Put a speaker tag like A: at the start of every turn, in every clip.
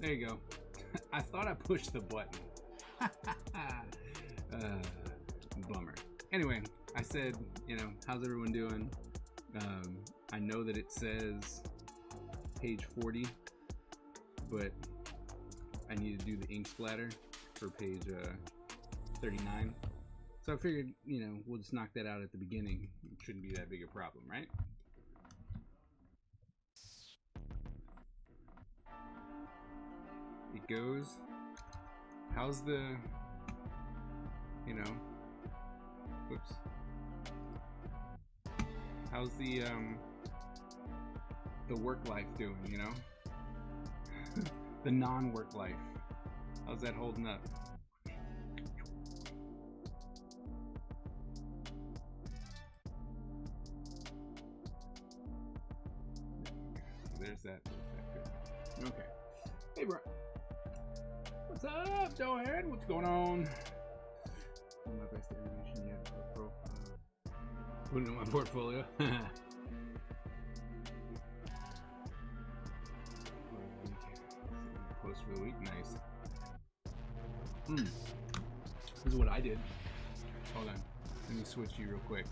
A: There you go. I thought I pushed the button. Bummer. Anyway, I said, you know, how's everyone doing? I know that it says page 40, but I need to do the ink splatter for page 39. So I figured, you know, we'll just knock that out at the beginning. It shouldn't be that big a problem, right? It goes. How's the, you know, whoops. How's the work life doing, you know? The non-work life. How's that holding up? There's that. Good. Okay. Hey, bro. What's up, Joanne? What's going on? My best animation yet for profile. Put it in my portfolio. Post for the week. Nice. This is what I did. Hold on. Let me switch you real quick.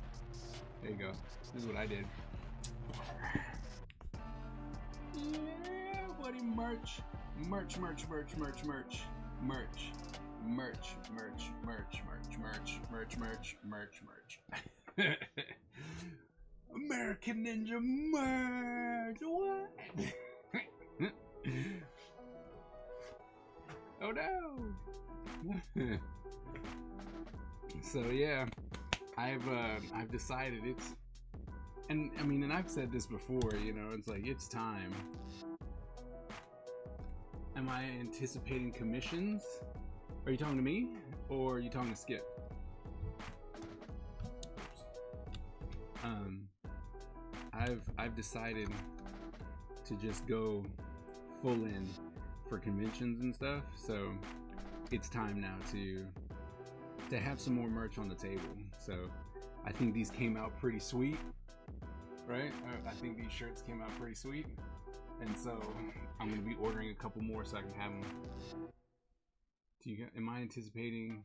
A: There you go. This is what I did. Yeah, buddy, merch. Merch. American Ninja merch. What? Oh no. So yeah, I've decided it's, and I mean, and I've said this before, you know, it's like, it's time. Am I anticipating commissions? Are you talking to me or are you talking to Skip? I've decided to just go full in for conventions and stuff, so it's time now to have some more merch on the table. So I think these came out pretty sweet, right? I think these shirts came out pretty sweet, and so I'm gonna be ordering a couple more so I can have them. Am I anticipating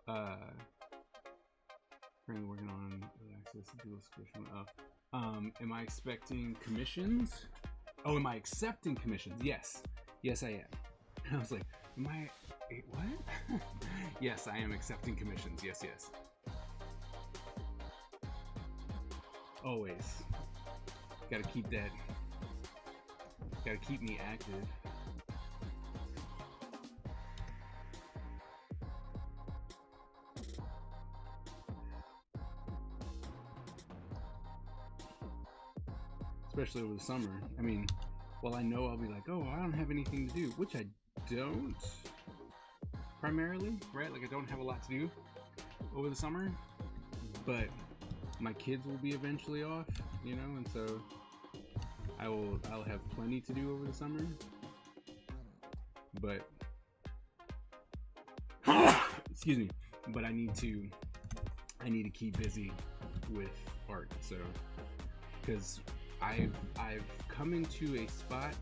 A: currently working on access to dual subscription? Am I expecting commissions? Oh, am I accepting commissions? Yes I am. I was like, am I, wait, what? Yes, I am accepting commissions. Yes. Always gotta keep that, gotta keep me active. Especially over the summer. I mean, well, I know I'll be like, oh, I don't have anything to do, which I don't primarily, right? Like, I don't have a lot to do over the summer, but my kids will be eventually off, you know, and so I'll have plenty to do over the summer. But excuse me, but I need to keep busy with art. So because I've come into a spot,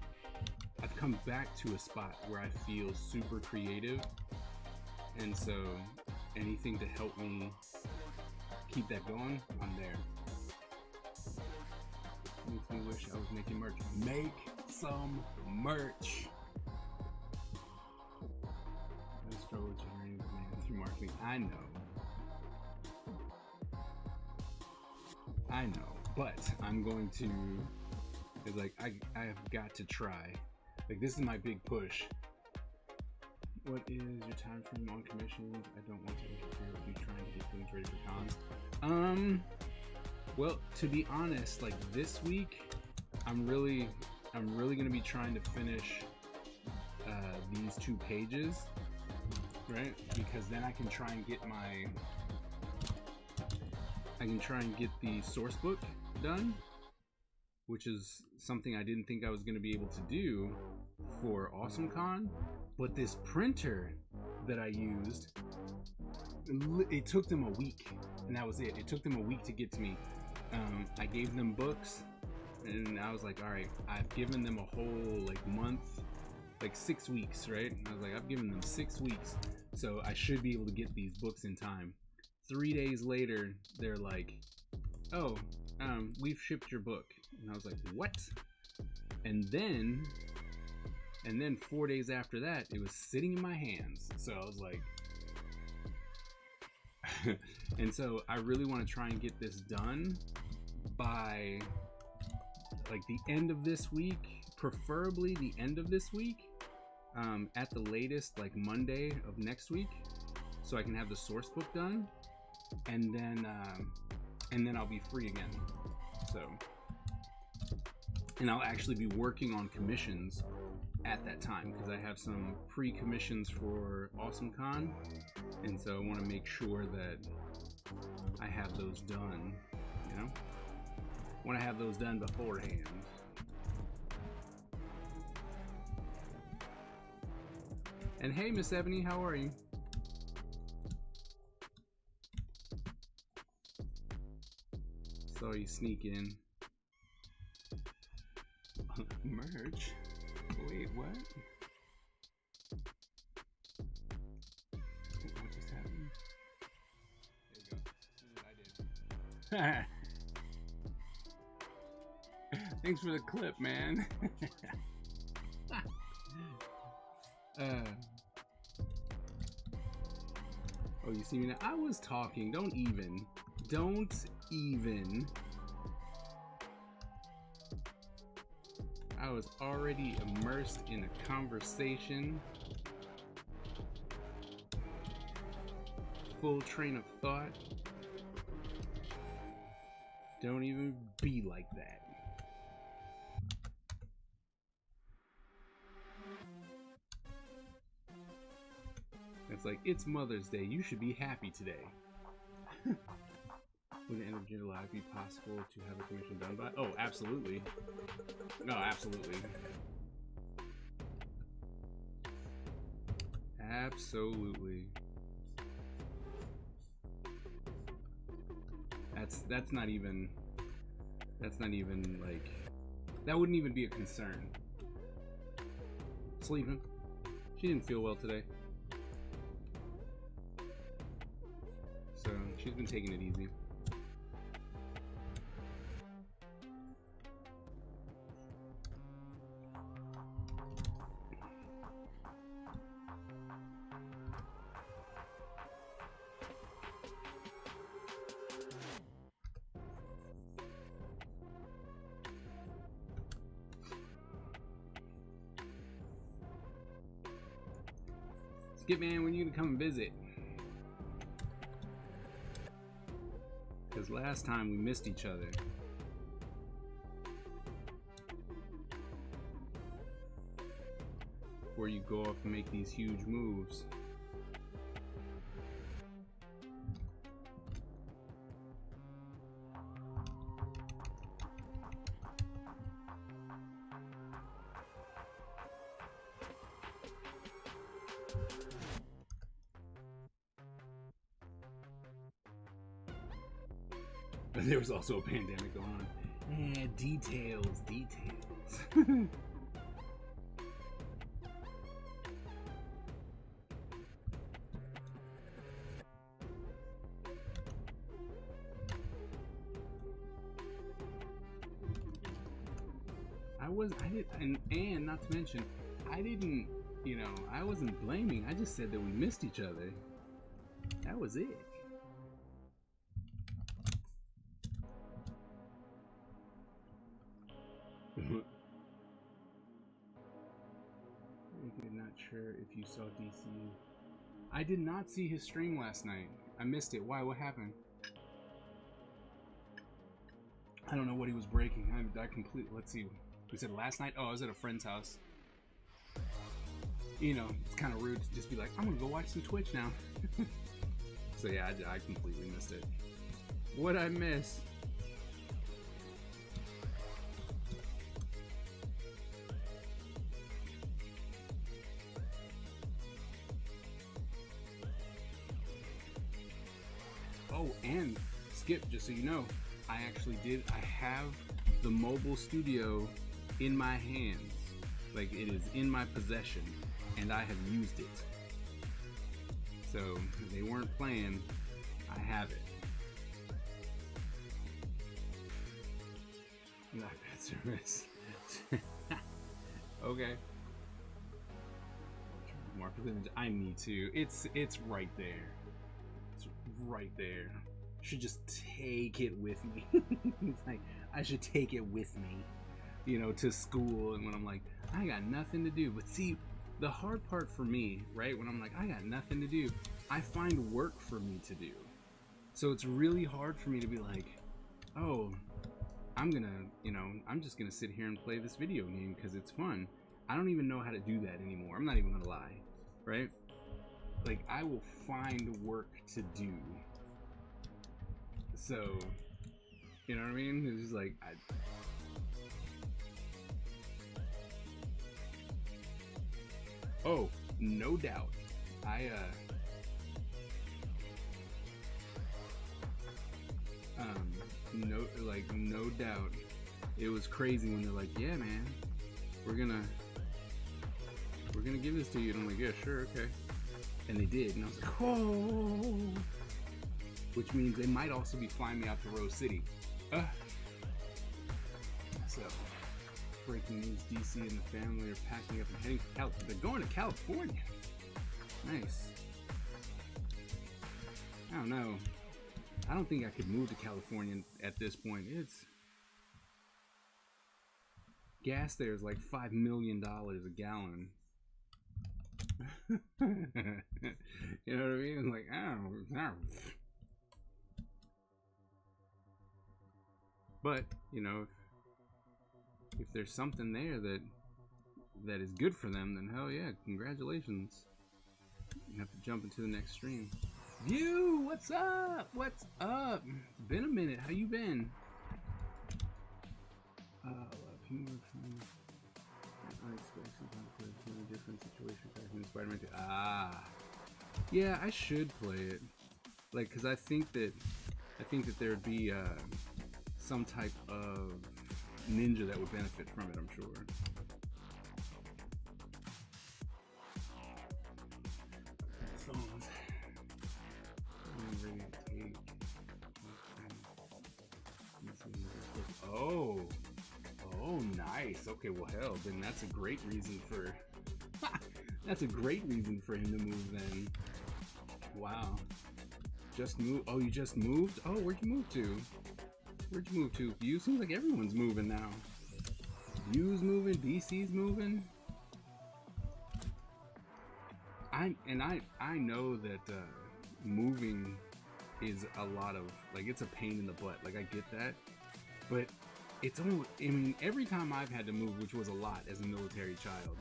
A: I've come back to a spot where I feel super creative, and so anything to help me keep that going, I'm there. Makes me wish I was making merch. Make some merch. I struggle generating demand through marketing. I know, but I'm going to. It's like I have got to try. Like, this is my big push. What is your time frame on commissions? I don't want to interfere with you trying to get things ready for cons. Well, to be honest, like this week, I'm really gonna be trying to finish these 2 pages, right? Because then I can try and get the source book done, which is something I didn't think I was gonna be able to do for AwesomeCon. But this printer that I used, it took them a week, and that was it. It took them a week to get to me. I gave them books, and I was like, all right, I've given them a whole like month like 6 weeks, right? And I was like, I've given them 6 weeks, so I should be able to get these books in time. 3 days later, they're like, oh, we've shipped your book. And I was like, what? And then 4 days after that, it was sitting in my hands. So I was like, and so I really want to try and get this done by like the end of this week, preferably the end of this week, at the latest like Monday of next week, so I can have the source book done, and then I'll be free again. So, and I'll actually be working on commissions at that time, because I have some pre-commissions for AwesomeCon, and so I want to make sure that I have those done, you know? I want to have those done beforehand. And hey, Miss Ebony, how are you? Saw you sneak in. Merch? Wait, what? What just happened? There you go. I did. Thanks for the clip, man. Oh, you see me now? I was talking. Don't even. I was already immersed in a conversation. Full train of thought. Don't even be like that. It's like, it's Mother's Day. You should be happy today. Would the end of July be possible to have a commission done by? Oh, absolutely. No, absolutely. Absolutely. That's not even like, that wouldn't even be a concern. Sleeping. She didn't feel well today. So she's been taking it easy. Skip, man, when you gonna come and visit? Because last time we missed each other. Before you go off and make these huge moves. But there was also a pandemic going on. Yeah, details. And not to mention, I didn't, I wasn't blaming. I just said that we missed each other. That was it. I'm not sure if you saw DCU. I did not see his stream last night. I missed it. Why? What happened? I don't know what he was breaking. I completely. Let's see. We said last night. Oh, I was at a friend's house. It's kind of rude to just be like, I'm gonna go watch some Twitch now. So yeah, I completely missed it. What'd I miss? Oh, and Skip, just so you know, I have the mobile studio in my hands. Like, it is in my possession, and I have used it. So, they weren't playing. I have it. Not bad service. Okay. Mark the image. I need to. It's right there. It's right there. Should just take it with me. It's like I should take it with me, you know, to school. And when I'm like, I got nothing to do. But see, the hard part for me, right? When I'm like, I got nothing to do, I find work for me to do. So it's really hard for me to be like, oh, I'm gonna, you know, I'm just gonna sit here and play this video game because it's fun. I don't even know how to do that anymore. I'm not even gonna lie, right? Like, I will find work to do. So, you know what I mean? It's just like, oh, no doubt. No doubt. It was crazy when they're like, yeah, man, we're gonna give this to you. And I'm like, yeah, sure, okay. And they did, and I was like, oh, which means they might also be flying me out to Rose City. So, breaking news: DC and the family are packing up and heading to California. They're going to California. Nice. I don't know. I don't think I could move to California at this point. It's gas there is like $5 million a gallon. You know what I mean? Like, I don't know. But, you know, if there's something there that is good for them, then hell yeah, congratulations. You have to jump into the next stream. View, what's up? What's up? It's been a minute. How you been? Different situation in Spider-Man 2. Yeah, I should play it. Like, cause I think that there'd be some type of ninja that would benefit from it. I'm sure. Phones. Oh, nice. Okay, well, hell, then that's a great reason for. That's a great reason for him to move then. Wow. Just move. Oh, you just moved? Oh, where'd you move to? Where'd you move to? You seems like everyone's moving now. U's moving, DC's moving. I know that moving is a lot of, like, it's a pain in the butt. Like, I get that. But it's only, I mean, every time I've had to move, which was a lot as a military child,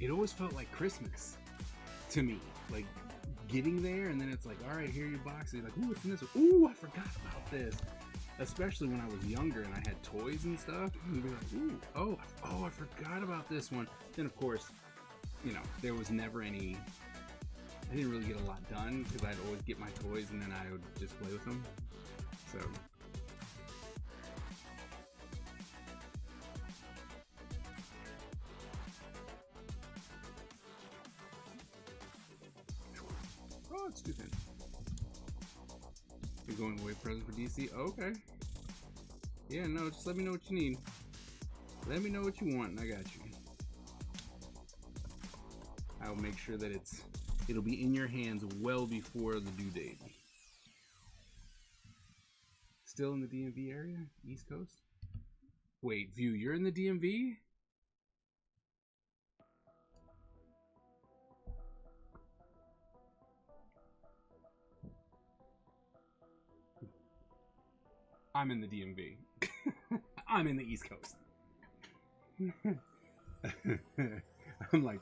A: it always felt like Christmas to me. Like, getting there, and then it's like, all right, here are your boxes. Like, ooh, what's in this? Ooh, I forgot about this. Especially when I was younger and I had toys and stuff. And be like, ooh, oh, I forgot about this one. Then, of course, you know, there was never any. I didn't really get a lot done because I'd always get my toys and then I would just play with them. So. Oh, it's too thin. You're going away present for DC? Okay. Yeah, no, just let me know what you need. Let me know what you want and I got you. I'll make sure that it'll be in your hands well before the due date. Still in the DMV area? East Coast? Wait, View, you're in the DMV? I'm in the DMV. I'm in the East Coast. I'm like,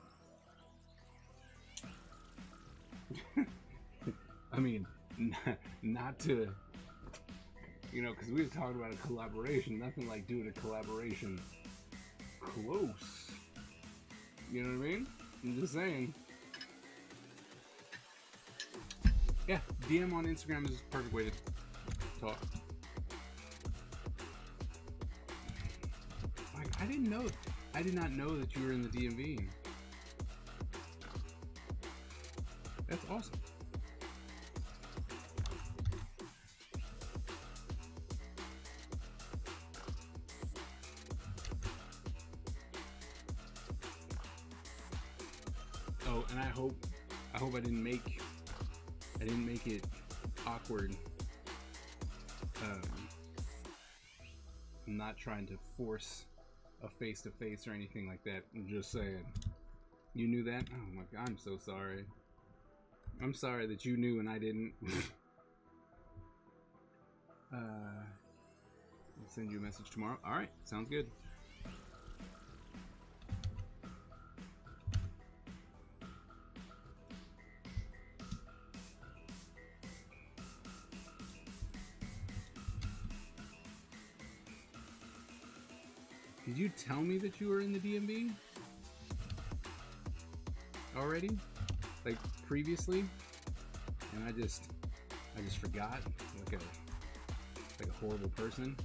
A: I mean, not to, you know, because we were talking about a collaboration. Nothing like doing a collaboration close. You know what I mean? I'm just saying. Yeah, DM on Instagram is the perfect way to talk. Like, I didn't know I did not know that you were in the DMV. That's awesome. Oh, and I hope I didn't make it awkward. I'm not trying to force a face-to-face or anything like that. I'm just saying. You knew that? Oh my god, I'm so sorry. I'm sorry that you knew and I didn't. I'll send you a message tomorrow. Alright, sounds good. Did you tell me that you were in the DMV? Already? Like previously? And I just forgot, like a horrible person.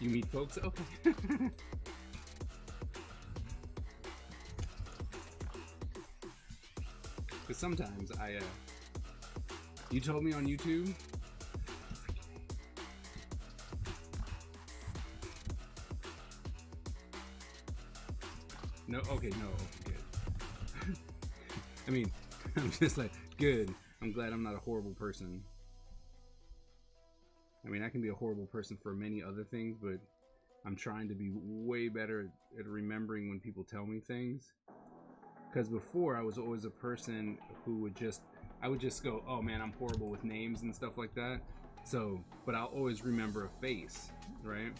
A: You meet folks? Okay. Because sometimes you told me on YouTube. No, okay, no, good. I mean, I'm just like, good. I'm glad I'm not a horrible person. I mean, I can be a horrible person for many other things, but I'm trying to be way better at remembering when people tell me things. Because before, I was always a person who I would just go, oh man, I'm horrible with names and stuff like that. So, but I'll always remember a face, right?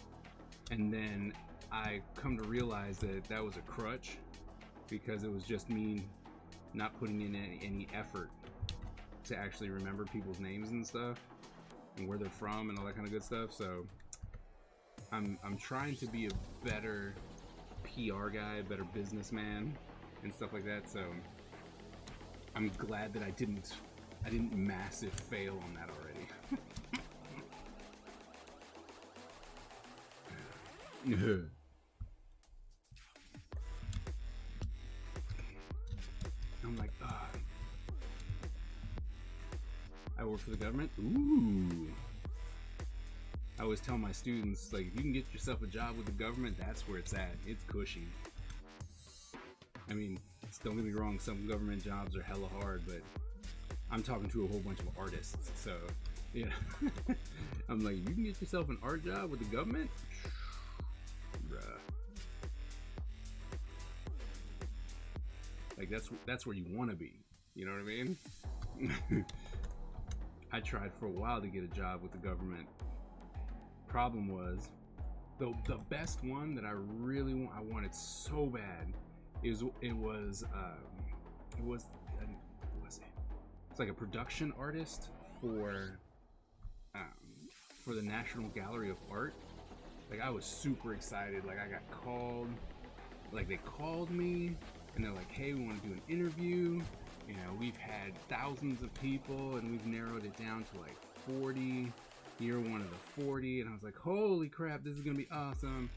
A: And then I come to realize that was a crutch, because it was just me not putting in any effort to actually remember people's names and stuff and where they're from and all that kind of good stuff. So I'm trying to be a better PR guy, a better businessman and stuff like that. So I'm glad that I didn't massive fail on that already. I'm like, I work for the government? Ooh. I always tell my students, like, if you can get yourself a job with the government, that's where it's at. It's cushy. I mean, don't get me wrong, some government jobs are hella hard, but I'm talking to a whole bunch of artists, so, yeah. I'm like, you can get yourself an art job with the government? Bruh. Like, that's where you want to be. You know what I mean? I tried for a while to get a job with the government. Problem was, the best one that I really wanted so bad, it's like a production artist for the National Gallery of Art. Like, I was super excited. Like, I got called. Like, they called me and they're like, hey, we want to do an interview. You know, we've had thousands of people and we've narrowed it down to like 40. You're one of the 40. And I was like, holy crap, this is gonna be awesome,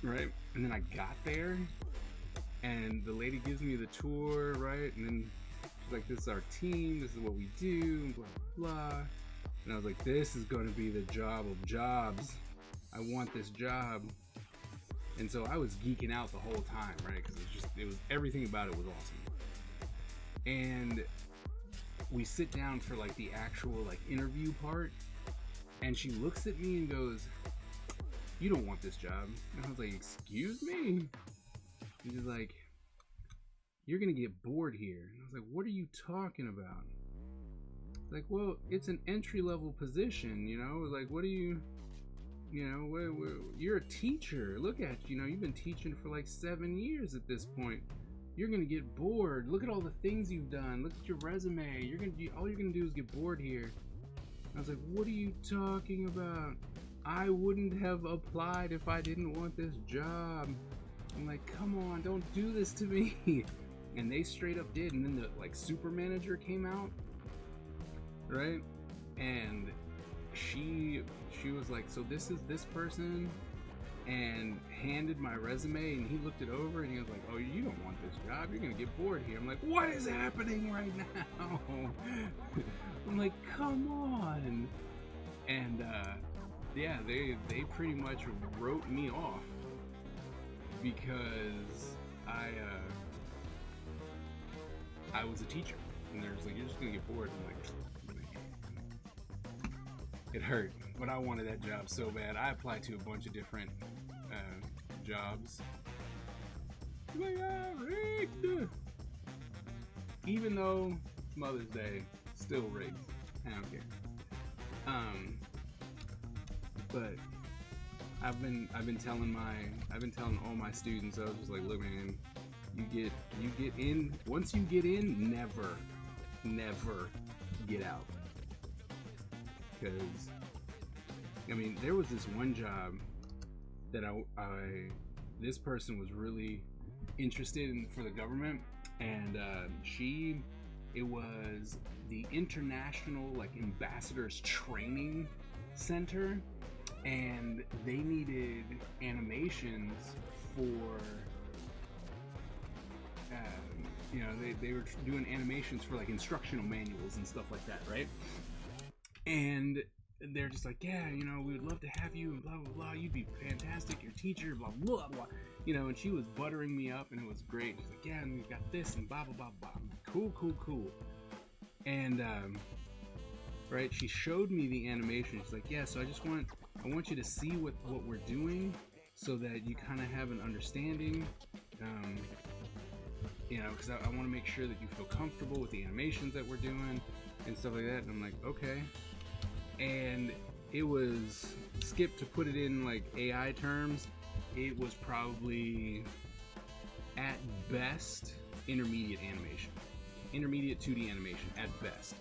A: right? And then I got there and the lady gives me the tour, right? And then she's like, this is our team, this is what we do, and blah blah blah. And I was like, this is gonna be the job of jobs. I want this job. And so I was geeking out the whole time, right? Because it was everything about it was awesome. And we sit down for like the actual like interview part, and she looks at me and goes, you don't want this job. And I was like, excuse me? And she's like, you're gonna get bored here. And I was like, what are you talking about? Like, well, it's an entry-level position, you know? Like, what do you know, you're a teacher. Look at you, you've been teaching for like 7 years at this point. You're gonna get bored. Look at all the things you've done. Look at your resume. All you're gonna do is get bored here. I was like, what are you talking about? I wouldn't have applied if I didn't want this job. I'm like, come on, don't do this to me. And they straight up did. And then the like super manager came out, right? And she was like, so this is this person, and handed my resume, and he looked it over and he was like, oh, you don't want this job, you're gonna get bored here. I'm like, what is happening right now? I'm like, come on. And yeah, they pretty much wrote me off because I was a teacher, and they're just like, you're just gonna get bored. I'm like, it hurt, but I wanted that job so bad. I applied to a bunch of different jobs. Like, rigged. Even though Mother's Day, still rigged. I don't care. But I've been telling all my students, I was just like, look, man, you get in. Once you get in, never get out. Because I mean, there was this one job that this person was really interested in for the government, and it was the International Ambassadors Training Center, and they needed animations for they were doing animations for instructional manuals and stuff like that, right? And they're just like, yeah, we would love to have you, and blah blah blah, you'd be fantastic, your teacher, blah blah blah, and she was buttering me up, and it was great. She's like, yeah, and we've got this, and blah blah blah blah. I'm like, cool. And right, she showed me the animation. She's like, yeah, so I want you to see what we're doing, so that you kind of have an understanding, because I want to make sure that you feel comfortable with the animations that we're doing and stuff like that. And I'm like, okay. And it was, Skip, to put it in AI terms, it was probably at best intermediate 2D animation at best,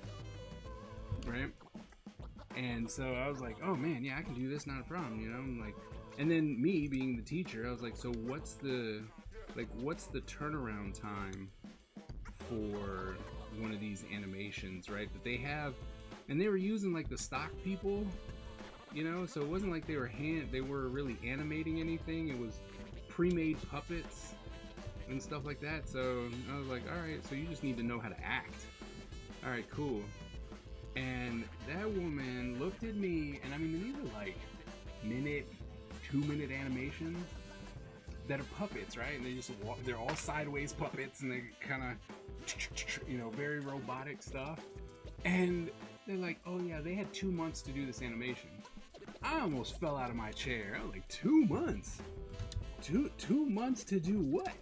A: right? And so I was like, oh man, yeah, I can do this, not a problem, I'm like, and then me being the teacher, I was like, so what's the turnaround time for one of these animations, right, that they have? And they were using the stock people, so it wasn't like they were really animating anything. It was pre-made puppets and stuff like that. So I was like, all right, so you just need to know how to act. All right, cool. And that woman looked at me, and I mean, these are minute, 2-minute animations that are puppets, right? And they're all sideways puppets, and they kind of, very robotic stuff. And they're like, oh yeah, they had 2 months to do this animation. I almost fell out of my chair. I was like, 2 months? 2 months to do what?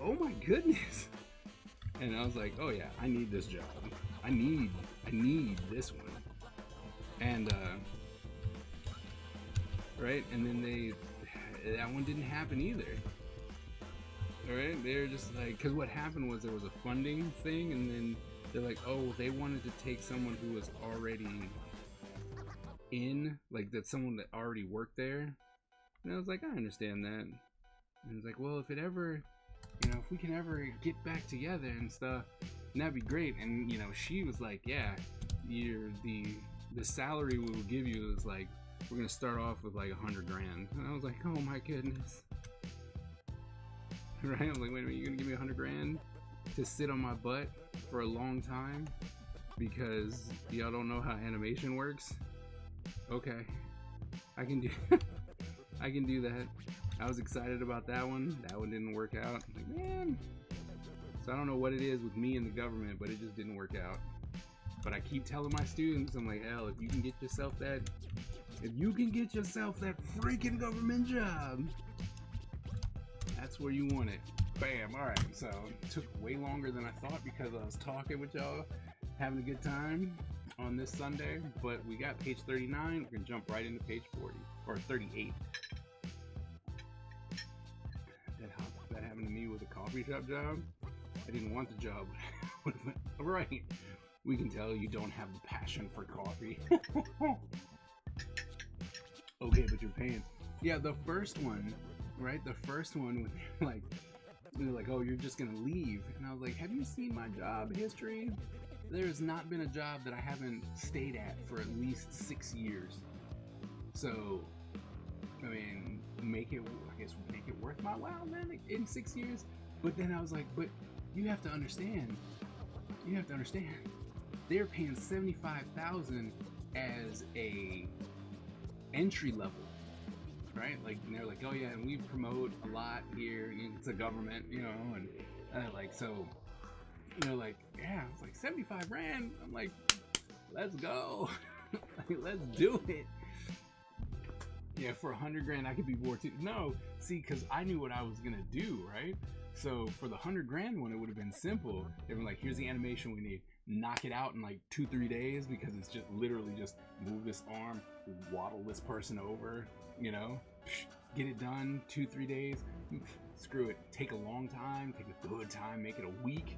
A: Oh my goodness. And I was like, oh yeah, I need this job. I need this one. And right, and then that one didn't happen either. Alright, they're just like, because what happened was there was a funding thing, and then they're like, oh, they wanted to take someone who was already in, that someone that already worked there. And I was like, I understand that. And it's like, well, if we can ever get back together and stuff, that'd be great. And she was like, yeah, the salary we will give you is we're gonna start off with $100,000. And I was like, oh my goodness. Right? I was like, wait a minute, you're gonna give me $100,000 to sit on my butt for a long time because y'all don't know how animation works? Okay, I can do I can do that. I was excited about that one. That one didn't work out. Like, man. So I don't know what it is with me and the government, but it just didn't work out. But I keep telling my students, I'm like, hell, if you can get yourself that freaking government job, that's where you want it. Bam. All right. So it took way longer than I thought because I was talking with y'all, having a good time on this Sunday. But we got page 39. We're gonna jump right into page 40 or 38. That happened to me with a coffee shop job. I didn't want the job. Right. We can tell you don't have the passion for coffee. Okay, but you're paying. Yeah, the first one, right? The first one, when they're like, oh, you're just gonna leave. And I was like, have you seen my job history? There's not been a job that I haven't stayed at for at least 6 years. So I mean, make it, I guess, make it worth my while, man, in 6 years. But then I was like, but you have to understand, they're paying 75,000 as a entry level, right? Like, and they're like, oh yeah, and we promote a lot here. It's a government, you know, and like, so, you know, like, yeah, it's like 75 grand. I'm like, let's go. Like, let's do it. Yeah, for 100 grand, I could be bored too. No, see, because I knew what I was gonna do, right? So for the 100 grand one, it would have been simple. They were like, here's the animation we need. Knock it out in like 2-3 days, because it's just literally just move this arm, waddle this person over, you know, get it done 2-3 days. Screw it. Take a long time, take a good time, make it a week,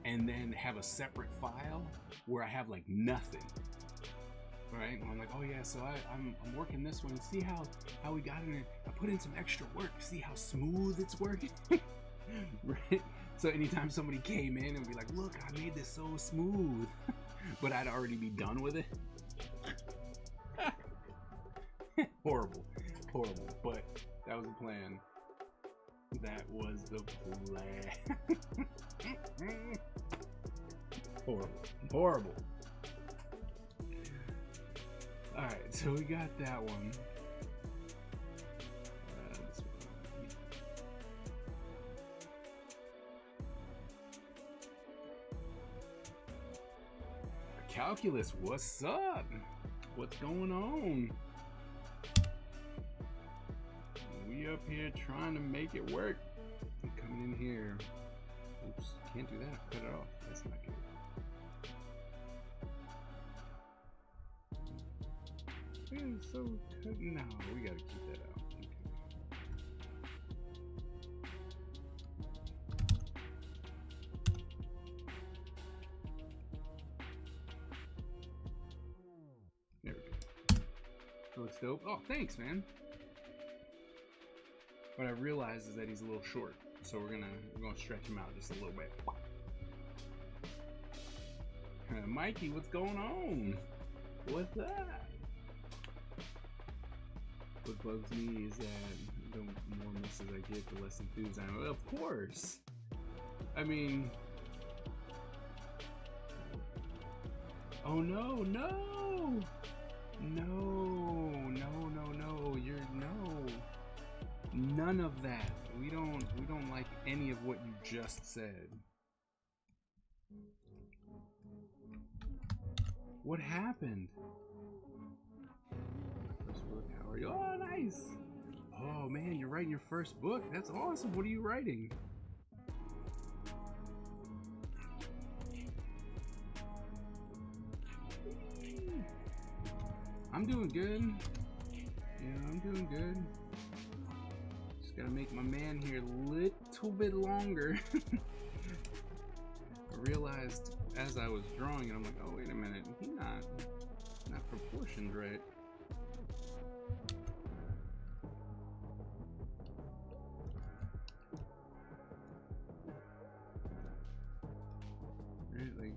A: and then have a separate file where I have like nothing. Right? And I'm like, oh yeah, so I'm working this one. See how we got in it. I put in some extra work. See how smooth it's working? Right? So anytime somebody came in and be like, look, I made this so smooth, but I'd already be done with it. Horrible. But that was the plan. That was the plan. Horrible. Alright, so we got that one. Calculus, what's up? What's going on? We up here trying to make it work. I'm coming in here. Oops, can't do that. Cut it off. That's not good. So no, we gotta keep that out. Okay. There we go. That looks dope. Oh, thanks, man. What I realized is that he's a little short, so we're gonna stretch him out just a little bit. Mikey, what's going on? What's that? What bugs me is that the more misses I get, the less enthused I am. Of course. I mean, oh no, you're none of that. We don't like any of what you just said. What happened? How are you? Oh, nice. Oh man, you're writing your first book. That's awesome. What are you writing? I'm doing good. Yeah, I'm doing good. Just gotta make my man here a little bit longer. I realized as I was drawing it, I'm like, oh wait a minute, he's not proportioned right. Really?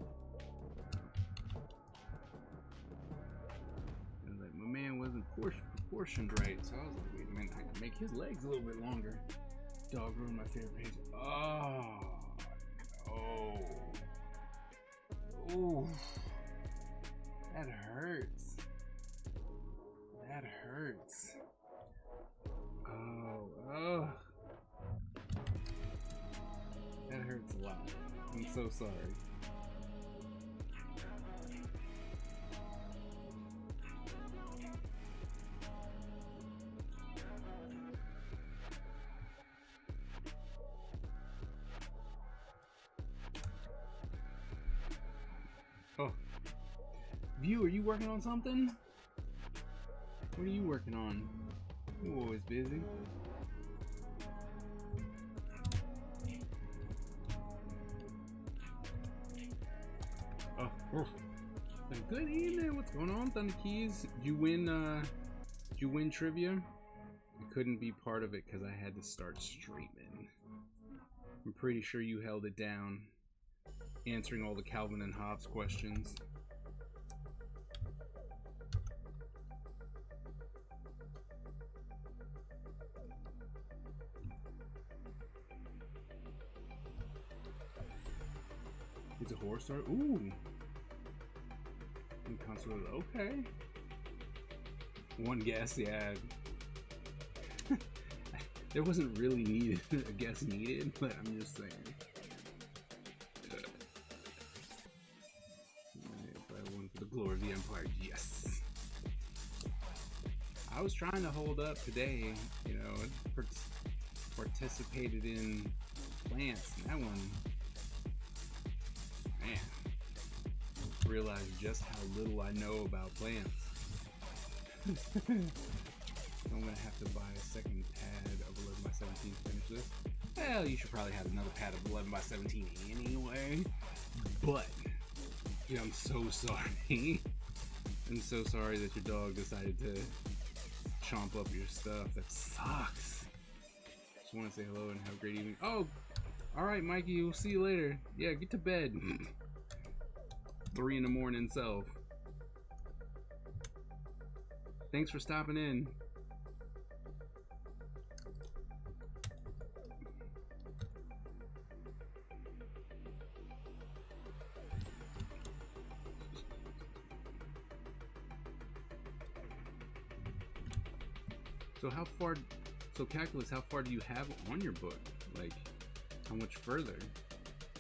A: Like my man wasn't proportioned right, so I was like, wait a minute, I can make his legs a little bit longer. Dog ruined my favorite page. Oh no. Ooh, that hurts. That hurts. Oh, that hurts a lot. I'm so sorry. Oh, View, are you working on something? What are you working on? You're always busy. Oh, good evening. What's going on, Thunder Keys? Did you win trivia? I couldn't be part of it because I had to start streaming. I'm pretty sure you held it down, answering all the Calvin and Hobbes questions. to horror story. Ooh. Console. Okay. One guess, yeah. There wasn't really needed a guess needed, but I'm just saying. One for the glory of the Empire. Yes. I was trying to hold up today, you know, participated in plants, and that one, man, realized just how little I know about plants. I'm gonna have to buy a second pad of 11 by 17 to finish this. Well, you should probably have another pad of 11 by 17 anyway, but, you know, I'm so sorry. I'm so sorry that your dog decided to chomp up your stuff. That sucks. Just want to say hello and have a great evening. Oh, alright, Mikey, we'll see you later. Yeah, get to bed. 3 in the morning self. Thanks for stopping in. So how far, so Calculus, how far do you have on your book? Like, how much further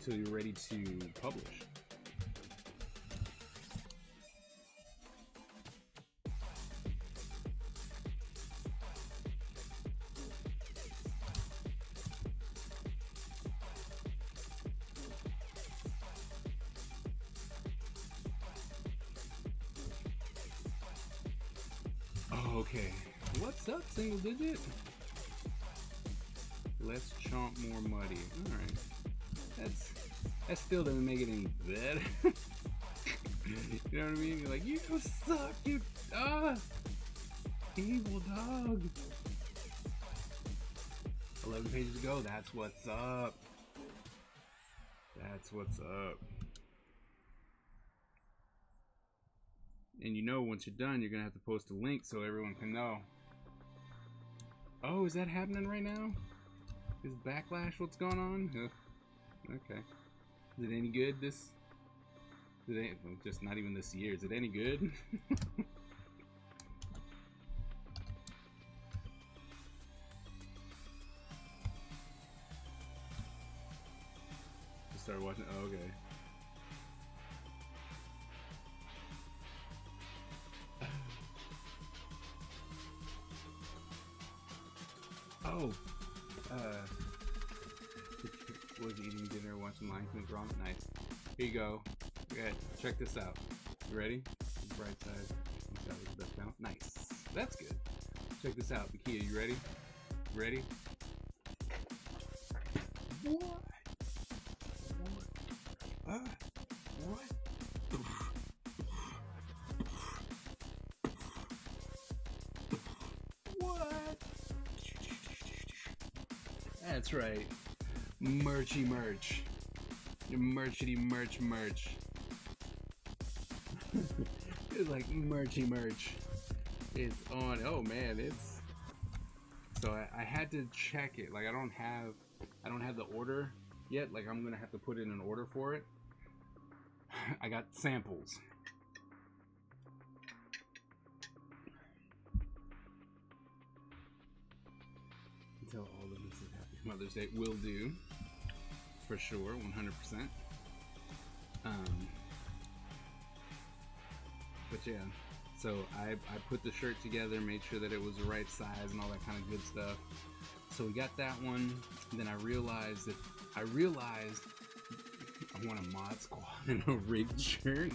A: till you're ready to publish? Oh, okay. What's up, single digit? Let's chomp more muddy. Alright. That still doesn't make it any better. You know what I mean? You're like, you suck, you evil dog. 11 pages to go, that's what's up. That's what's up. And you know, once you're done, you're gonna have to post a link so everyone can know. Oh, is that happening right now? Is Backlash what's going on? Okay. Is it any good this? Well, just not even this year. Is it any good? Just started watching. Oh, okay. Oh, was eating dinner, watching Lion King wrong. Nice. Here you go. Okay, check this out. You ready? Bright side. That was the best count. Nice. That's good. Check this out. Bakia, you ready? Ready? What? What? What? What? That's right. Merchy merch. Merchity merch. It's like merchy merch. It's on. Oh man, it's. So I had to check it. Like I don't have the order yet. Like I'm gonna have to put in an order for it. I got samples. Tell all of this is happy Mother's Day. Will do. For sure, 100%. But yeah, so I put the shirt together, made sure that it was the right size and all that kind of good stuff. So we got that one. Then I realized I want a mod squad and a rigged shirt.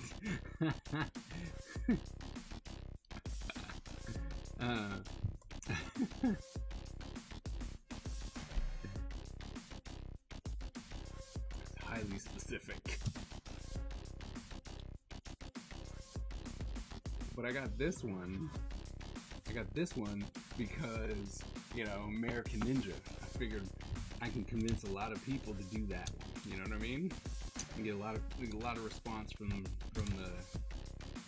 A: Highly specific. But I got this one. Because, you know, American Ninja. I figured I can convince a lot of people to do that one. You know what I mean? And get a lot of response from the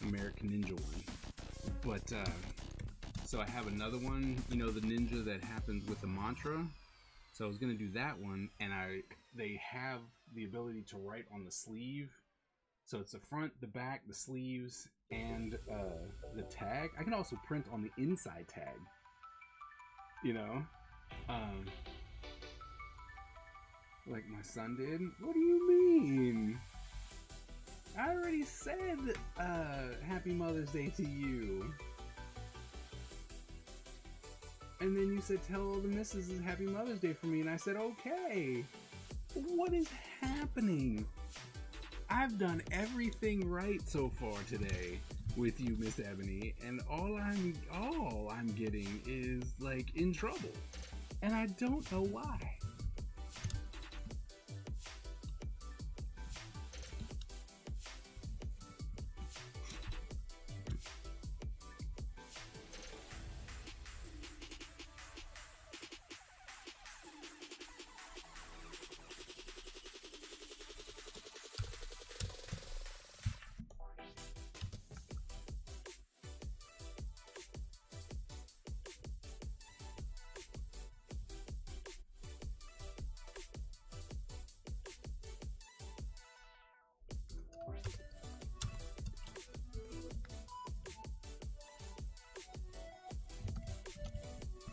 A: American Ninja one. But so I have another one, you know, the ninja that happens with the mantra. So I was gonna do that one, and they have the ability to write on the sleeve. So it's the front, the back, the sleeves, and the tag. I can also print on the inside tag. You know, like my son did. What do you mean? I already said Happy Mother's Day to you. And then you said tell all the missuses Happy Mother's Day for me, and I said okay. What is happening? I've done everything right so far today with you, Miss Ebony, and all I'm getting is like in trouble. And I don't know why.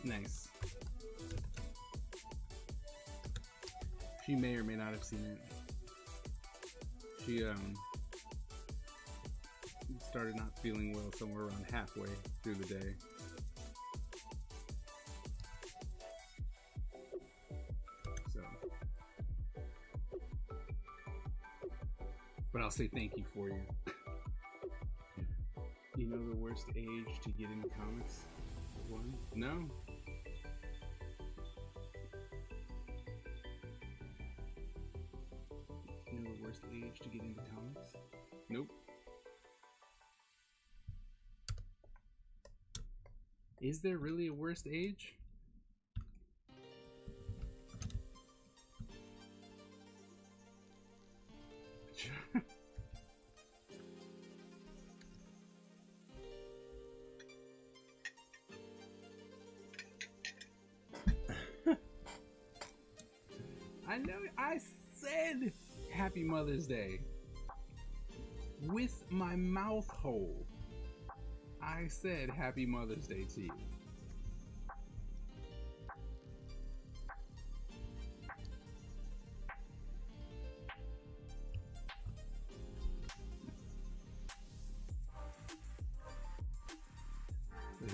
A: Nice. She may or may not have seen it. She started not feeling well somewhere around halfway through the day. So, but I'll say thank you for you. You know the worst age to get into comics? One? No. You know the worst age to get into comics? Nope. Is there really a worst age? I know, I said Happy Mother's Day with my mouth whole. I said Happy Mother's Day to you.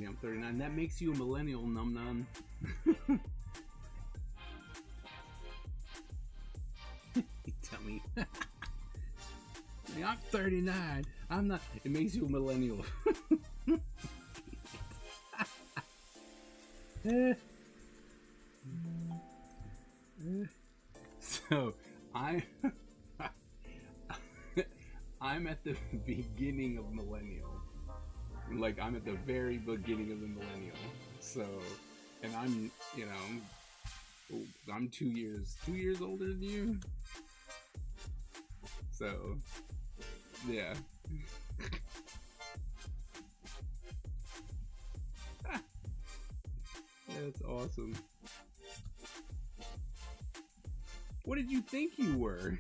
A: I'm 39. That makes you a millennial, num num. Tell me. I'm 39. I'm not. It makes you a millennial. So I'm at the beginning of millennial. Like I'm at the very beginning of the millennial. So, and I'm, you know, I'm 2 years older than you. So, yeah. That's awesome. What did you think you were?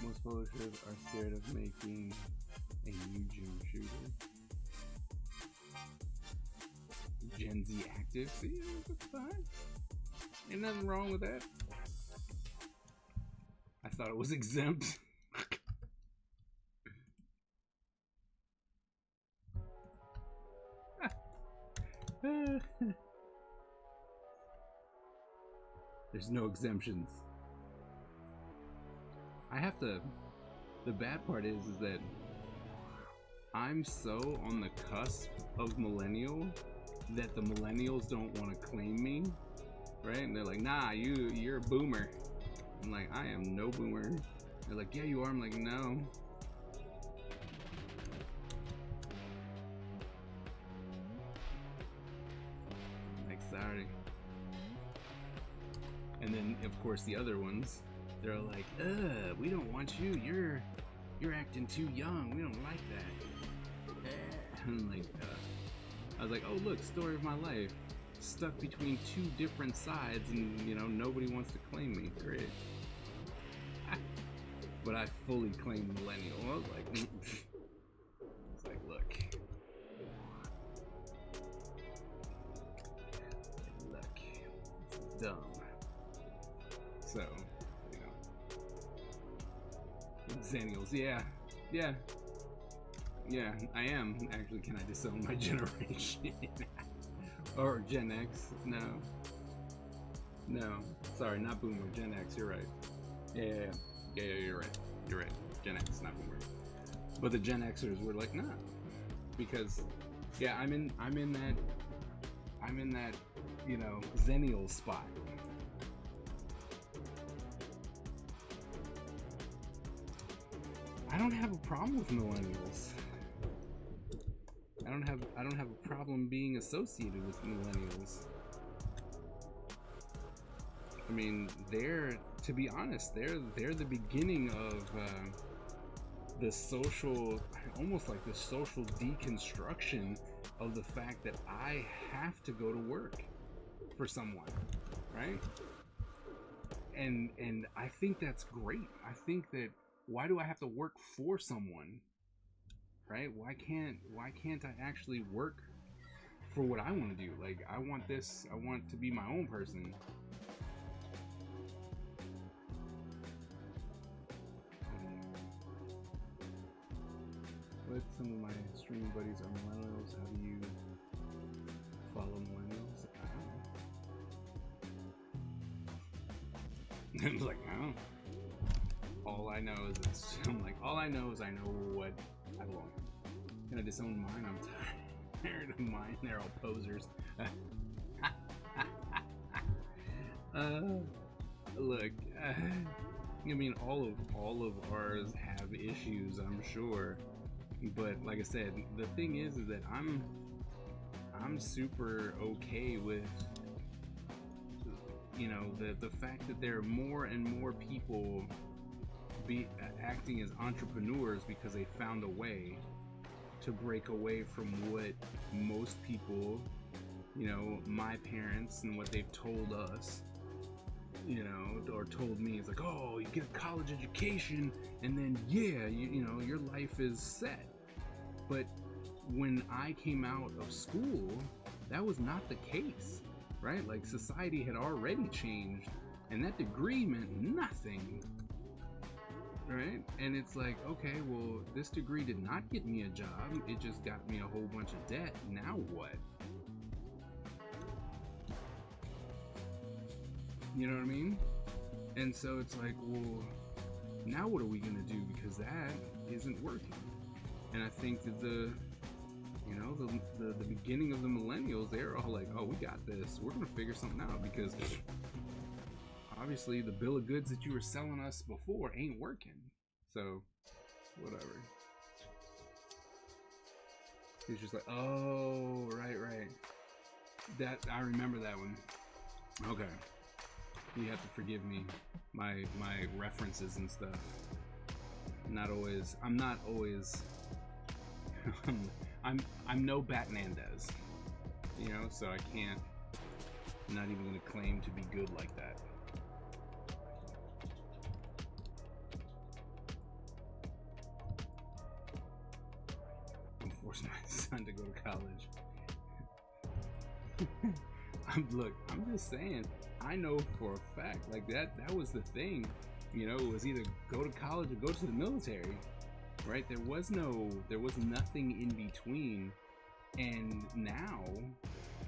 A: Most publishers are scared of making a new gym shooter. Gen Z active. See, that's fine. Ain't nothing wrong with that. I thought it was exempt. There's no exemptions. I have to. The bad part is that I'm so on the cusp of millennial that the millennials don't want to claim me, right? And they're like, "Nah, you're a boomer." I'm like, "I am no boomer." They're like, "Yeah, you are." I'm like, "No." Like, sorry. And then, of course, the other ones, they're like, we don't want you. You're acting too young. We don't like that. I'm like, I was like, oh look, story of my life. Stuck between two different sides, and you know, nobody wants to claim me. Great. But I fully claim millennial. I was like, it's like, look, it's dumb. So, you know, Xennials, yeah, I am actually. Can I disown my generation? Or Gen X? No, sorry, not Boomer. Gen X. You're right. Yeah, you're right. Gen X, not Boomer. But the Gen Xers were like, nah, because yeah, I'm in that, you know, Xennial spot. I don't have a problem with millennials. I don't have a problem being associated with millennials. I mean, to be honest, they're the beginning of the social, almost like the social deconstruction of the fact that I have to go to work for someone, right? And I think that's great. I think that, why do I have to work for someone, right? Why can't I actually work for what I want to do? Like, I want to be my own person. What some of my streaming buddies are millennials. How do you follow millennials? I don't know. I'm like, I don't know. All I know is all I know is I know what I want. Can I disown mine? I'm tired of mine. They're all posers. Look, I mean, all of ours have issues, I'm sure. But like I said, the thing is that I'm super okay with, you know, the fact that there are more and more people acting as entrepreneurs because they found a way to break away from what most people, you know, my parents and what they've told us, you know, or told me. It's like, oh, you get a college education and then you know, your life is set. But when I came out of school, that was not the case, right? Like, society had already changed, and that degree meant nothing, right? And it's like, okay, well, this degree did not get me a job. It just got me a whole bunch of debt. Now what? You know what I mean? And so it's like, well, now what are we gonna do? Because that isn't working. And I think that the beginning of the millennials, they're all like, oh, we got this. We're gonna figure something out, because obviously the bill of goods that you were selling us before ain't working. So whatever. He's just like, oh, right. That, I remember that one. Okay. You have to forgive me, my references and stuff. I'm not always I'm no Batnandez, you know, so I can't, I'm not even gonna claim to be good like that. I'm forcing my son to go to college. Look, I'm just saying, I know for a fact, like, that was the thing, you know, it was either go to college or go to the military, right? There was nothing in between. And now,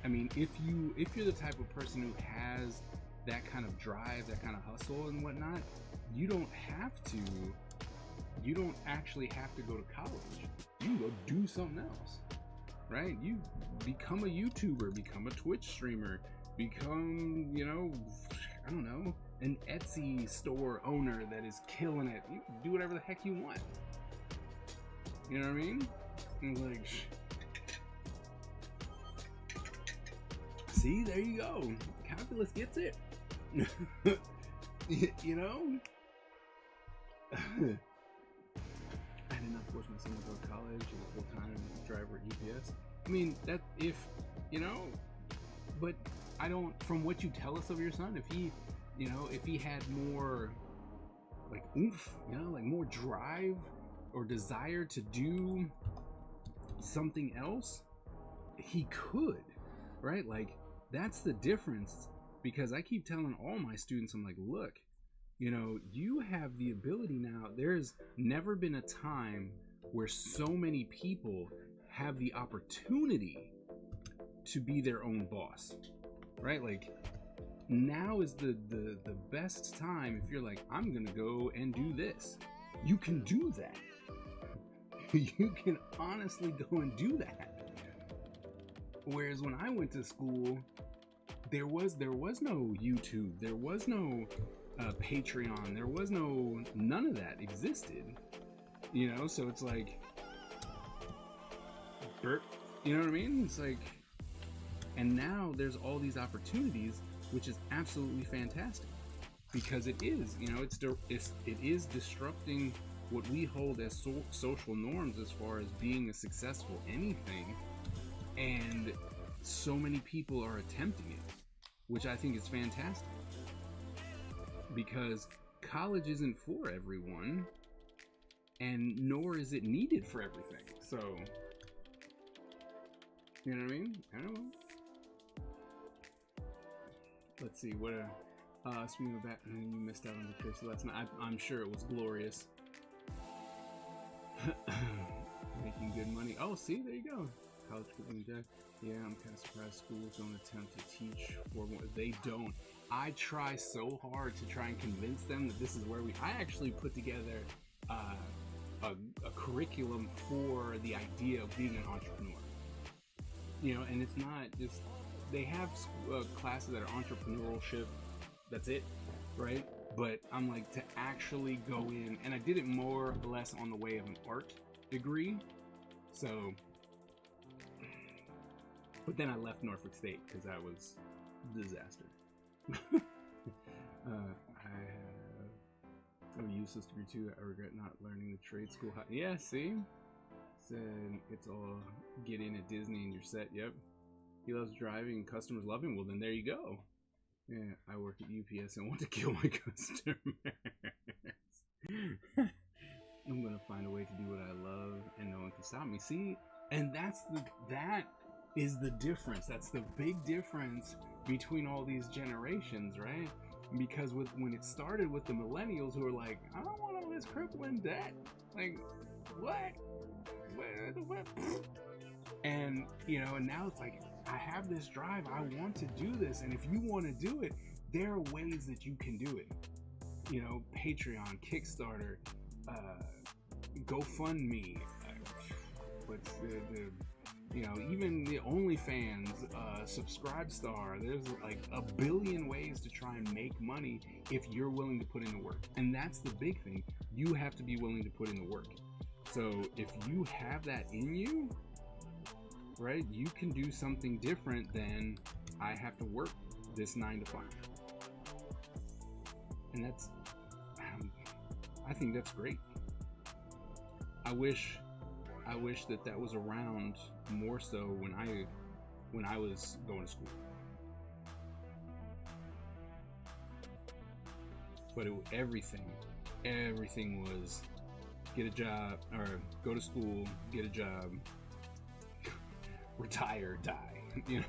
A: I mean, if you're the type of person who has that kind of drive, that kind of hustle and whatnot, you don't actually have to go to college. You can go do something else, right? You become a YouTuber, become a Twitch streamer, become, you know, I don't know, an Etsy store owner that is killing it. You can do whatever the heck you want. You know what I mean? And like, see, there you go. Calculus gets it. You know? I did not force my son to go to college as a full-time driver at UPS. I mean, that if, you know, but I don't, from what you tell us of your son, if he, if he had more like oomph, like more drive or desire to do something else, he could, right? Like, that's the difference, because I keep telling all my students, I'm like, look, you have the ability now. There's never been a time where so many people have the opportunity to be their own boss, right? Like, now is the best time. If you're like, I'm gonna go and do this, you can do that. You can honestly go and do that. Whereas when I went to school, there was no YouTube, there was no Patreon, there was none of that existed. So it's like, burp, you know what I mean? It's like, and now there's all these opportunities, which is absolutely fantastic, because it is, it is disrupting what we hold as social norms as far as being a successful anything, and so many people are attempting it, which I think is fantastic, because college isn't for everyone, and nor is it needed for everything. So, you know what I mean? I don't know. Let's see, what speaking of that, you missed out on the trip last night. I'm sure it was glorious. Making good money. Oh, see, there you go. College curriculum debt. Yeah, I'm kind of surprised schools don't attempt to teach for more. They don't. I try so hard to try and convince them that this is where I actually put together a curriculum for the idea of being an entrepreneur. And it's not just, they have classes that are entrepreneurship, that's it, right? But I'm like, to actually go in, and I did it more or less on the way of an art degree. So, but then I left Norfolk State because that was a disaster. I have a useless degree too. I regret not learning the trade school. Yeah, see? Said it's all get in at Disney and you're set. Yep. He loves driving and customers love him. Well, then there you go. Yeah, I work at UPS and want to kill my customers. I'm gonna find a way to do what I love, and no one can stop me. See, and that is the difference. That's the big difference between all these generations, right? Because when it started with the millennials who were like, I don't want all this crippling debt. Like, what? What? And and now it's like, I have this drive, I want to do this, and if you want to do it, there are ways that you can do it. Patreon, Kickstarter, GoFundMe, what's even the OnlyFans, Subscribestar. There's like a billion ways to try and make money if you're willing to put in the work. And that's the big thing. You have to be willing to put in the work. So if you have that in you, right, you can do something different than, I have to work this 9 to 5. And that's, I think that's great. I wish that was around more so when I was going to school. But everything was get a job, or go to school, get a job, retire, die. You know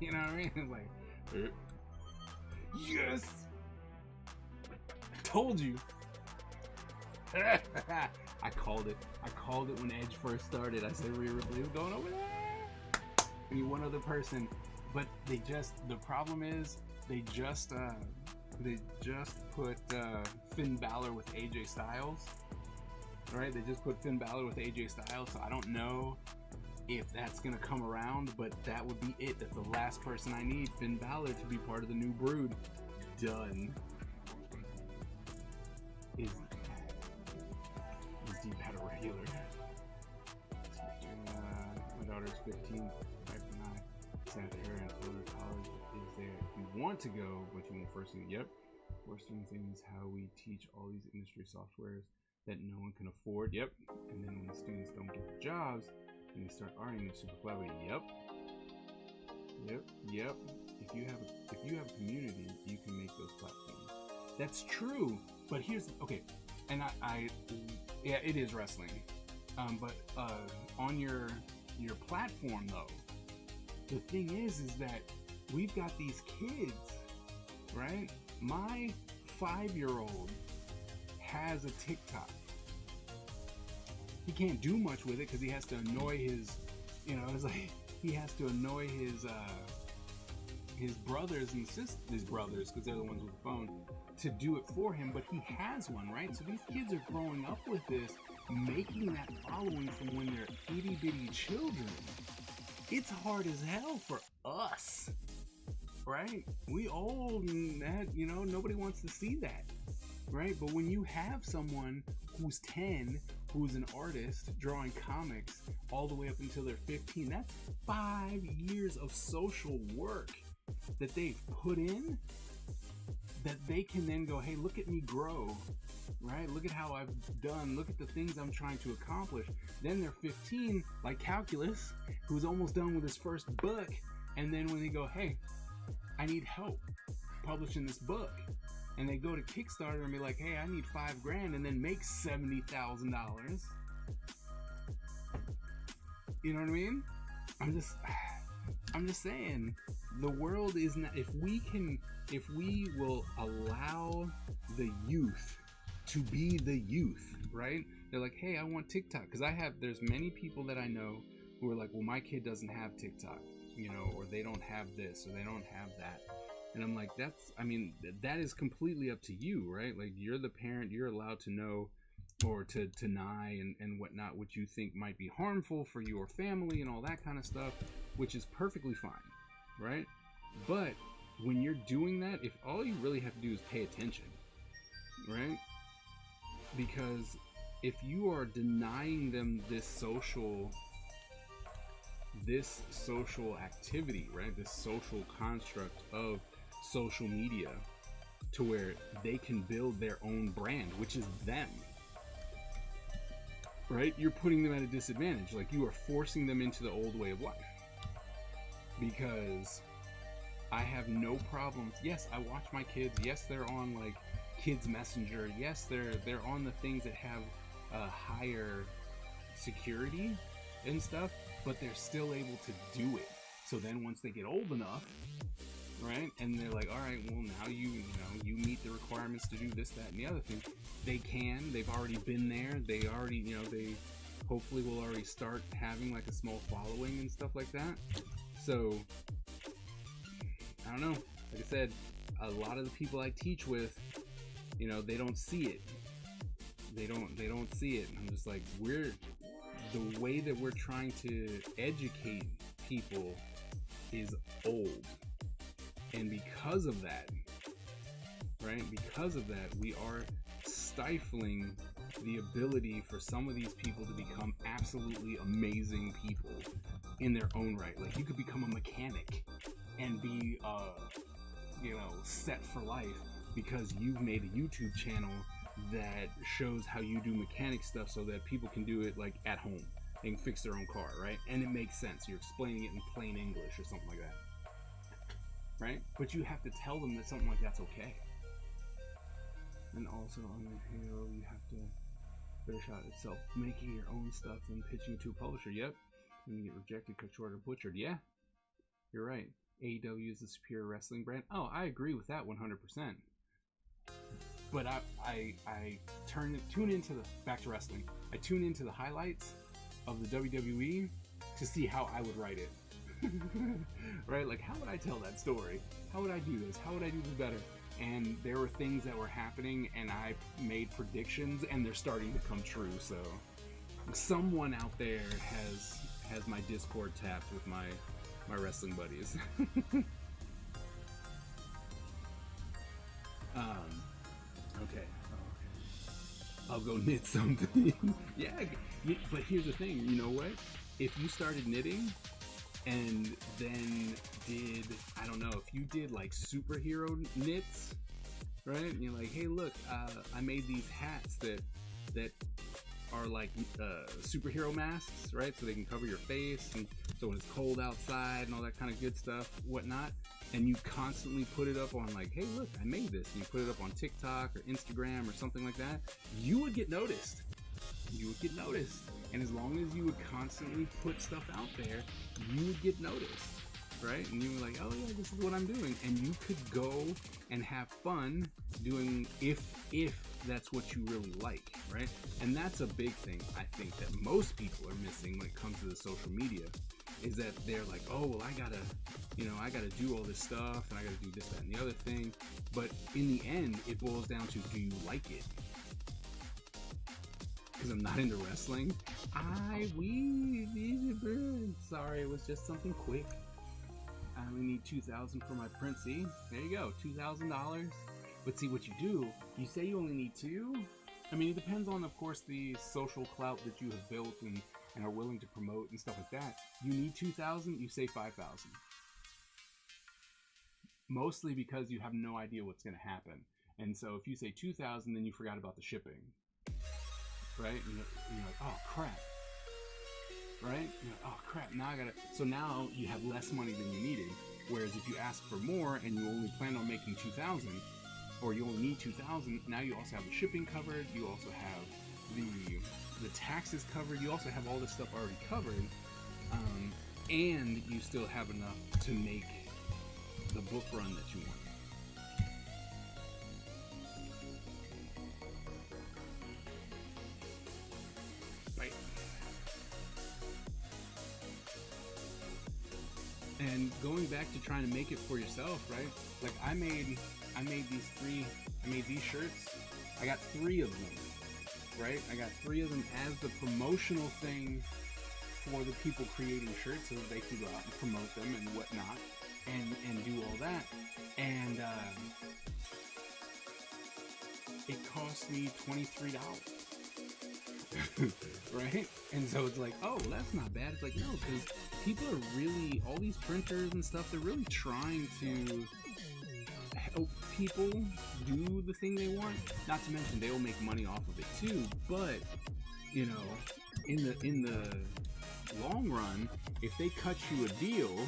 A: what I mean? It's like, yes, told you. I called it when Edge first started. I said, Rhea Ripley was going over there. We need one other person, but the problem is they just put Finn Balor with AJ Styles. Right? They just put Finn Balor with AJ Styles, so I don't know if that's gonna come around, but that would be it. That's the last person I need, Finn Balor, to be part of the new Brood. Done. Is Deep had a regular. My daughter's 15, right from now. Sent her and told her college is there if you want to go, but you won't first thing. Yep. First thing is how we teach all these industry softwares that no one can afford. Yep. And then when the students don't get the jobs, And they start arguing super clever. Yep. If you have a community, you can make those platforms. That's true. But here's okay, and I yeah, it is wrestling. But on your platform though, the thing is that we've got these kids, right? My 5-year-old has a TikTok. He can't do much with it because he has to annoy his, it's like he has to annoy his brothers and his brothers, because they're the ones with the phone, to do it for him. But he has one, right? So these kids are growing up with this, making that following from when they're itty bitty children. It's hard as hell for us, right? We old and that, nobody wants to see that, right? But when you have someone who's 10, who's an artist drawing comics all the way up until they're 15, that's 5 years of social work that they've put in, that they can then go, hey, look at me grow, right? Look at how I've done. Look at the things I'm trying to accomplish. Then they're 15, like Calculus, who's almost done with his first book. And then when they go, hey, I need help publishing this book, and they go to Kickstarter and be like, hey, I need $5,000, and then make $70,000. You know what I mean? I'm just saying, the world is not, if we will allow the youth to be the youth, right? They're like, hey, I want TikTok. Because there's many people that I know who are like, well, my kid doesn't have TikTok, or they don't have this, or they don't have that. And I'm like, that is completely up to you, right? Like, you're the parent, you're allowed to know or to deny and whatnot, what you think might be harmful for your family and all that kind of stuff, which is perfectly fine, right? But when you're doing that, if all you really have to do is pay attention, right? Because if you are denying them this social activity, right? This social construct of social media, to where they can build their own brand, which is them, right? You're putting them at a disadvantage. Like, you are forcing them into the old way of life. Because I have no problems. Yes, I watch my kids. Yes, they're on like Kids Messenger. Yes, they're on the things that have higher security and stuff, but they're still able to do it. So then once they get old enough, right, and they're like, all right, well, now you meet the requirements to do this, that, and the other thing, they've already been there, they already, they hopefully will already start having like a small following and stuff like that. So I don't know, like I said, a lot of the people I teach with, they don't see it. They don't see it. I'm just like, the way that we're trying to educate people is old. And because of that, right, we are stifling the ability for some of these people to become absolutely amazing people in their own right. Like, you could become a mechanic and be, set for life because you've made a YouTube channel that shows how you do mechanic stuff so that people can do it like at home and fix their own car, right? And it makes sense. You're explaining it in plain English or something like that, right? But you have to tell them that something like that's okay. And also on the Halo, you have to finish out itself making your own stuff and pitching it to a publisher. Yep. And you get rejected, cut short, or butchered. Yeah, you're right. AEW is the superior wrestling brand. Oh, I agree with that 100%. But I tune into back to wrestling. I tune into the highlights of the WWE to see how I would write it. Right? Like, how would I tell that story? How would I do this? How would I do this better? And there were things that were happening, and I made predictions, and they're starting to come true. So someone out there has my Discord tapped with my wrestling buddies. Okay. I'll go knit something. Yeah, but here's the thing. You know what? If you started knitting and then did, I don't know, if you did like superhero knits, right? And you're like, hey, look, I made these hats that are like superhero masks, right? So they can cover your face, and so when it's cold outside and all that kind of good stuff, whatnot. And you constantly put it up on like, hey, look, I made this. And you put it up on TikTok or Instagram or something like that. You would get noticed. You would get noticed. And as long as you would constantly put stuff out there, you would get noticed, right? And you were like, oh yeah, this is what I'm doing. And you could go and have fun doing if that's what you really like, right? And that's a big thing I think that most people are missing when it comes to the social media, is that they're like, oh, well, I gotta do all this stuff, and I gotta do this, that, and the other thing. But in the end, it boils down to, do you like it? Because I'm not into wrestling. Sorry, it was just something quick. I only need $2,000 for my print. See, there you go, $2,000. But see, what you do, you say you only need two. I mean, it depends on, of course, the social clout that you have built and are willing to promote and stuff like that. You need 2,000, you say 5,000. Mostly because you have no idea what's going to happen. And so if you say 2,000, then you forgot about the shipping. Right? And you're like, oh crap. Right? You're like, oh crap, now I gotta. So now you have less money than you needed. Whereas if you ask for more and you only plan on making 2,000, or you only need 2,000, now you also have the shipping covered, you also have the taxes covered, you also have all this stuff already covered, and you still have enough to make the book run that you want. Right. And going back to trying to make it for yourself, right? Like I made these shirts. I got 3 of them, right? I got 3 of them as the promotional thing for the people creating shirts, so that they can go out and promote them and whatnot, and do all that. And it cost me $23. Right? And so it's like, oh, that's not bad. It's like, no, because people are really, all these printers and stuff, they're really trying to help people do the thing they want. Not to mention they'll make money off of it too, but you know, in the long run, if they cut you a deal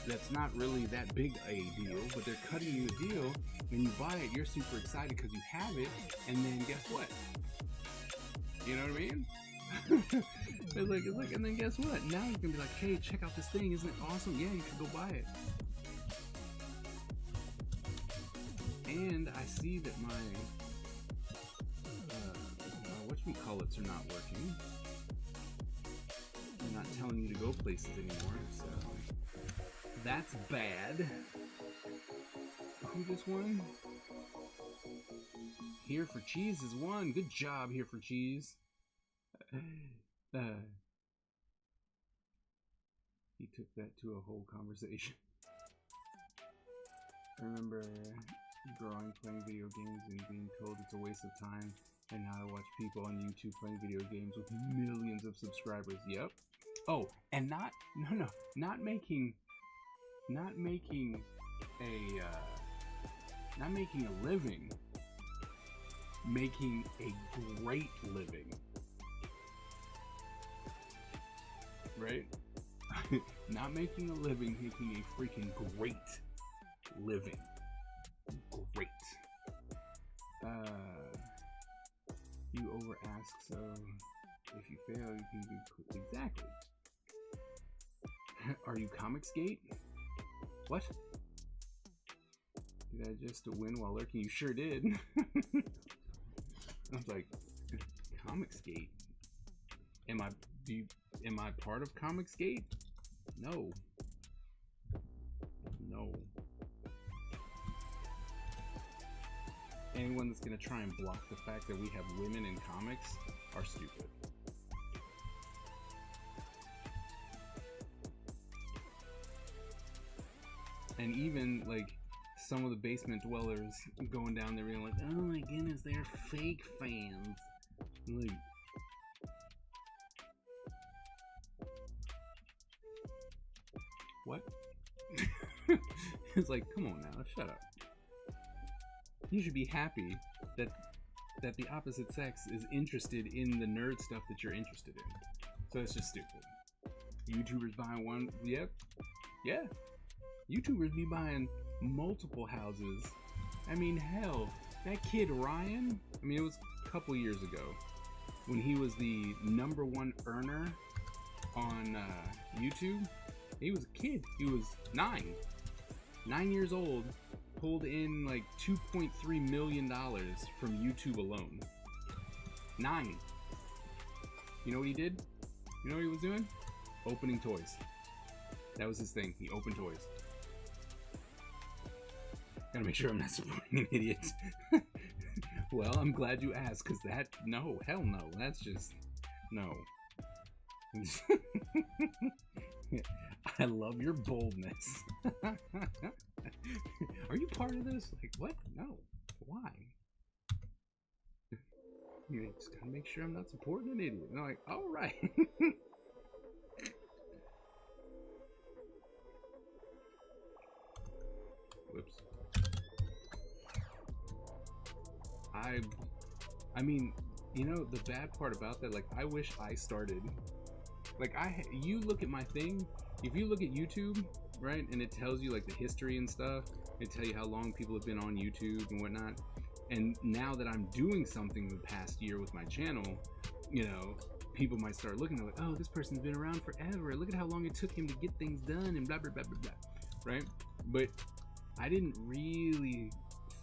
A: that's not really that big a deal, but they're cutting you a deal, when you buy it, you're super excited because you have it, and then guess what? You know what I mean? it's like, and then guess what? Now you can be like, hey, check out this thing, isn't it awesome? Yeah, you should go buy it. And I see that my whatchamacallits are not working. They're not telling you to go places anymore, so that's bad. Who just won? Here for Cheese has won. Good job, Here for Cheese. He took that to a whole conversation. I remember growing playing video games and being told it's a waste of time, and now I watch people on YouTube playing video games with millions of subscribers. Yep. Oh, and not making a living, making a great living, right? Not making a living, making a freaking great living. Great. You over ask, so if you fail, you can do exactly. Are you Comicsgate? What? Did I just win while lurking? You sure did. I was like, Comicsgate? Am I part of Comicsgate? No. No. Anyone that's gonna try and block the fact that we have women in comics are stupid. And even like some of the basement dwellers going down there being like, oh my goodness, they're fake fans. Like, what? It's like, come on now, shut up. You should be happy that that the opposite sex is interested in the nerd stuff that you're interested in. So it's just stupid. YouTubers buying one, yep, yeah. YouTubers be buying multiple houses. I mean, hell, that kid Ryan, I mean, it was a couple years ago when he was the #1 earner on YouTube. He was a kid. He was 9 years old, pulled in like $2.3 million from YouTube alone. 9. You know what he did? You know what he was doing? Opening toys. That was his thing. He opened toys. Gotta make sure I'm not supporting an idiot. Well, I'm glad you asked, because that, no, hell no. That's just, no. I love your boldness. Are you part of this? Like, what? No. Why? You just gotta make sure I'm not supporting an idiot. And I'm like, all right. Whoops. I mean, you know, the bad part about that, like, I wish I started, like, you look at my thing, if you look at YouTube, right, and it tells you, like, the history and stuff, it tells you how long people have been on YouTube and whatnot, and now that I'm doing something the past year with my channel, you know, people might start looking at, like, oh, this person's been around forever, look at how long it took him to get things done, and blah, blah, blah, blah, blah, right? But I didn't really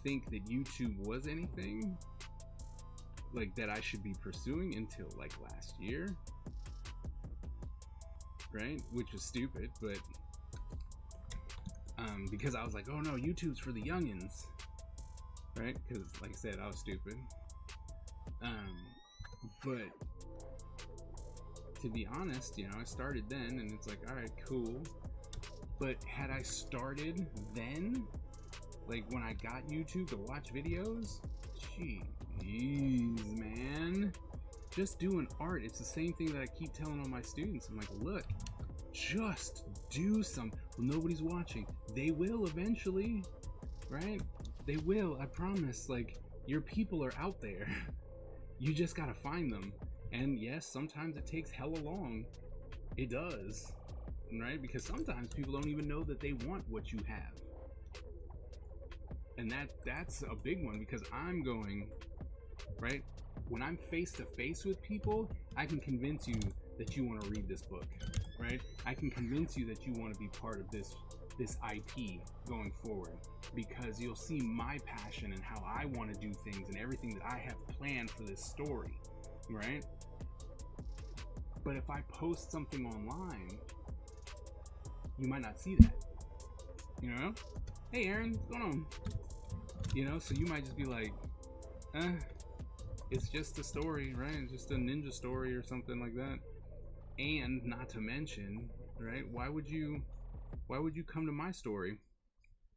A: think that YouTube was anything like that I should be pursuing until like last year, right? Which was stupid, but because I was like, oh no, YouTube's for the youngins, right? Because like I said, I was stupid. But to be honest, you know, I started then, and it's like, all right, cool. But had I started then, like when I got YouTube to watch videos, jeez, man, just doing art, it's the same thing that I keep telling all my students. I'm like, look, just do something. Well, nobody's watching. They will eventually, right? They will, I promise. Like, your people are out there. You just gotta find them. And yes, sometimes it takes hella long. It does, right? Because sometimes people don't even know that they want what you have. And that's a big one, because I'm going, right? When I'm face to face with people, I can convince you that you want to read this book, right? I can convince you that you want to be part of this IP going forward, because you'll see my passion and how I want to do things and everything that I have planned for this story, right? But if I post something online, you might not see that, you know? Hey Aaron, what's going on? You know, so you might just be like, it's just a story, right? It's just a ninja story or something like that. And not to mention, right, why would you come to my story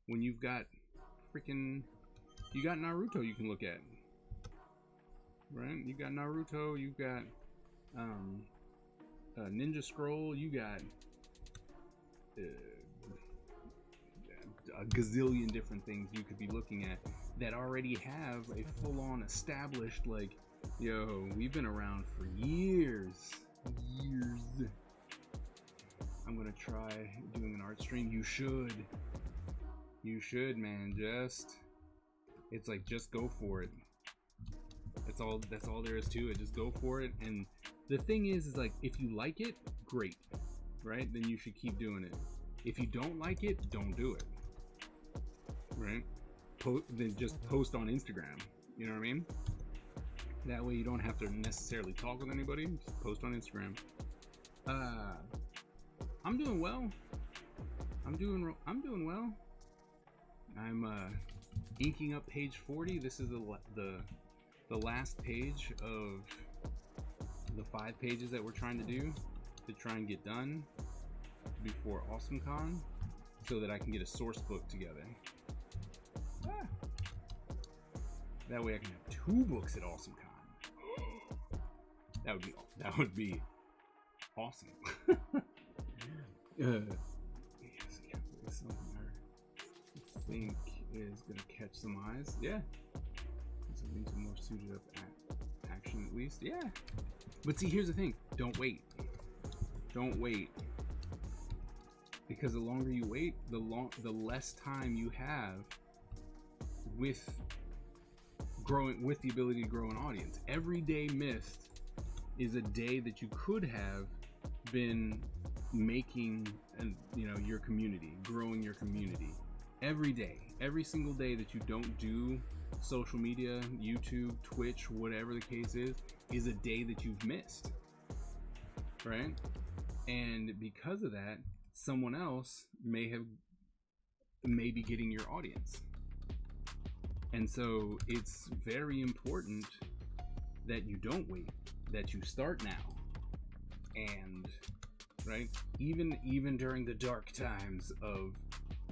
A: when you've got you got Naruto you can look at, right? You got Naruto, you got Ninja Scroll, you got a gazillion different things you could be looking at that already have a full-on established, like, yo, we've been around for years. I'm gonna try doing an art stream. You should, man. It's like, just go for it. That's all there is to it. Just go for it. And the thing is like, if you like it, great, right? Then you should keep doing it. If you don't like it, don't do it, right? Then just post on Instagram, you know what I mean? That way you don't have to necessarily talk with anybody. Just post on Instagram. I'm doing well. I'm doing well. I'm inking up page 40. This is the last page of the 5 pages that we're trying to do to try and get done before AwesomeCon, so that I can get a source book together. That way I can have 2 books at AwesomeCon. That would be awesome. Yes, something I think is gonna catch some eyes. Yeah, it's a into more suited up action at least. Yeah. But see, here's the thing. Don't wait. Don't wait. Because the longer you wait, the less time you have with the ability to grow an audience. Every day missed is a day that you could have been making your community, growing your community. Every day, every single day that you don't do social media, YouTube, Twitch, whatever the case is a day that you've missed, right? And because of that, someone else may be getting your audience. And so it's very important that you don't wait, that you start now. And right, even during the dark times of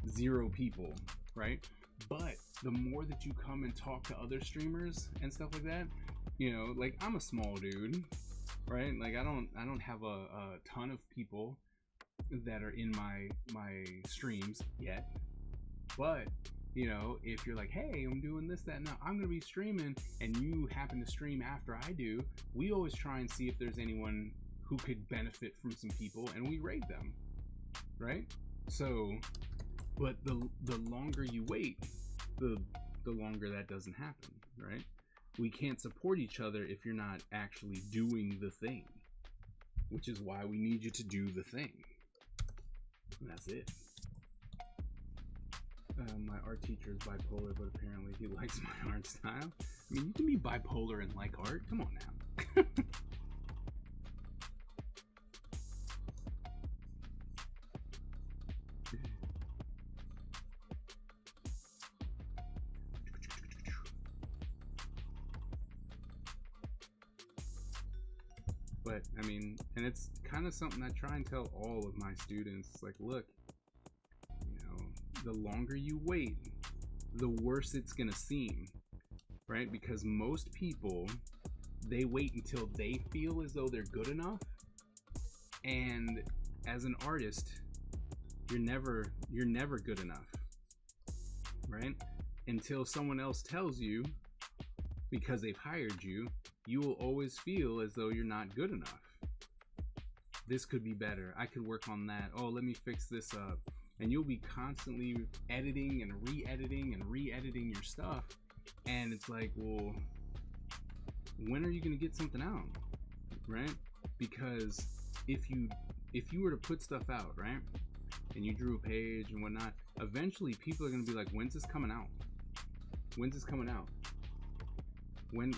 A: 0 people, right? But the more that you come and talk to other streamers and stuff like that, like I'm a small dude, right? Like I don't have a ton of people that are in my streams yet. But if you're like, hey, I'm doing this, that, now I'm gonna be streaming, and you happen to stream after I do, we always try and see if there's anyone who could benefit from some people, and we raid them, right? So, but the longer you wait, the longer that doesn't happen, right? We can't support each other if you're not actually doing the thing, which is why we need you to do the thing. And that's it. My art teacher is bipolar, but apparently he likes my art style. I mean, you can be bipolar and like art. Come on now. But I mean, and it's kind of something I try and tell all of my students. It's like, look, the longer you wait, the worse it's gonna seem, right? Because most people, they wait until they feel as though they're good enough. And as an artist, you're never good enough, right? Until someone else tells you, because they've hired you, you will always feel as though you're not good enough. This could be better. I could work on that. Oh, let me fix this up. And you'll be constantly editing and re-editing your stuff. And it's like, well, when are you going to get something out, right? Because if you were to put stuff out, right, and you drew a page and whatnot, eventually people are going to be like, when's this coming out? When's this coming out? When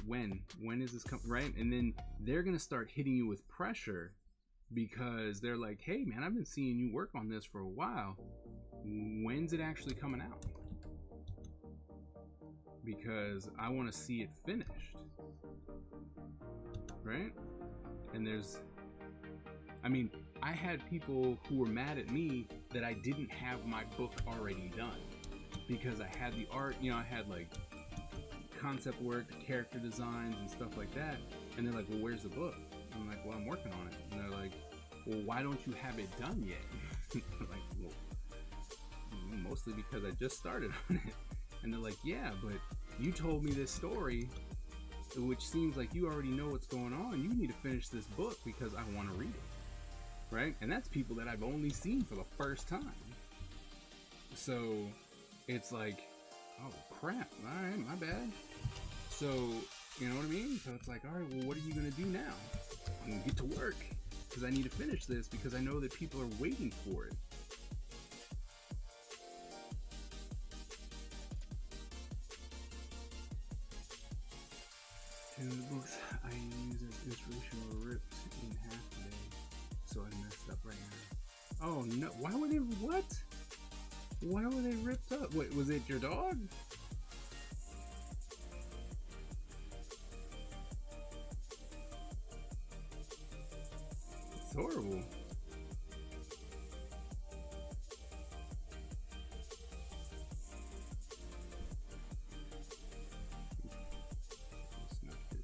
A: is this coming, right? And then they're going to start hitting you with pressure, because they're like, hey man, I've been seeing you work on this for a while. When's it actually coming out? Because I want to see it finished, right? And I had people who were mad at me that I didn't have my book already done, because I had the art, I had like concept work, character designs and stuff like that. And they're like, well, where's the book? I'm like, well, I'm working on it. And they're like, well, why don't you have it done yet? I'm like, well, mostly because I just started on it. And they're like, yeah, but you told me this story, which seems like you already know what's going on. You need to finish this book because I want to read it, right? And that's people that I've only seen for the first time. So it's like, oh crap, all right, my bad. So, you know what I mean? So it's like, all right, well, what are you going to do now? I'm going to get to work, because I need to finish this, because I know that people are waiting for it. Two of the books I use as inspiration were ripped in half today, so I messed up right now. Oh no, why were they, what? Why were they ripped up? Wait, was it your dog? It's horrible. It's not good.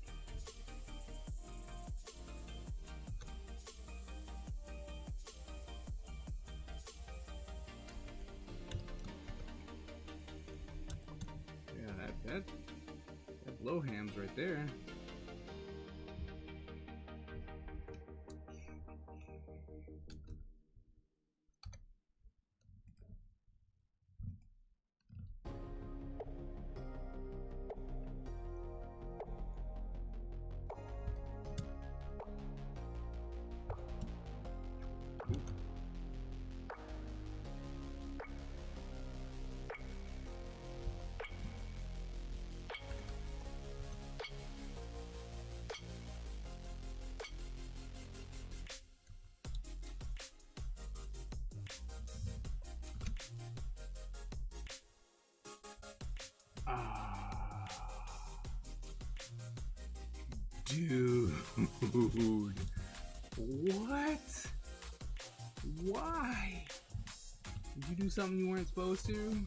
A: Yeah, that low hams right there. Dude, what? Why? Did you do something you weren't supposed to?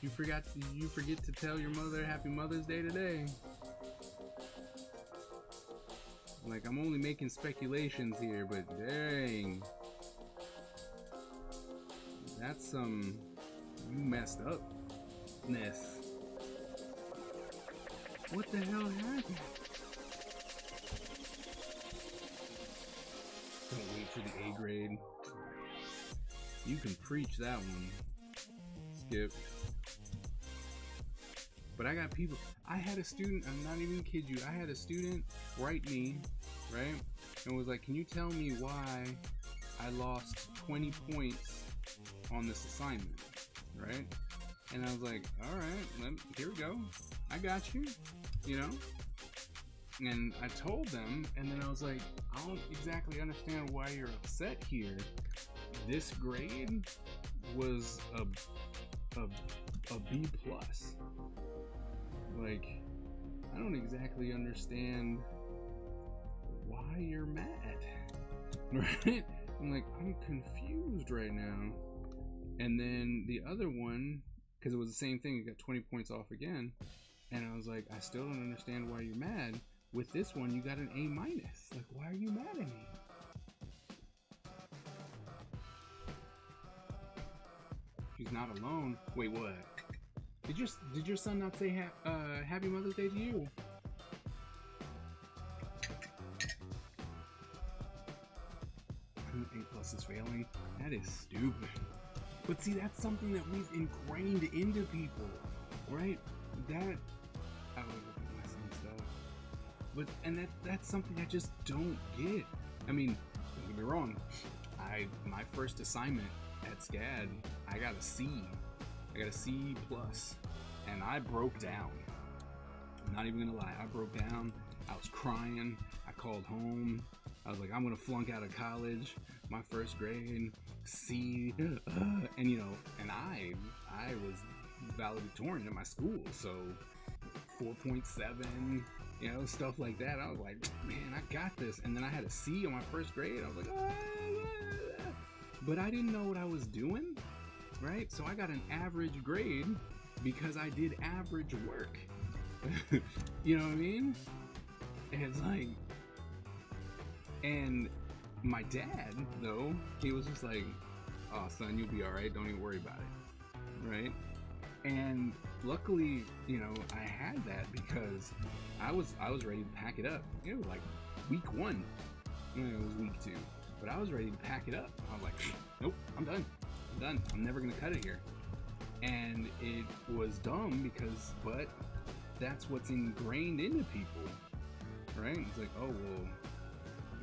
A: You forget to tell your mother Happy Mother's Day today. Like, I'm only making speculations here, but dang. That's you messed upness. What the hell happened? Don't wait for the A grade. You can preach that one, Skip. But I got people. I had a student, I'm not even kid you, I had a student write me, right? And was like, can you tell me why I lost 20 points on this assignment, right? And I was like, alright, here we go. I got you, you know? And I told them, and then I was like, I don't exactly understand why you're upset here. This grade was a B plus. Like, I don't exactly understand why you're mad, right? I'm like, I'm confused right now. And then the other one, because it was the same thing, you got 20 points off again. And I was like, I still don't understand why you're mad. With this one, you got an A minus. Like, why are you mad at me? She's not alone. Wait, what? Did your son not say Happy Mother's Day to you? A plus is failing. That is stupid. But see, that's something that we've ingrained into people, right? That I would look at my son's stuff, but that's something I just don't get. I mean, don't get me wrong. My first assignment at SCAD, I got a C. I got a C plus, and I broke down. I'm not even gonna lie, I broke down. I was crying. I called home. I was like, I'm gonna flunk out of college. My first grade, C, and you know, and I was valedictorian at my school, so 4.7, you know, stuff like that. I was like, man, I got this. And then I had a C on my first grade. I was like, but I didn't know what I was doing, right? So I got an average grade because I did average work. You know what I mean? And it's like, and my dad, though, he was just like, oh, son, you'll be all right. Don't even worry about it, right? And luckily, you know, I had that because I was ready to pack it up. It was like week 1. You know, it was week 2. But I was ready to pack it up. I was like, nope, I'm done. I'm never going to cut it here. And it was dumb but that's what's ingrained into people, right? It's like, oh, well,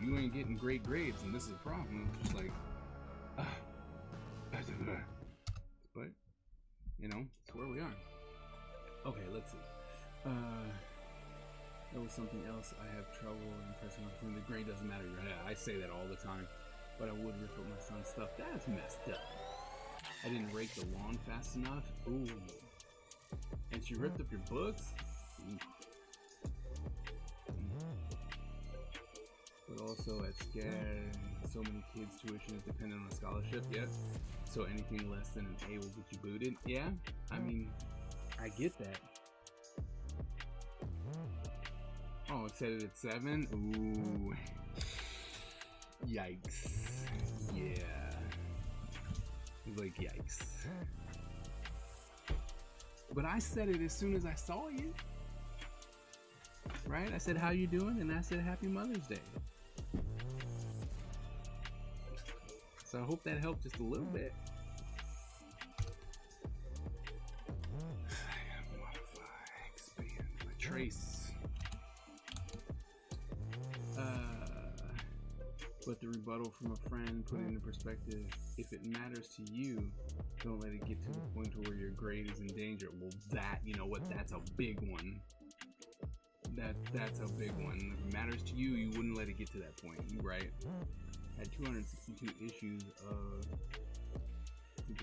A: you ain't getting great grades and this is a problem. It's just like, but, you know, it's where we are. Okay, let's see. That was something else. I have trouble impressing on the grade doesn't matter. I say that all the time, but I would rip up my son's stuff. That's messed up. I didn't rake the lawn fast enough. Ooh. And she ripped up your books? Ooh. But also at SCAD, so many kids' tuition is dependent on a scholarship, yes. So anything less than an A will get you booted. Yeah, I mean, I get that. Oh, it said it at 7? Ooh. Yikes. Yeah. Like, yikes. But I said it as soon as I saw you. Right? I said, how you doing? And I said, Happy Mother's Day. So I hope that helped just a little bit. Modify, expand my trace. But the rebuttal from a friend, put it into perspective. If it matters to you, don't let it get to the point where your grade is in danger. Well, that, you know what? That's a big one. That's a big one. If it matters to you, you wouldn't let it get to that point. You right? Had 262 issues to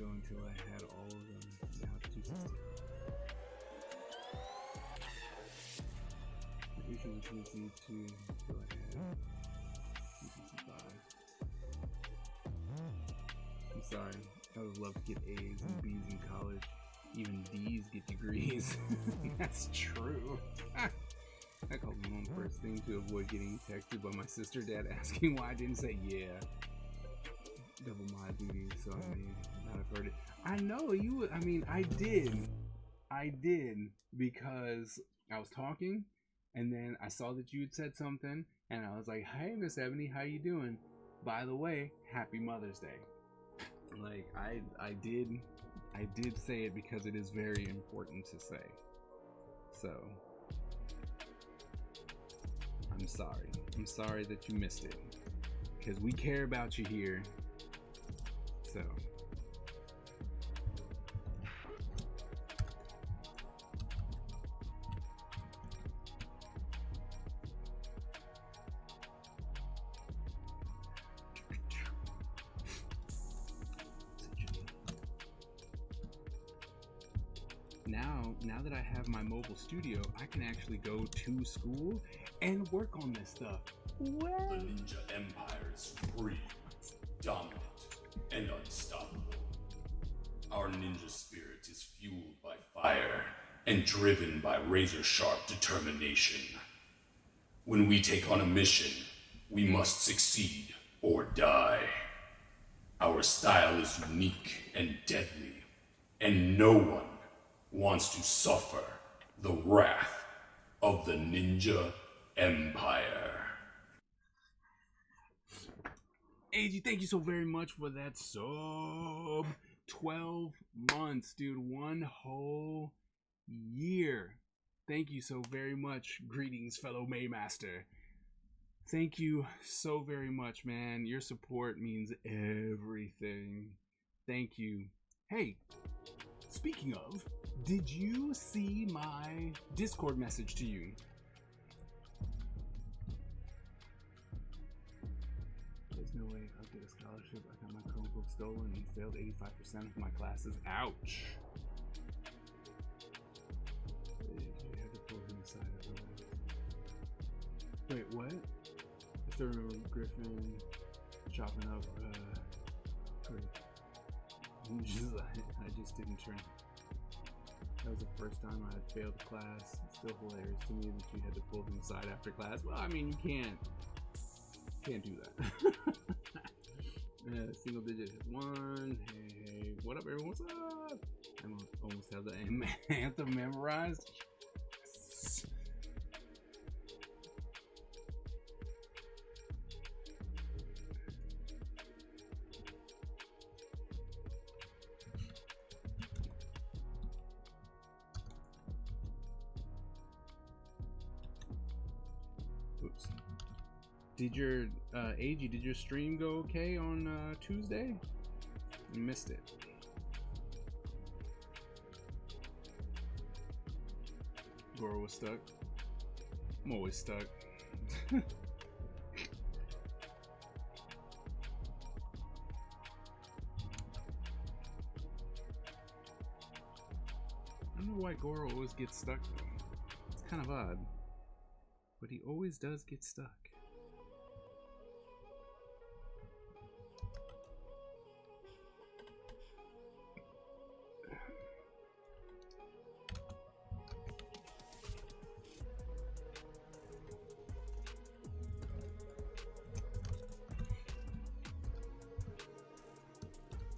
A: go until I had all of them. Now it's 260. The issues of 262 until I had 265. I'm sorry. I would love to get A's and B's in college. Even D's get degrees. That's true. I called my mom first thing to avoid getting texted by my sister dad asking why I didn't say yeah. Double my duty, so I may not have heard it. I know you would. I mean, I did because I was talking, and then I saw that you had said something, and I was like, "Hey, Miss Ebony, how you doing? By the way, Happy Mother's Day." Like I did say it because it is very important to say. So I'm sorry. I'm sorry that you missed it. Because we care about you here. So. Now that I have my mobile studio, I can actually go to school and work on this stuff. Well,
B: the Ninja Empire is free, dominant, and unstoppable. Our ninja spirit is fueled by fire and driven by razor-sharp determination. When we take on a mission, we must succeed or die. Our style is unique and deadly, and no one wants to suffer the wrath of the Ninja Empire.
A: AG, thank you so very much for that sub. 12 months, dude. 1 whole year. Thank you so very much. Greetings, fellow Maymaster. Thank you so very much, man. Your support means everything. Thank you. Hey, speaking of, did you see my Discord message to you? There's no way I'll get a scholarship. I got my Chromebook stolen and failed 85% of my classes. Ouch. You had to pull him aside otherwise. Wait, what? I still remember Griffin chopping up I just didn't turn. That was the first time I had failed class. It's still hilarious to me that you had to pull him aside after class. Well, I mean, you can't do that. Single digit is 1. Hey, what up, everyone? What's up? I almost have the anthem memorized. Yes. Oops. Did your AG, did your stream go okay on Tuesday? You missed it. Goro was stuck. I'm always stuck. I don't know why Goro always gets stuck though. It's kind of odd. But he always does get stuck.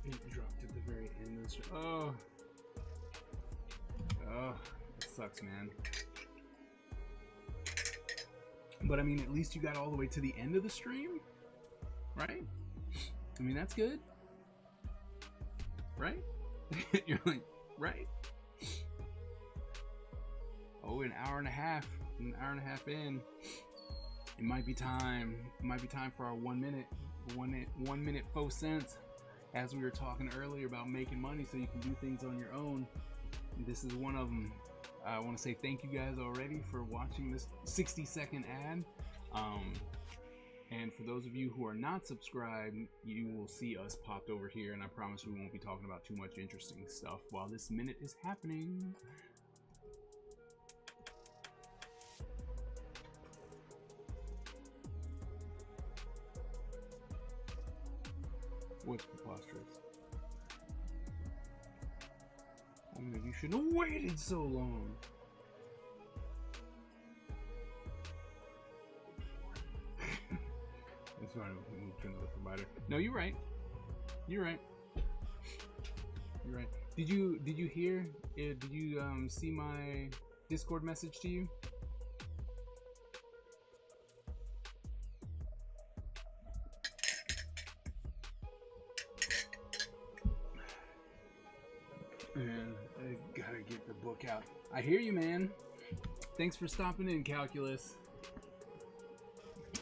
A: It dropped at the very end of the stream. Oh. Oh, it sucks, man. But I mean, at least you got all the way to the end of the stream, right? I mean, that's good, right? You're like, right? Oh, an hour and a half in. It might be time. It might be time for our 1 minute, 1 minute 4 cents. As we were talking earlier about making money so you can do things on your own. This is one of them. I want to say thank you guys already for watching this 60-second ad. And for those of you who are not subscribed, you will see us popped over here, and I promise we won't be talking about too much interesting stuff while this minute is happening. What's preposterous? I mean, you shouldn't have waited so long. It's fine. We'll move to another provider. No, you're right. You're right. You're right. Did you hear? Did you see my Discord message to you? Man, I gotta get the book out. I hear you, man. Thanks for stopping in, Calculus.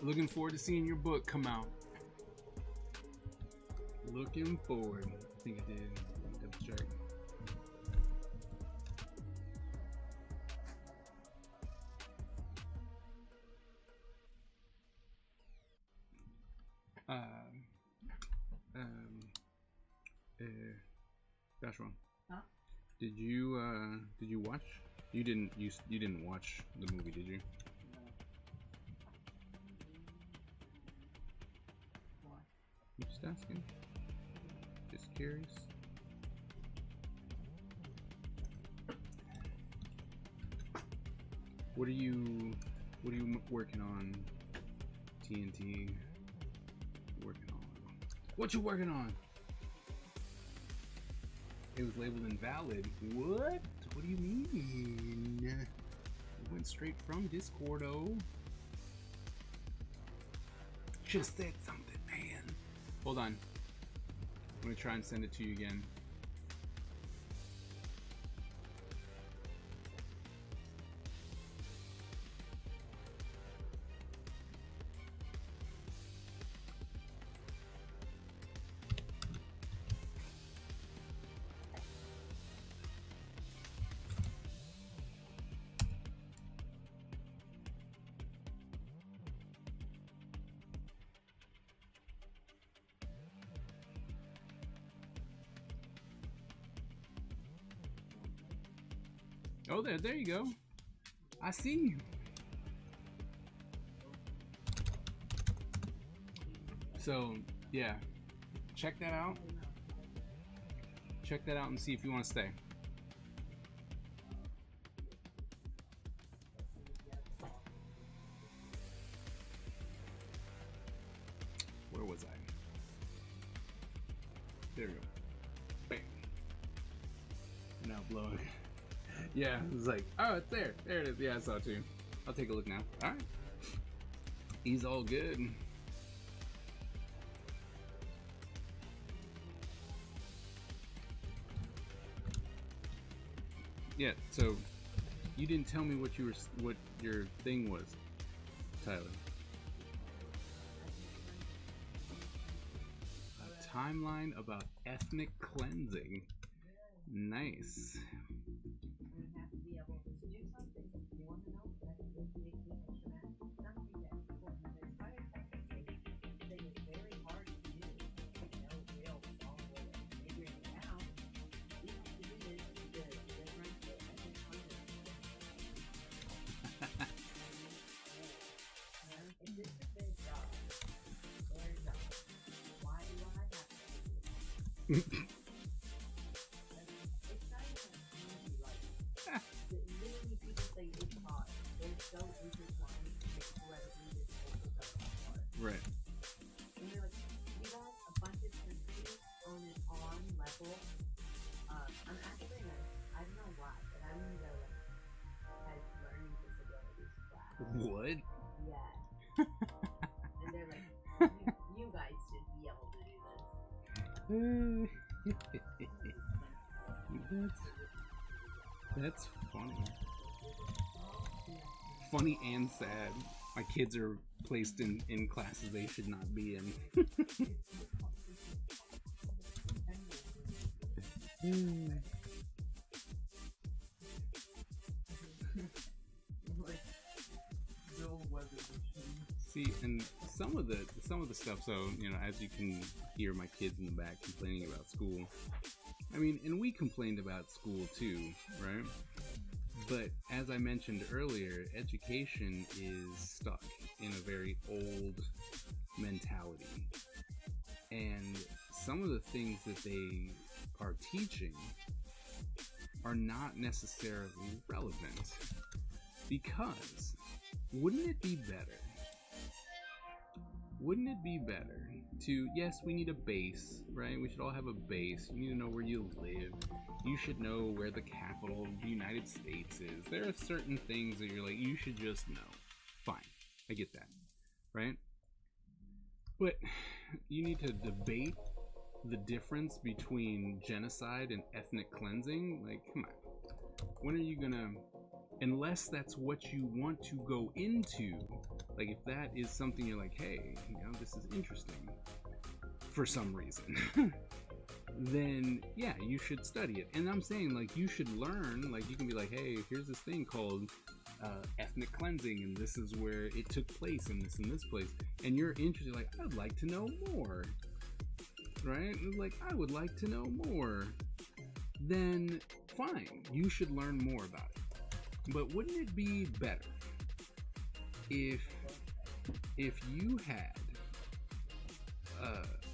A: Looking forward to seeing your book come out. Looking forward. I think I did. Let me double check. Joshua.
C: Huh?
A: Did you watch? You didn't watch the movie, did you?
C: No. Why?
A: I'm just asking. Just curious. What are you working on? TNT. Working on. What you working on? It was labeled invalid. What? What do you mean? It went straight from Discord, oh. Just said something, man. Hold on. I'm gonna try and send it to you again. Oh, there you go. I see you. So, yeah. Check that out. Check that out and see if you want to stay. Where was I? There we go. Bam. Now blowing. Yeah, it was like, oh, it's there. There it is. Yeah, I saw it too. I'll take a look now. All right. He's all good. Yeah, so you didn't tell me what your thing was, Tyler. A timeline about ethnic cleansing. Nice. Right.
C: And they're like, we got a bunch of countries on an on level. I'm actually, I don't know why, but I'm in the
A: What?
C: Yeah. And they're like, you guys should be able to do this.
A: That's funny. Funny and sad. My kids are placed in classes they should not be in. See, and some of the stuff. So as you can hear, my kids in the back complaining about school. I mean, and we complained about school too, right? But as I mentioned earlier, education is stuck in a very old mentality, and some of the things that they are teaching are not necessarily relevant. Because wouldn't it be better? Wouldn't it be better to, yes, we need a base, right? We should all have a base. You need to know where you live. You should know where the capital of the United States is. There are certain things that you're like, you should just know. Fine, I get that, right? But you need to debate the difference between genocide and ethnic cleansing. Like, come on. When are you gonna, unless that's what you want to go into, like if that is something you're like, hey, this is interesting for some reason, then yeah, you should study it. And I'm saying, like, you should learn, like, you can be like, hey, here's this thing called ethnic cleansing, and this is where it took place, and this place, and you're interested, like, I'd like to know more, right? Like, I would like to know more. Then fine, you should learn more about it. But wouldn't it be better if you had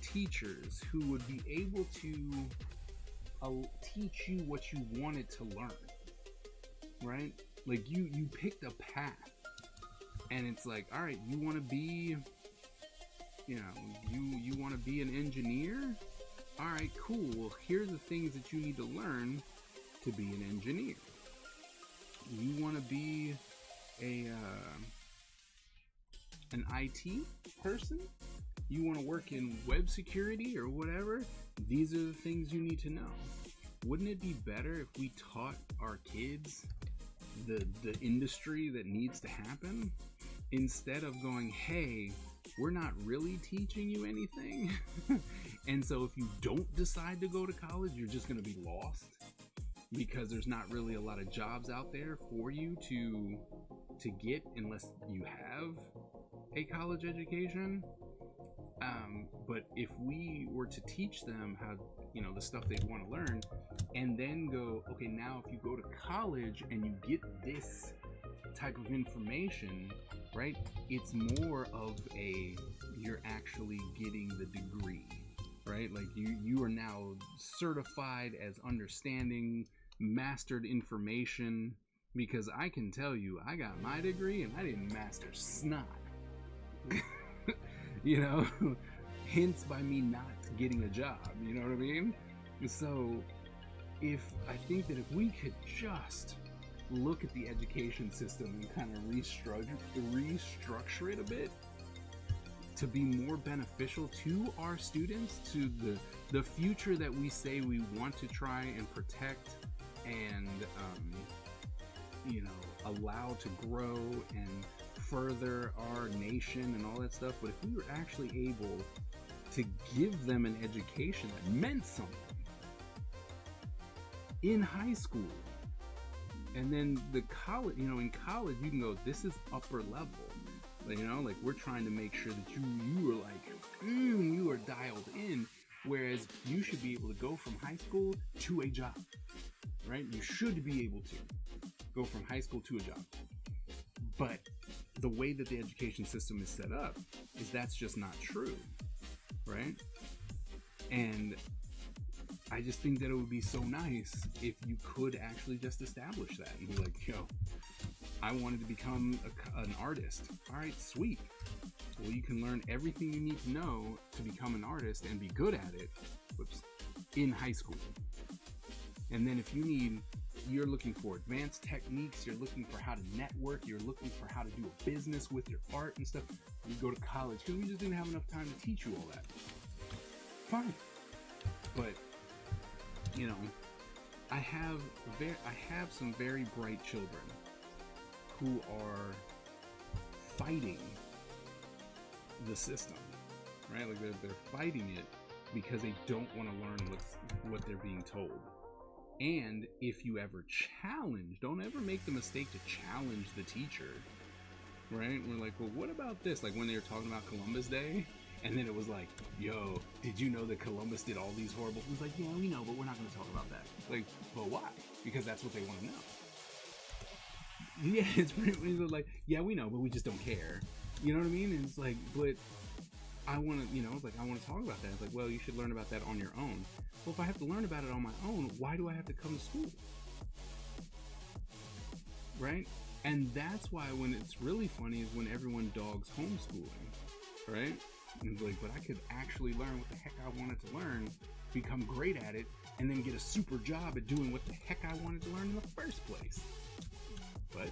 A: teachers who would be able to teach you what you wanted to learn, right? Like you picked a path, and it's like, all right, you want to be, you want to be an engineer? All right, cool. Well, here's the things that you need to learn to be an engineer. You want to be an IT person? You want to work in web security or whatever? These are the things you need to know. Wouldn't it be better if we taught our kids the industry that needs to happen, instead of going, hey, we're not really teaching you anything, and so if you don't decide to go to college, you're just going to be lost, because there's not really a lot of jobs out there for you to get unless you have a college education. But if we were to teach them how, the stuff they want to learn, and then go, okay, now if you go to college and you get this type of information, right, it's more of you're actually getting the degree, right? Like you are now certified as understanding mastered information, because I can tell you, I got my degree and I didn't master snot. Hence by me not getting a job, you know what I mean? So I think that if we could just look at the education system and kind of restructure it a bit to be more beneficial to our students, to the future that we say we want to try and protect and allow to grow and further our nation and all that stuff. But if we were actually able to give them an education that meant something in high school, and then the college, in college you can go, this is upper level, like we're trying to make sure that you are like, you are dialed in, whereas you should be able to go from high school to a job, right? You should be able to go from high school to a job. But the way that the education system is set up is that's just not true, right? And I just think that it would be so nice if you could actually just establish that and be like, I wanted to become an artist. All right, sweet. Well, you can learn everything you need to know to become an artist and be good at it, in high school. And then if you're looking for advanced techniques, you're looking for how to network, you're looking for how to do a business with your art and stuff, you go to college because we just didn't have enough time to teach you all that. Fine. But, I have some very bright children who are fighting the system, right? Like they're fighting it because they don't want to learn what they're being told. And if you ever don't ever make the mistake to challenge the teacher, right? We're like, well, what about this? Like when they were talking about Columbus Day, and then it was like, yo, did you know that Columbus did all these horrible things? Like, yeah, we know, but we're not going to talk about that. Like, but why? Because that's what they want to know. Yeah, it's pretty like, yeah, we know, but we just don't care. You know what I mean? And it's like, but I want to, it's like, I want to talk about that. It's like, well, you should learn about that on your own. Well, if I have to learn about it on my own, why do I have to come to school? Right? And that's why when it's really funny is when everyone dogs homeschooling, right? And it's like, but I could actually learn what the heck I wanted to learn, become great at it, and then get a super job at doing what the heck I wanted to learn in the first place. But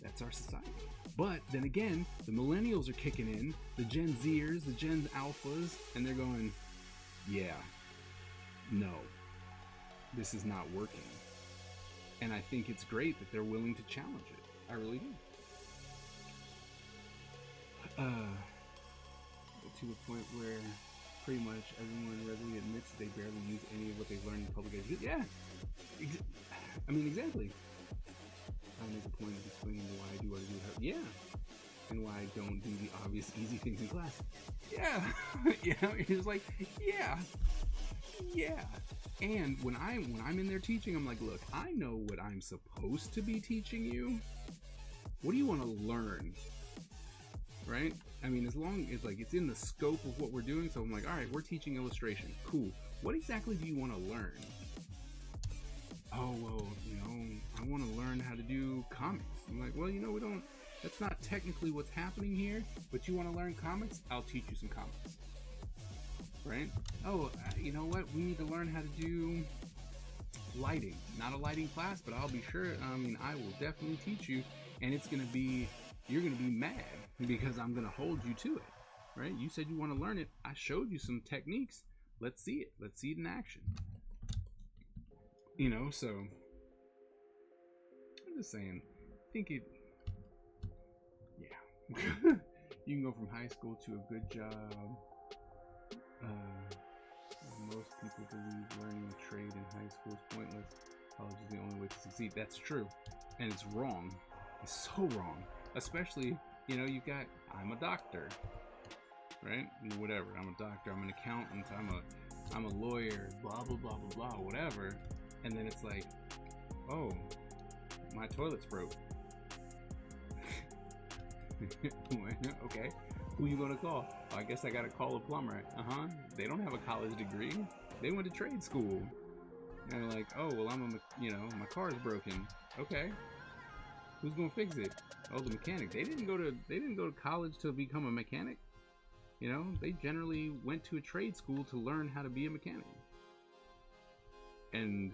A: that's our society. But then again, the millennials are kicking in, the Gen Zers, the Gen Alphas, and they're going, yeah, no, this is not working. And I think it's great that they're willing to challenge it. I really do. To the point where pretty much everyone readily admits they barely use any of what they've learned in public education. Yeah, exactly. I make a point of explaining why I do what I do. Yeah, and why I don't do the obvious easy things in class. Yeah, it's just like, yeah. And when I'm in there teaching, I'm like, look, I know what I'm supposed to be teaching you. What do you want to learn? Right? I mean, as long as like it's in the scope of what we're doing, so I'm like, all right, we're teaching illustration. Cool. What exactly do you want to learn? Oh, well, I want to learn how to do comics. I'm like, well, we don't, that's not technically what's happening here, but you want to learn comics? I'll teach you some comics. Right? Oh, you know what? We need to learn how to do lighting. Not a lighting class, but I'll be sure, I will definitely teach you, and you're going to be mad because I'm going to hold you to it. Right? You said you want to learn it. I showed you some techniques. Let's see it. Let's see it in action. So I'm just saying, I think you can go from high school to a good job. Most people believe learning a trade in high school is pointless. College is the only way to succeed. That's true. And it's wrong. It's so wrong. Especially, I'm a doctor. Right? Whatever. I'm a doctor. I'm an accountant. I'm a lawyer. Blah, blah, blah, blah, blah. Whatever. And then it's like, oh, my toilet's broke. Okay. Who you gonna call? I guess I gotta call a plumber. They don't have a college degree. They went to trade school. And they're like, oh, well, my car's broken. Okay. Who's gonna fix it? Oh, the mechanic. They didn't go to college to become a mechanic. They generally went to a trade school to learn how to be a mechanic. And,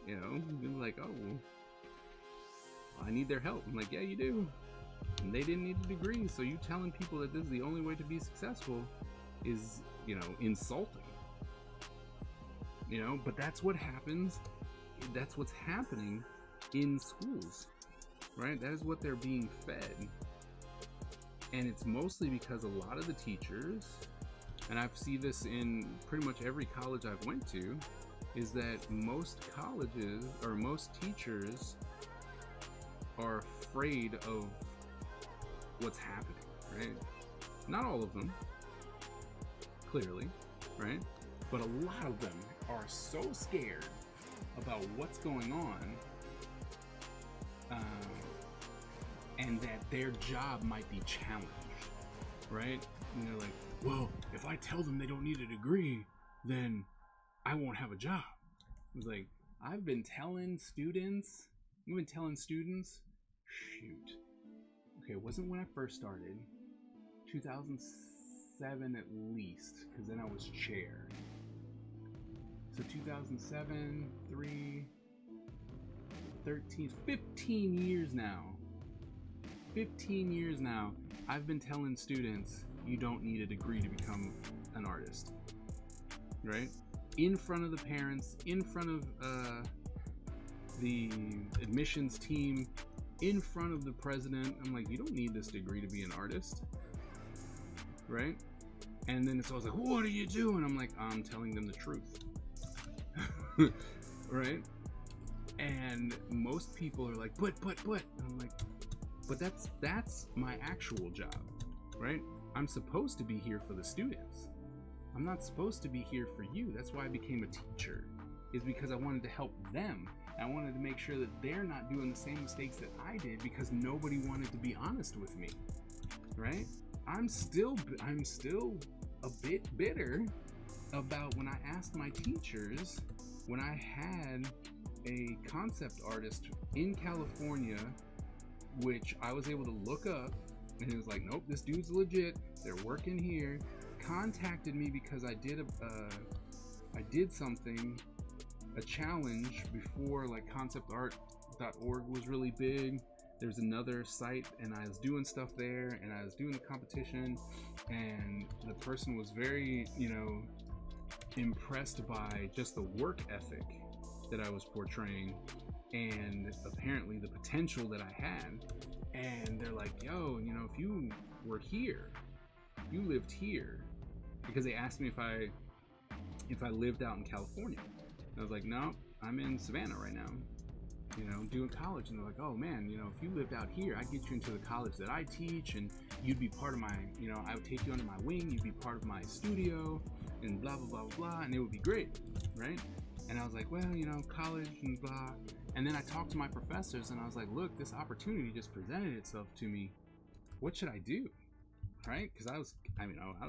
A: they're like, oh, well, I need their help. I'm like, yeah, you do. And they didn't need a degree, so you telling people that this is the only way to be successful is, insulting. But that's what happens. That's what's happening in schools, right? That is what they're being fed. And it's mostly because a lot of the teachers, and I've seen this in pretty much every college I've went to, is that most colleges or most teachers are afraid of what's happening, right? Not all of them, clearly, right? But a lot of them are so scared about what's going on, and that their job might be challenged, right? And they're like, well, if I tell them they don't need a degree, then I won't have a job. It's like, I've been telling students, shoot. Okay, it wasn't when I first started. 2007 at least, because then I was chair. So 2007, 3, 13, 15 years now. 15 years now, I've been telling students you don't need a degree to become an artist, right? In front of the parents, in front of the admissions team, in front of the president. I'm like, you don't need this degree to be an artist, right? And then it's always like, what are you doing? I'm like, I'm telling them the truth. Right? And most people are like, but and I'm like, but that's my actual job, right? I'm supposed to be here for the students. I'm not supposed to be here for you. That's why I became a teacher, is because I wanted to help them. I wanted to make sure that they're not doing the same mistakes that I did, because nobody wanted to be honest with me, right? I'm still a bit bitter about when I asked my teachers, when I had a concept artist in California, which I was able to look up, and it was like, nope, this dude's legit, they're working here, contacted me because I did something, a challenge before, like conceptart.org was really big. There's another site, and I was doing stuff there, and I was doing the competition, and the person was very, impressed by just the work ethic that I was portraying, and apparently the potential that I had. And they're like, yo, if you were here, you lived here, because they asked me if I lived out in California. And I was like, no, I'm in Savannah right now, doing college. And they're like, oh man, if you lived out here, I'd get you into the college that I teach, and you'd be part of my, I would take you under my wing, you'd be part of my studio, and blah, blah, blah, blah, blah, and it would be great, right? And I was like, well, college and blah. And then I talked to my professors, and I was like, look, this opportunity just presented itself to me. What should I do? Right? Because I was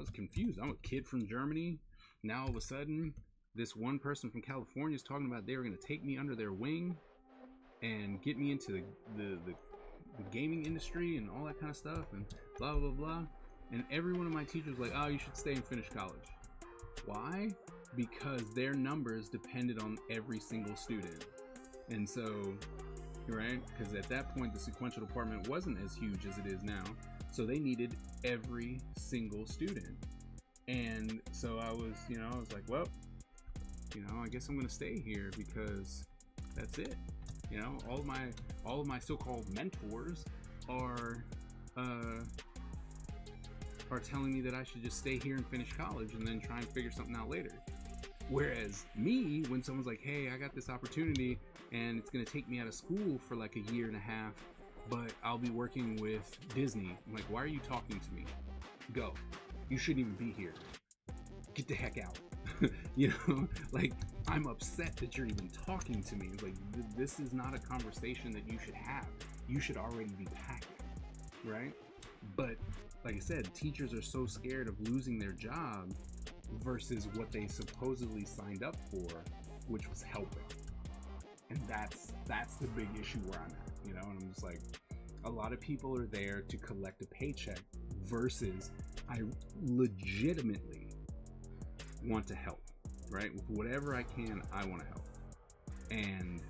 A: confused. I'm a kid from Germany. Now all of a sudden, this one person from California is talking about they were going to take me under their wing and get me into the gaming industry and all that kind of stuff, and blah, blah, blah. And every one of my teachers was like, oh, you should stay and finish college. Why? Because their numbers depended on every single student. And so, right, because at that point the sequential department wasn't as huge as it is now, so they needed every single student. And so I was like, well, I guess I'm gonna stay here, because that's it. All of my so-called mentors are telling me that I should just stay here and finish college and then try and figure something out later. Whereas me, when someone's like, hey, I got this opportunity and it's gonna take me out of school for like a year and a half, but I'll be working with Disney. I'm like, why are you talking to me? Go. You shouldn't even be here. Get the heck out. Like, I'm upset that you're even talking to me. Like, this is not a conversation that you should have. You should already be packing, right? But like I said, teachers are so scared of losing their job versus what they supposedly signed up for, which was helping. And that's the big issue where I'm at, and I'm just like, a lot of people are there to collect a paycheck versus I legitimately want to help, right? With whatever I can, I want to help. And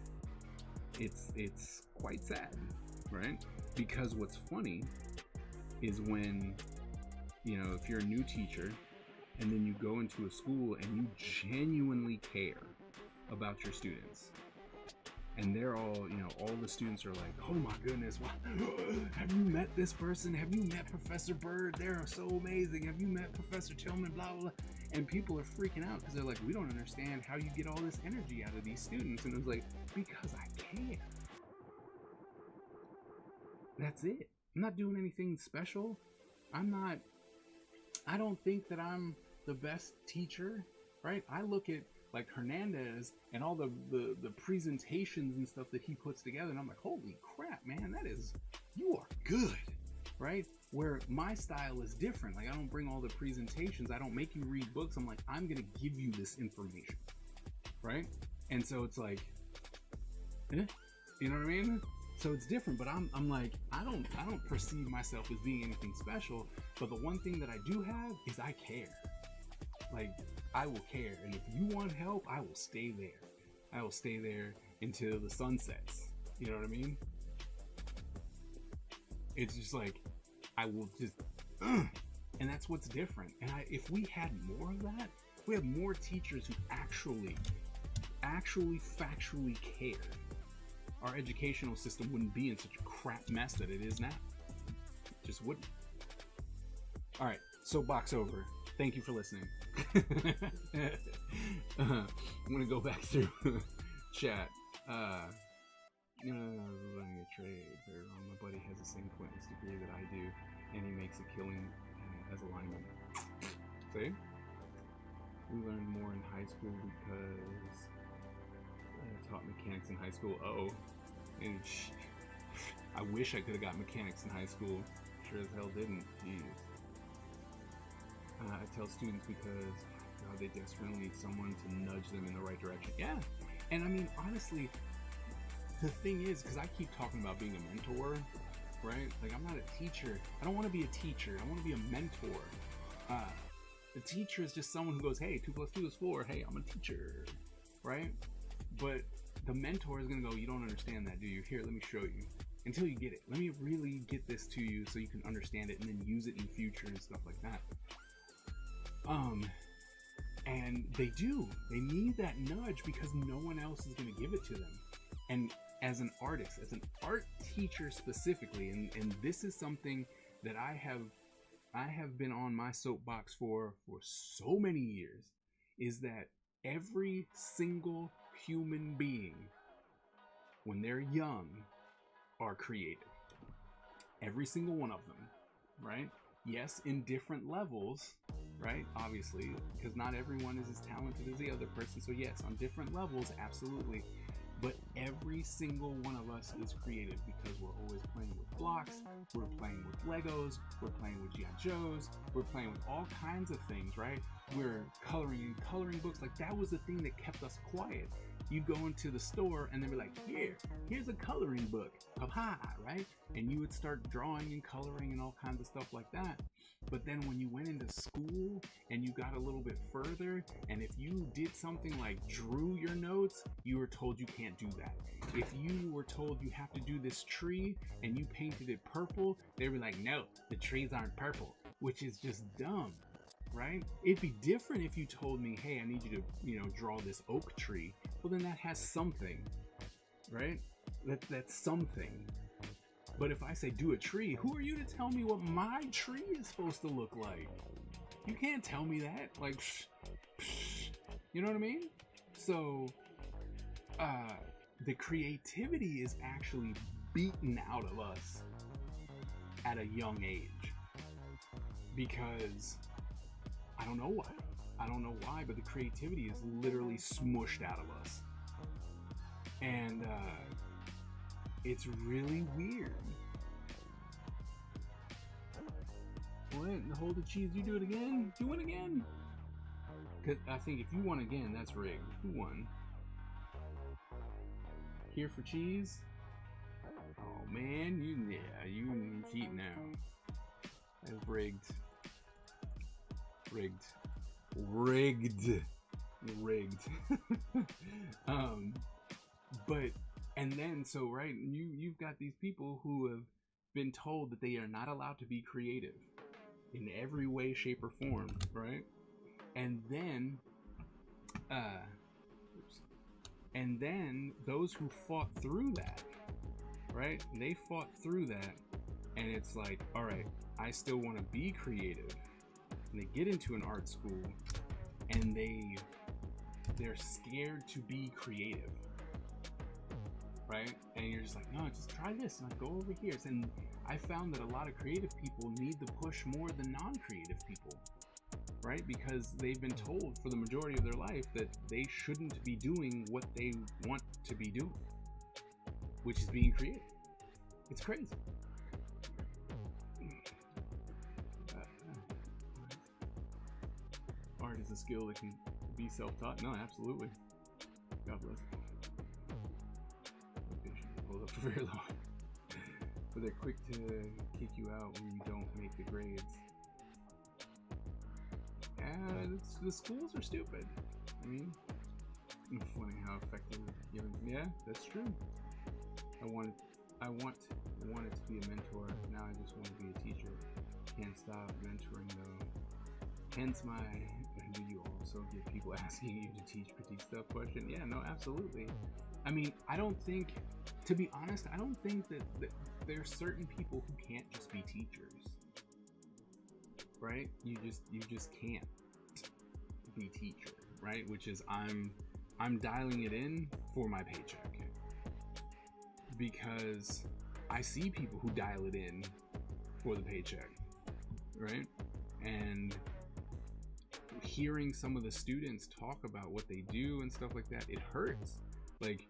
A: it's quite sad, right? Because what's funny is when, if you're a new teacher and then you go into a school and you genuinely care about your students, and they're all, all the students are like, oh my goodness, wow. Have you met this person? Have you met Professor Bird? They're so amazing. Have you met Professor Tillman? Blah, blah, blah. And people are freaking out because they're like, we don't understand how you get all this energy out of these students. And it was like, because I care. That's it. I'm not doing anything special. I don't think that I'm the best teacher, right? I look at like Hernandez and all the presentations and stuff that he puts together, and I'm like, holy crap, man, you are good, right? Where my style is different. Like, I don't bring all the presentations. I don't make you read books. I'm like, I'm gonna give you this information, right? And so it's like, you know what I mean? So it's different, but I'm like, I don't perceive myself as being anything special, but the one thing that I do have is I care. Like, I will care. And if you want help, I will stay there. I will stay there until the sun sets. You know what I mean? It's just like, I will just, and that's what's different. And if we had more of that, if we had more teachers who actually factually care, our educational system wouldn't be in such a crap mess that it is now. It just wouldn't. All right, soapbox over. Thank you for listening. I'm gonna go back through chat. Running a trade. Very wrong. My buddy has the same pointless degree that I do, and he makes a killing as a lineman. See? We learned more in high school because I taught mechanics in high school. And I wish I could have got mechanics in high school. Sure as hell didn't. Jeez. I tell students because they desperately need someone to nudge them in the right direction. Yeah, and I mean, honestly, the thing is, because I keep talking about being a mentor, right? Like, I'm not a teacher. I don't want to be a teacher. I want to be a mentor. The teacher is just someone who goes, hey, 2 + 2 is 4. Hey, I'm a teacher, right? But the mentor is going to go, you don't understand that, do you? Here, let me show you. Until you get it. Let me really get this to you so you can understand it and then use it in the future and stuff like that. And they do. They need that nudge because no one else is going to give it to them. And as an artist, as an art teacher specifically, and this is something that I have been on my soapbox for so many years, is that every single human being, when they're young, are creative. Every single one of them, right? Yes, in different levels, right? Obviously, because not everyone is as talented as the other person. So yes, on different levels, absolutely. But every single one of us is creative because we're always playing with blocks, we're playing with Legos, we're playing with G.I. Joes, we're playing with all kinds of things, right? We're coloring in coloring books. Like, that was the thing that kept us quiet. You go into the store and they'd be like, here's a coloring book, right? And you would start drawing and coloring and all kinds of stuff like that. But then when you went into school and you got a little bit further, and if you did something like drew your notes, you were told you can't do that. If you were told you have to do this tree and you painted it purple, they were like, no, the trees aren't purple, which is just dumb, right? It'd be different if you told me, hey, I need you to, draw this oak tree. Well, then that has something, right? That's something. But if I say do a tree, who are you to tell me what my tree is supposed to look like? You can't tell me that. Like, you know what I mean? So, the creativity is actually beaten out of us at a young age. Because, I don't know why. I don't know why, but the creativity is literally smushed out of us. And, it's really weird. What? Hold the cheese, you do it again? Do it again? Because I think if you won again, that's rigged. Who won? Here for cheese? Oh man, you cheat now. That's rigged. Rigged. But and then so right, you've got these people who have been told that they are not allowed to be creative in every way, shape, or form, right? And then those who fought through that, right? They fought through that, and it's like, all right, I still want to be creative. And they get into an art school, and they're scared to be creative, right? And you're just like, no, just try this, and go over here. And I found that a lot of creative people need the push more than non-creative people, right? Because they've been told for the majority of their life that they shouldn't be doing what they want to be doing, which is being creative. It's crazy. Art is a skill that can be self-taught. No, absolutely. God bless. Hold up for very long. But they're quick to kick you out when you don't make the grades. the schools are stupid. I mean, it's funny how effective giving. Yeah, that's true. I want it to be a mentor. Now I just want to be a teacher. Can't stop mentoring though. Hence my, do you also get people asking you to teach critique stuff question? Yeah, no, absolutely. I mean, I don't think, to be honest, I don't think that there's certain people who can't just be teachers. Right? You just can't be teacher, right? Which is I'm dialing it in for my paycheck. Because I see people who dial it in for the paycheck, right? And hearing some of the students talk about what they do and stuff like that, it hurts. Like,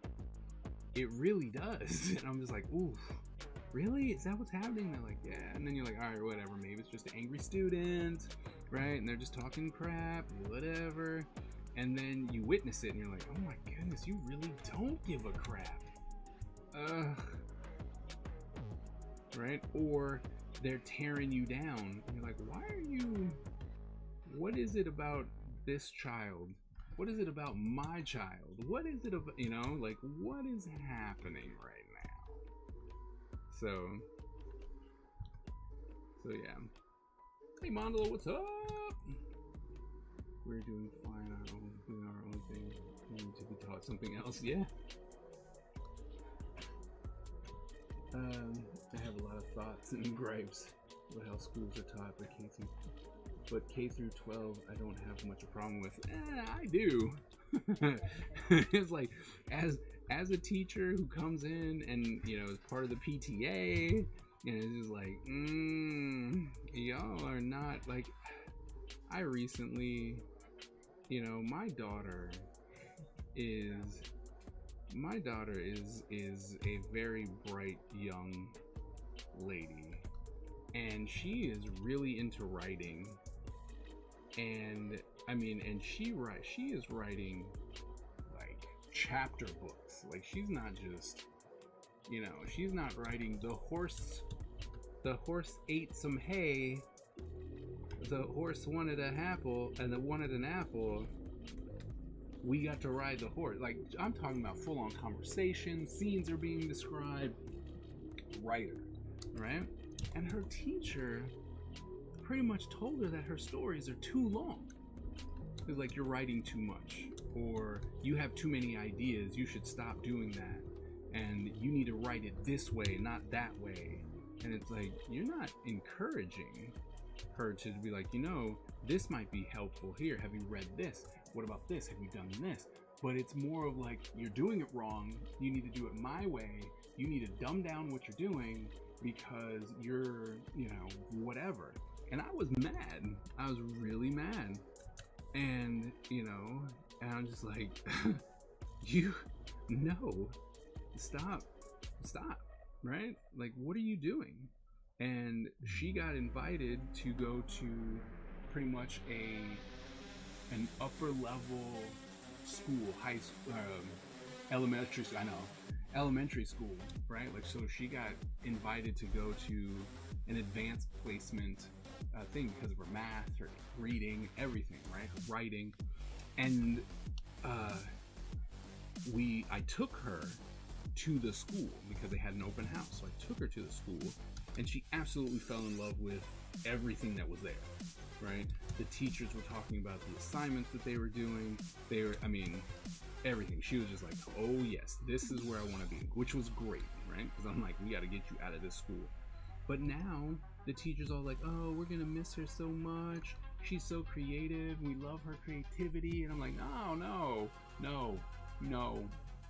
A: it really does. And I'm just like, ooh, really? Is that what's happening? They're like, yeah. And then you're like, all right, whatever. Maybe it's just an angry student, right? And they're just talking crap, whatever. And then you witness it and you're like, oh my goodness, you really don't give a crap. Right? Or they're tearing you down and you're like, what is it about this child? What is it about my child? What is it about, like, what is happening right now? So yeah. Hey Mondolo, what's up? We're doing fine, doing our own thing. We need to be taught something else. Yeah. I have a lot of thoughts and gripes about how schools are taught, but K through 12, I don't have much a problem with. I do. It's like, as a teacher who comes in and is part of the PTA, and it's just like, y'all are not like. I recently, my daughter is a very bright young lady, and she is really into writing, and she is writing like chapter books. Like, she's not just she's not writing the horse ate some hay, the horse wanted an apple, and an apple, we got to ride the horse. Like, I'm talking about full-on conversation, scenes are being described, writer, right? And her teacher pretty much told her that her stories are too long. It's like, you're writing too much, or you have too many ideas, you should stop doing that, and you need to write it this way, not that way. And it's like, you're not encouraging her to be like, this might be helpful here. Have you read this? What about this? Have you done this? But it's more of like, you're doing it wrong. You need to do it my way. You need to dumb down what you're doing because you're, whatever. And I was mad. I was really mad. And, and I'm just like, stop, right? Like, what are you doing? And she got invited to go to pretty much an upper level school, elementary school, right? Like, so she got invited to go to an advanced placement thing because of her math, her reading, everything, right? Her writing. And I took her to the school because they had an open house. So I took her to the school, and she absolutely fell in love with everything that was there, right? The teachers were talking about the assignments that they were doing. Everything. She was just like, oh yes, this is where I want to be, which was great, right? Because I'm like, we got to get you out of this school. But now the teachers all like, oh, we're gonna miss her so much. She's so creative. We love her creativity. And I'm like, no,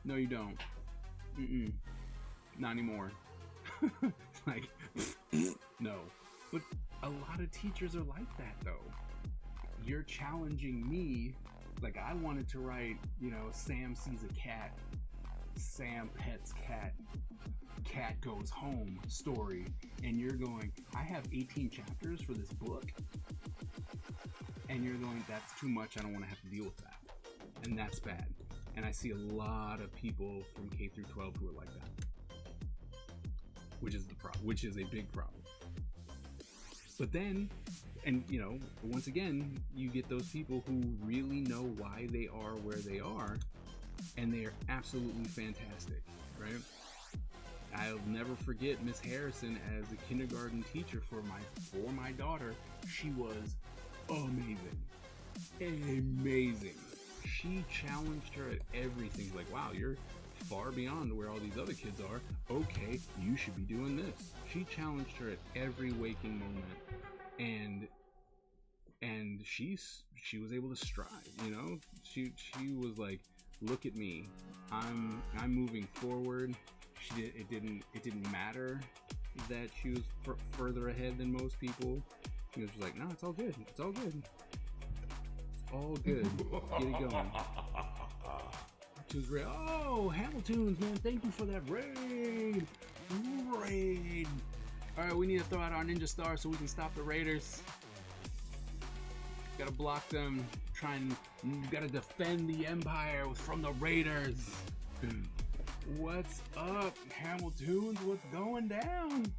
A: you don't. Not anymore. Like, no. But a lot of teachers are like that, though. You're challenging me. Like, I wanted to write, Sam sees a cat, Sam pets cat, cat goes home story, and you're going, I have 18 chapters for this book, and you're going, that's too much, I don't want to have to deal with that. And that's bad. And I see a lot of people from K through 12 who are like that, which is a big problem. But then, and you know, once again, you get those people who really know why they are where they are, and they are absolutely fantastic, right? I'll never forget Miss Harrison as a kindergarten teacher for my daughter. She was amazing. Amazing. She challenged her at everything. Like, wow, you're far beyond where all these other kids are. Okay, you should be doing this. She challenged her at every waking moment, and she was able to strive. You know, she was like, look at me, I'm moving forward. It didn't matter that she was further ahead than most people. She was just like, no, it's all good. It's all good. It's all good. Get it going. She was great. Oh, Hamiltoons, man, thank you for that raid. Raid. All right, we need to throw out our ninja star so we can stop the raiders. Gotta block them. Gotta defend the empire from the raiders. What's up, Hamiltoons? What's going down?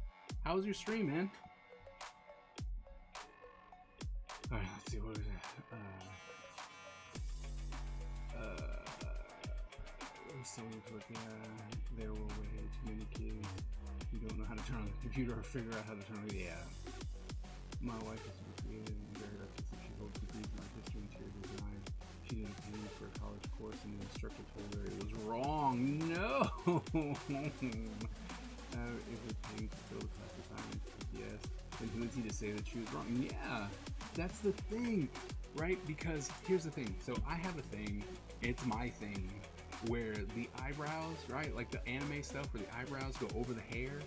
A: How was your stream, man? Alright, let's see, what was it? Someone put, there were way too many kids who don't know how to turn on the computer or figure out how to turn on the, My wife is creative and very artistic. She holds degrees in art history and interior design. She did a painting for a college course and the instructor told her it was wrong. No! If it painting to fill the class assignment, yes. Then who is he to say that she was wrong? Yeah, that's the thing, right? Because here's the thing. So I have a thing, it's my thing, where the eyebrows, right? Like the anime stuff where the eyebrows go over the hair.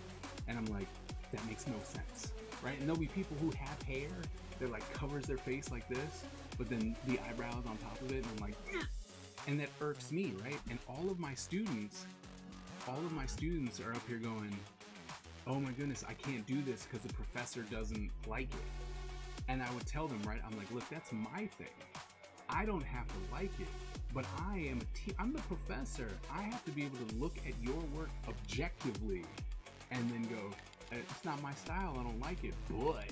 A: And I'm like, that makes no sense, right? And there'll be people who have hair that like covers their face like this, but then the eyebrows on top of it, and I'm like, and that irks me, right? And all of my students are up here going, oh my goodness, I can't do this because the professor doesn't like it. And I would tell them, right? I'm like, look, that's my thing. I don't have to like it, but I'm the professor. I have to be able to look at your work objectively and then go, it's not my style, I don't like it, but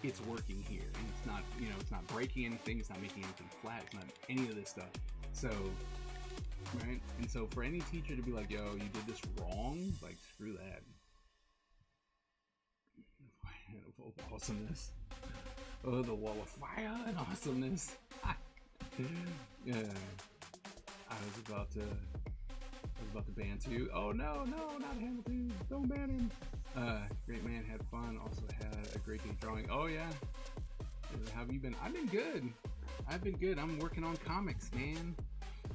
A: it's working here, and it's not, you know, it's not breaking anything, it's not making anything flat, it's not any of this stuff. So, right? And so for any teacher to be like, yo, you did this wrong, like, screw that. Awesomeness. Oh, the wall of fire and awesomeness. Yeah. I was about to ban too. Oh no, not Hamilton. Don't ban him. Great man, had fun. Also had a great day drawing. Oh yeah. How have you been? I've been good. I'm working on comics, man.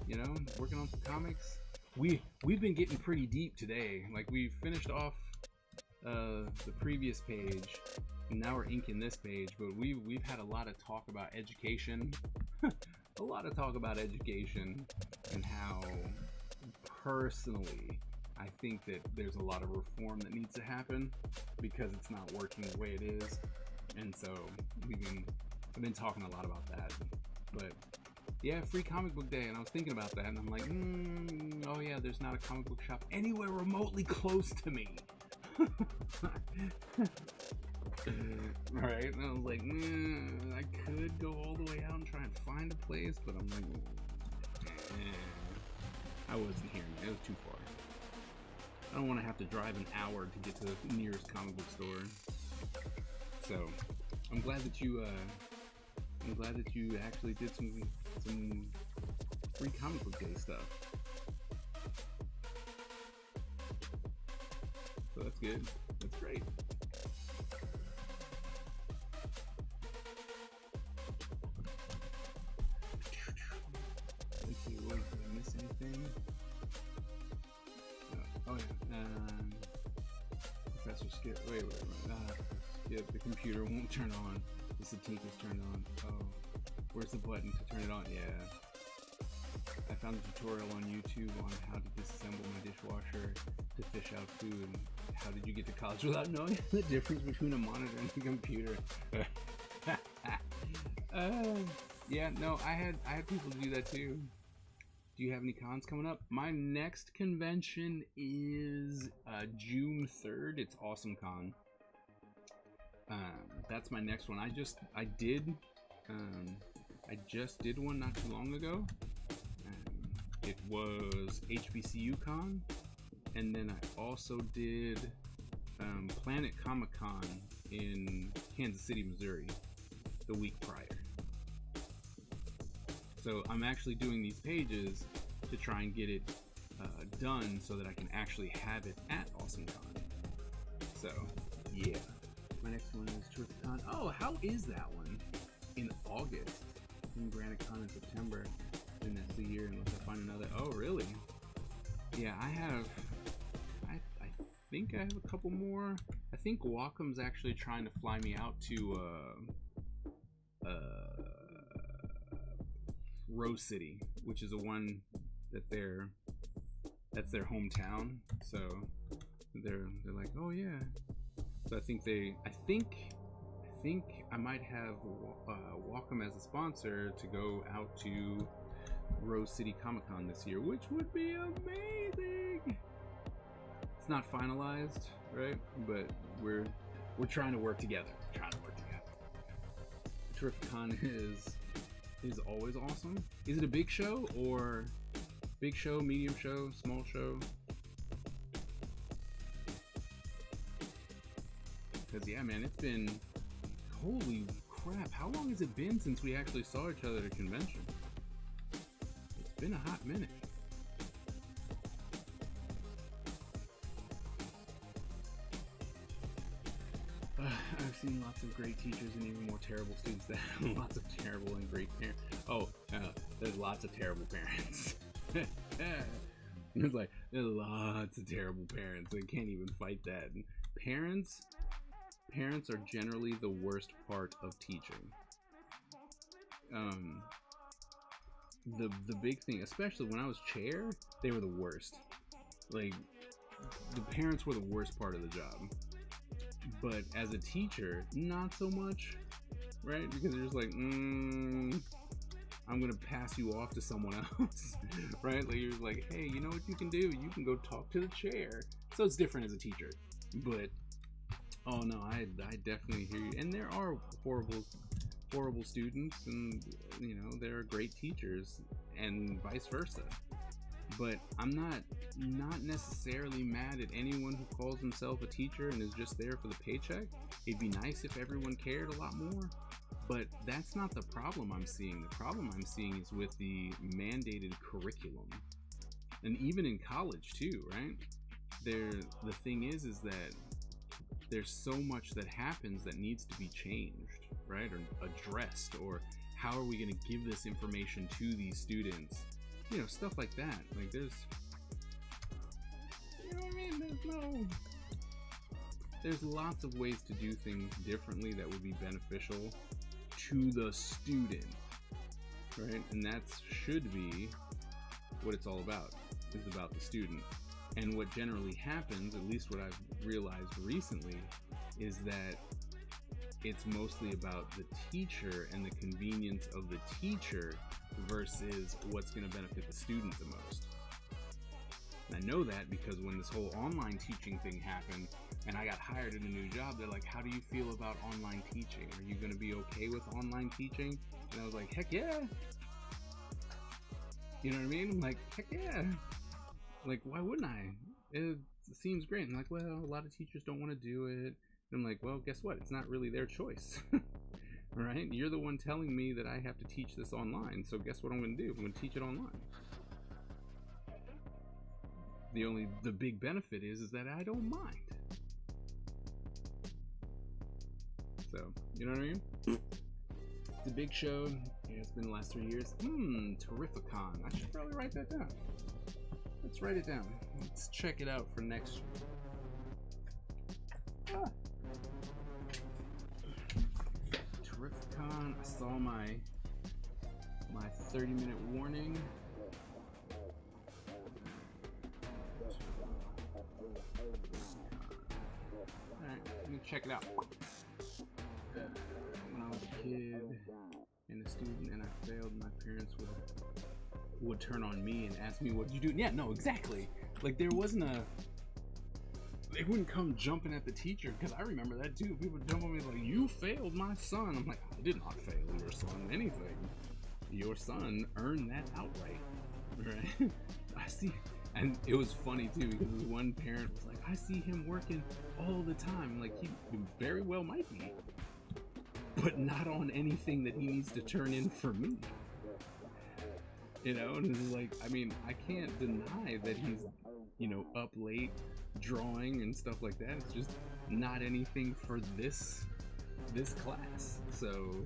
A: You know, working on some comics. We've been getting pretty deep today. Like, we finished off the previous page, and now we're inking this page. But we've had a lot of talk about education. A lot of talk about education and how, personally, I think that there's a lot of reform that needs to happen because it's not working the way it is. And so I've been talking a lot about that. But yeah, free comic book day, and I was thinking about that, and I'm like, oh yeah, there's not a comic book shop anywhere remotely close to me. Right? And I was like, I could go all the way out and try and find a place, but I'm like, I wasn't hearing it. It was too far. I don't want to have to drive an hour to get to the nearest comic book store. So, I'm glad that you actually did some free comic book day stuff. So that's good. That's great. Let's see, did I miss anything? Oh yeah. Professor Skip. Wait. Skip. The computer won't turn on. The Cintiq is turned on. Oh, where's the button to turn it on? Yeah. I found a tutorial on YouTube on how to disassemble my dishwasher to fish out food. How did you get to college without knowing the difference between a monitor and a computer? Yeah, no, I had people do that too. Do you have any cons coming up? My next convention is June 3rd. It's Awesome Con. That's my next one. I just did one not too long ago. It was HBCUCon, and then I also did Planet Comic Con in Kansas City, Missouri, the week prior. So I'm actually doing these pages to try and get it done so that I can actually have it at AwesomeCon. So, yeah. My next one is TerrificCon. Oh, how is that one? In August. In GraniteCon in September. And that's the year unless I find another. Oh, really? Yeah, I think I have a couple more. I think Wacom's actually trying to fly me out to Rose City, which is the one that that's their hometown. So they're like, oh yeah. So I think I might have Wacom as a sponsor to go out to Rose City Comic Con this year, which would be amazing. It's not finalized, right? But we're trying to work together. TerrificCon is always awesome. Is it a big show or big show, medium show, small show? Because yeah, man, it's been, holy crap, how long has it been since we actually saw each other at a convention? It's been a hot minute. I've seen lots of great teachers and even more terrible students that have lots of terrible and great parents. Oh, there's lots of terrible parents. It's like, there's lots of terrible parents. I can't even fight that. Parents are generally the worst part of teaching. The big thing, especially when I was chair, they were the worst. Like, the parents were the worst part of the job. But as a teacher, not so much, right? Because they're just like, I'm gonna pass you off to someone else, right? Like, you're like, hey, you know what you can do? You can go talk to the chair. So it's different as a teacher. But oh no, I definitely hear you. And there are horrible students, and you know, there are great teachers, and vice versa. But I'm not necessarily mad at anyone who calls himself a teacher and is just there for the paycheck. It'd be nice if everyone cared a lot more, but that's not the problem I'm seeing. The problem I'm seeing is with the mandated curriculum, and even in college too, right? The thing is that there's so much that happens that needs to be changed, right, or addressed, or how are we going to give this information to these students? You know, stuff like that. Like, there's, you know what I mean? There's lots of ways to do things differently that would be beneficial to the student, right? And that should be what it's all about. It's about the student. And what generally happens, at least what I've realized recently, is that it's mostly about the teacher and the convenience of the teacher versus what's going to benefit the student the most. And I know that because when this whole online teaching thing happened and I got hired in a new job, they're like, how do you feel about online teaching? Are you going to be okay with online teaching? And I was like, heck yeah. You know what I mean? I'm like, heck yeah. Like, why wouldn't I? It seems great. And like, well, a lot of teachers don't want to do it. And I'm like, well, guess what? It's not really their choice. Right? You're the one telling me that I have to teach this online. So guess what I'm going to do? I'm going to teach it online. The big benefit is that I don't mind. So, you know what I mean? It's a big show. Yeah, it's been the last 3 years. TerrificCon. I should probably write that down. Let's write it down. Let's check it out for next year. TerrificCon. I saw my 30-minute warning. Alright, let me check it out. When I was a kid and a student and I failed, my parents would turn on me and ask me, what did you do? Yeah, no, exactly. Like, there wasn't they wouldn't come jumping at the teacher, because I remember that too. People would jump on me like, you failed my son. I'm like, I did not fail your son anything. Your son earned that outright, right? I see. And it was funny too, because this one parent was like, I see him working all the time. Like, he very well might be, but not on anything that he needs to turn in for me. You know, and it's like, I mean, I can't deny that he's, you know, up late drawing and stuff like that. It's just not anything for this class. So,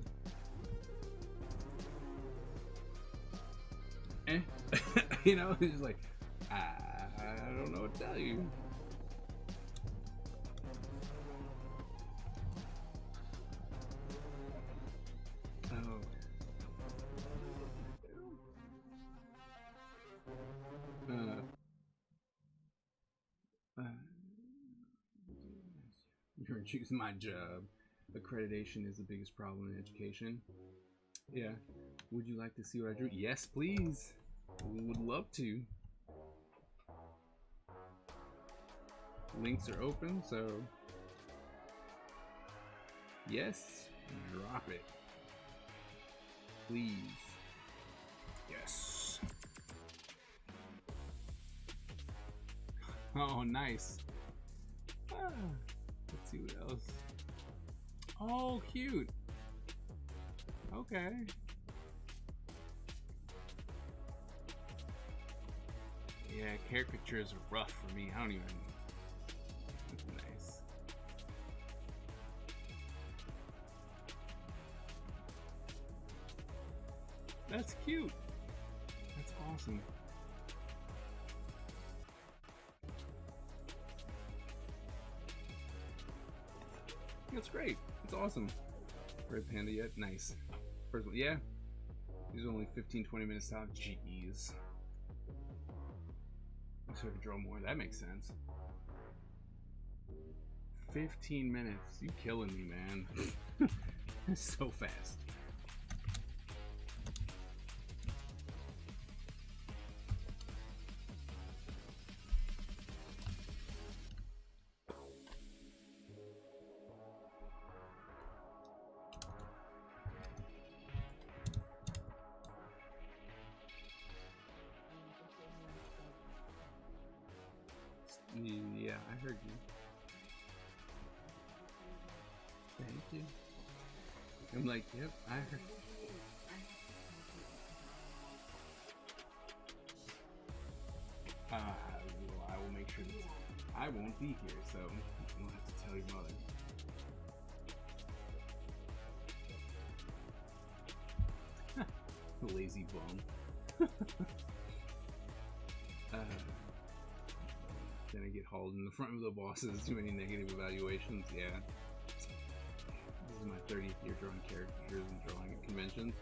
A: you know, it's just like, I don't know what to tell you. You're choosing my job. Accreditation is the biggest problem in education. Yeah. Would you like to see what I drew? Yes, please. We would love to. Links are open, so yes, drop it. Please. Yes. Oh, nice. Let's see what else. Oh, cute. Okay. Yeah, caricatures are rough for me. I don't even. That's nice. That's cute. That's awesome. That's great. It's awesome. Red Panda yet? Nice. First one, yeah. These are only 15-20 minutes out. Jeez. So I could draw more. That makes sense. 15 minutes. You killing me, man. So fast. Yeah, I heard you. Thank you. I'm like, yep, I heard. Well, I will make sure that I won't be here, so you'll have to tell your mother. Lazy bum. Then I get hauled in the front of the bosses. Too many negative evaluations. Yeah. This is my 30th year drawing caricatures and drawing at conventions.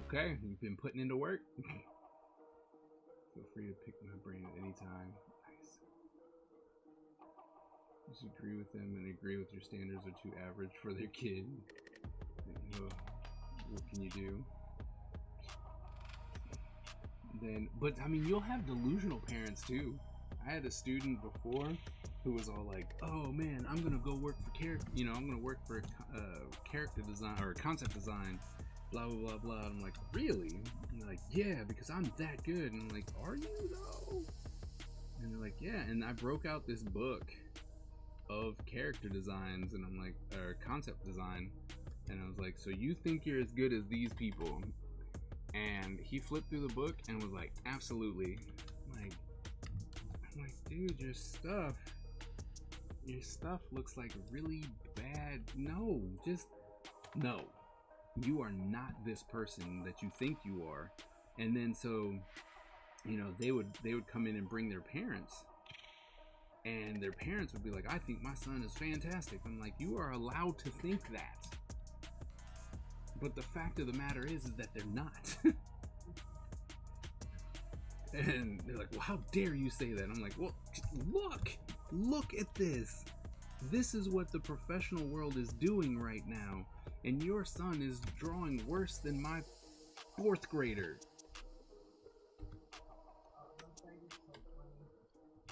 A: Okay, you've been putting into work. Feel free to pick my brain at any time. Nice. Disagree with them and agree with your standards are too average for their kid. What can you do? Then, but I mean, you'll have delusional parents too. I had a student before who was all like, "Oh man, I'm gonna go work for character. You know, I'm gonna work for character design or concept design." Blah blah blah blah. And I'm like, "Really?" And they're like, "Yeah, because I'm that good." And I'm like, "Are you though?" And they're like, "Yeah." And I broke out this book of character designs, and I'm like, or concept design, and I was like, "So you think you're as good as these people?" And he flipped through the book and was like, "Absolutely." I'm like, dude, your stuff looks like really bad. No, just no. You are not this person that you think you are. And then so, you know, they would come in and bring their parents, and their parents would be like, "I think my son is fantastic." I'm like, you are allowed to think that. But the fact of the matter is that they're not. And they're like, "Well, how dare you say that?" I'm like, "Well, look at this. This is what the professional world is doing right now. And your son is drawing worse than my 4th grader."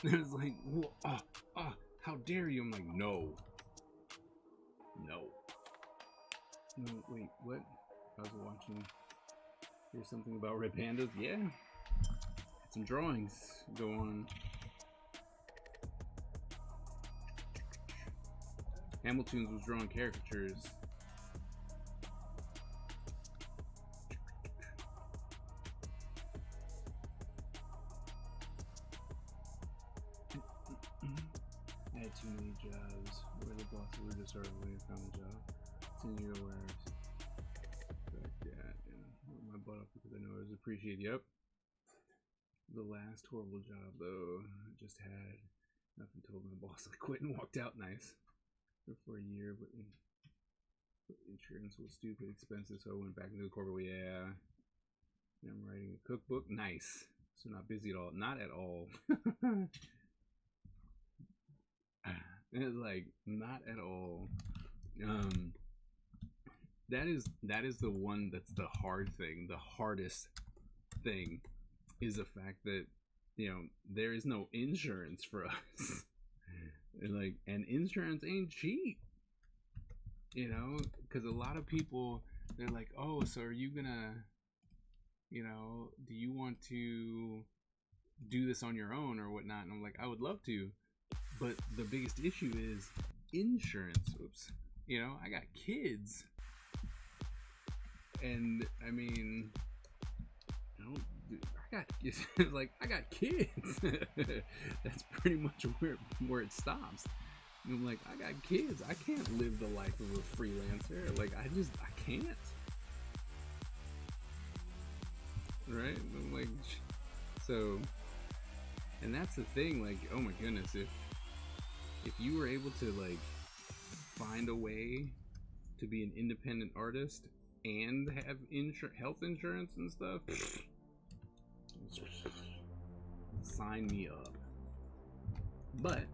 A: It's like, No, wait, what? I was watching. Here's something about red pandas. Yeah. Had some drawings go on. Hamilton's was drawing caricatures. I had too many jobs where the bosses were just already waiting for the job. 10 year awareness. Like that, and my butt off because I know it was appreciated. Yep. The last horrible job though, I just had nothing told my boss I quit and walked out. Nice. For a year, but insurance was stupid expensive, so I went back into the corporate. Yeah. And I'm writing a cookbook. Nice. So not busy at all. Not at all. It's like not at all. That is the one that's the hard thing. The hardest thing is the fact that, you know, there is no insurance for us. And insurance ain't cheap, you know, because a lot of people, they're like, oh, so are you gonna, you know, do you want to do this on your own or whatnot? And I'm like, I would love to, but the biggest issue is insurance. Oops. You know, I got kids, and I mean, I got kids. That's pretty much where it stops. And I'm like, I got kids. I can't live the life of a freelancer. Like, I can't. Right? I'm like, so, and that's the thing. Like, oh my goodness, if you were able to like find a way to be an independent artist and have health insurance and stuff. Sign me up. But,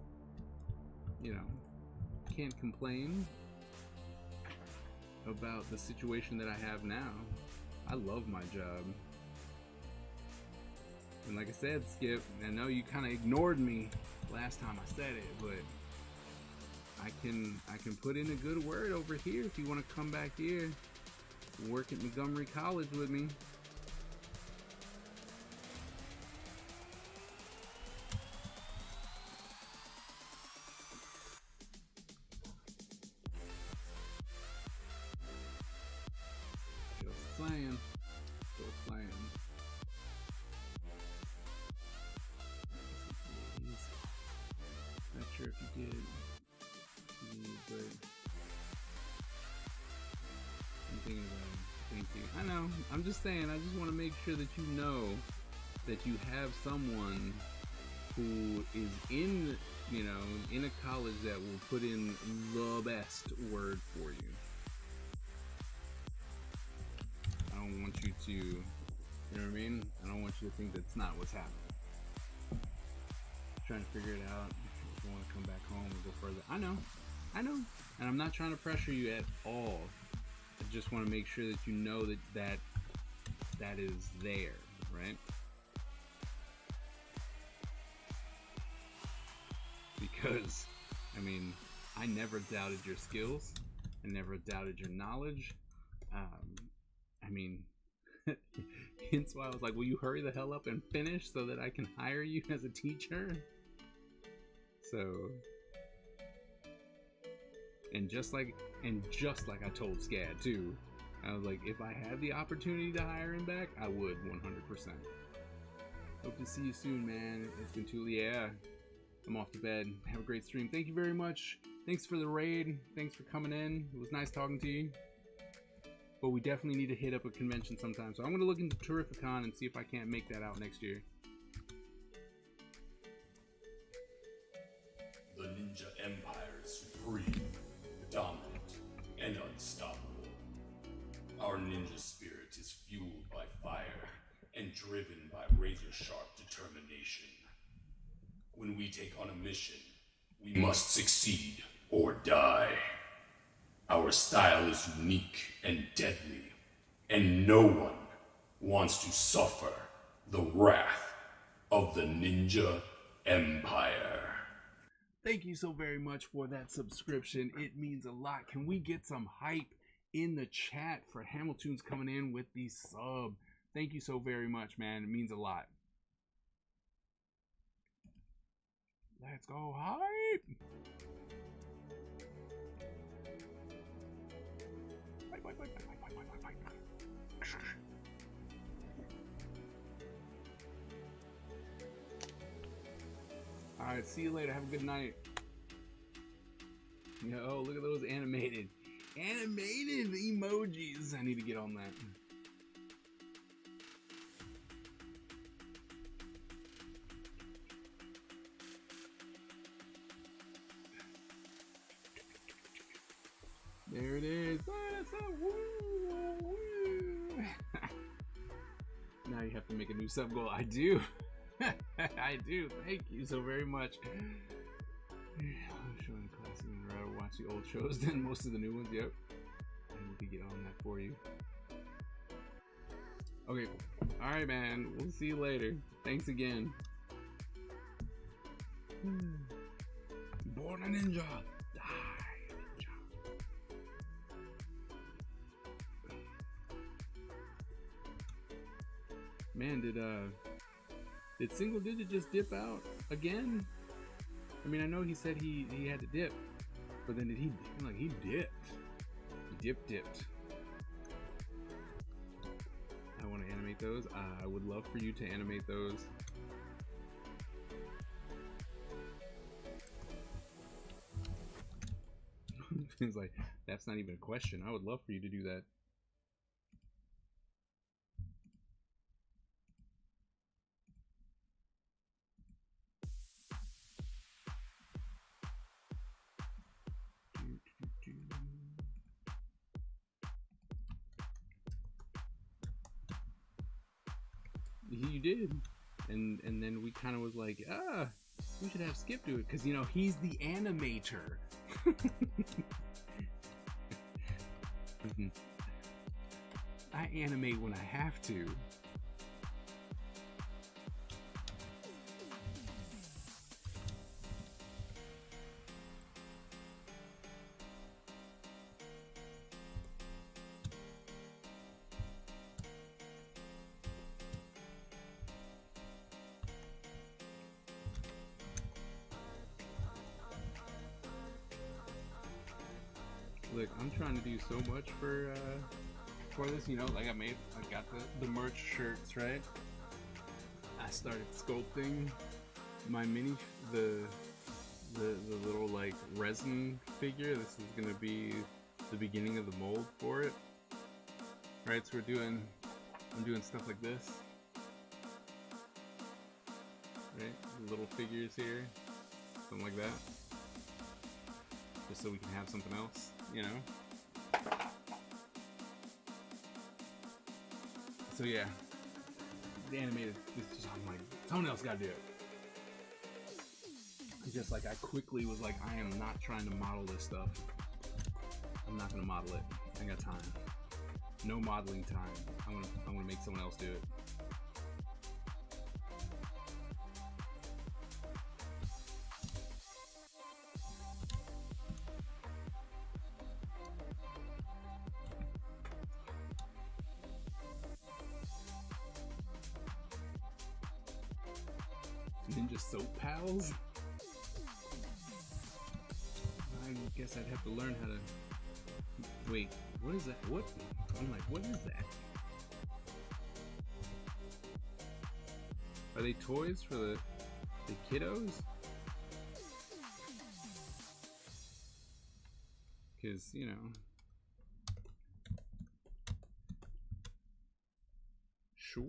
A: you know, can't complain about the situation that I have now. I love my job. And like I said, Skip, I know you kind of ignored me last time I said it, but I can put in a good word over here if you want to come back here and work at Montgomery College with me. Not sure if you did, but I'm thinking about it. Thank you. I know. I'm just saying. I just want to make sure that you know that you have someone who is in, you know, in a college that will put in the best word for you. I don't want you to, you know what I mean? I don't want you to think that's not what's happening. I'm trying to figure it out. If you want to come back home and go further. I know. And I'm not trying to pressure you at all. I just want to make sure that you know that is there, right? Because, I mean, I never doubted your skills. I never doubted your knowledge. I mean, hence why I was like, will you hurry the hell up and finish so that I can hire you as a teacher? So, and just like I told Scad too, I was like, if I had the opportunity to hire him back, I would 100%. Hope to see you soon, man. It's been too, yeah. I'm off to bed. Have a great stream. Thank you very much. Thanks for the raid. Thanks for coming in. It was nice talking to you. But we definitely need to hit up a convention sometime. So I'm going to look into Terrificon and see if I can't make that out next year.
B: The Ninja Empire is supreme, dominant, and unstoppable. Our ninja spirit is fueled by fire and driven by razor-sharp determination. When we take on a mission, we must succeed or die. Our style is unique and deadly, and no one wants to suffer the wrath of the Ninja Empire.
A: Thank you so very much for that subscription. It means a lot. Can we get some hype in the chat for Hamilton's coming in with the sub. Thank you so very much, man. It means a lot. Let's go hype. Alright, see you later. Have a good night. Yo, look at those animated emojis. I need to get on that. There it is. Now you have to make a new sub goal. I do. I do. Thank you so very much. I'm showing classic and rather watch the old shows than most of the new ones. Yep. I need to get on that for you. Okay. Alright, man. We'll see you later. Thanks again. Born a ninja. Man, did Single Digit just dip out again? I mean, I know he said he had to dip, but then did he dipped? He dipped. I want to animate those. I would love for you to animate those. It's like, that's not even a question. I would love for you to do that. You did, and then we kind of was like, we should have Skip do it because, you know, he's the animator. I animate when I have to. Look, I'm trying to do so much for this, you know, like I got the merch shirts, right? I started sculpting my the little like resin figure. This is gonna be the beginning of the mold for it. Right, so I'm doing stuff like this. Right, little figures here, something like that. Just so we can have something else, you know? So yeah, the animated, I'm like, someone else gotta do it. Just like I quickly was like, I am not trying to model this stuff. I'm not gonna model it. I ain't got time. No modeling time. I'm gonna make someone else do it. Ninja Soap Pals? I guess I'd have to learn how to... Wait, what is that? What? I'm like, what is that? Are they toys for the kiddos? Because, you know... Sure.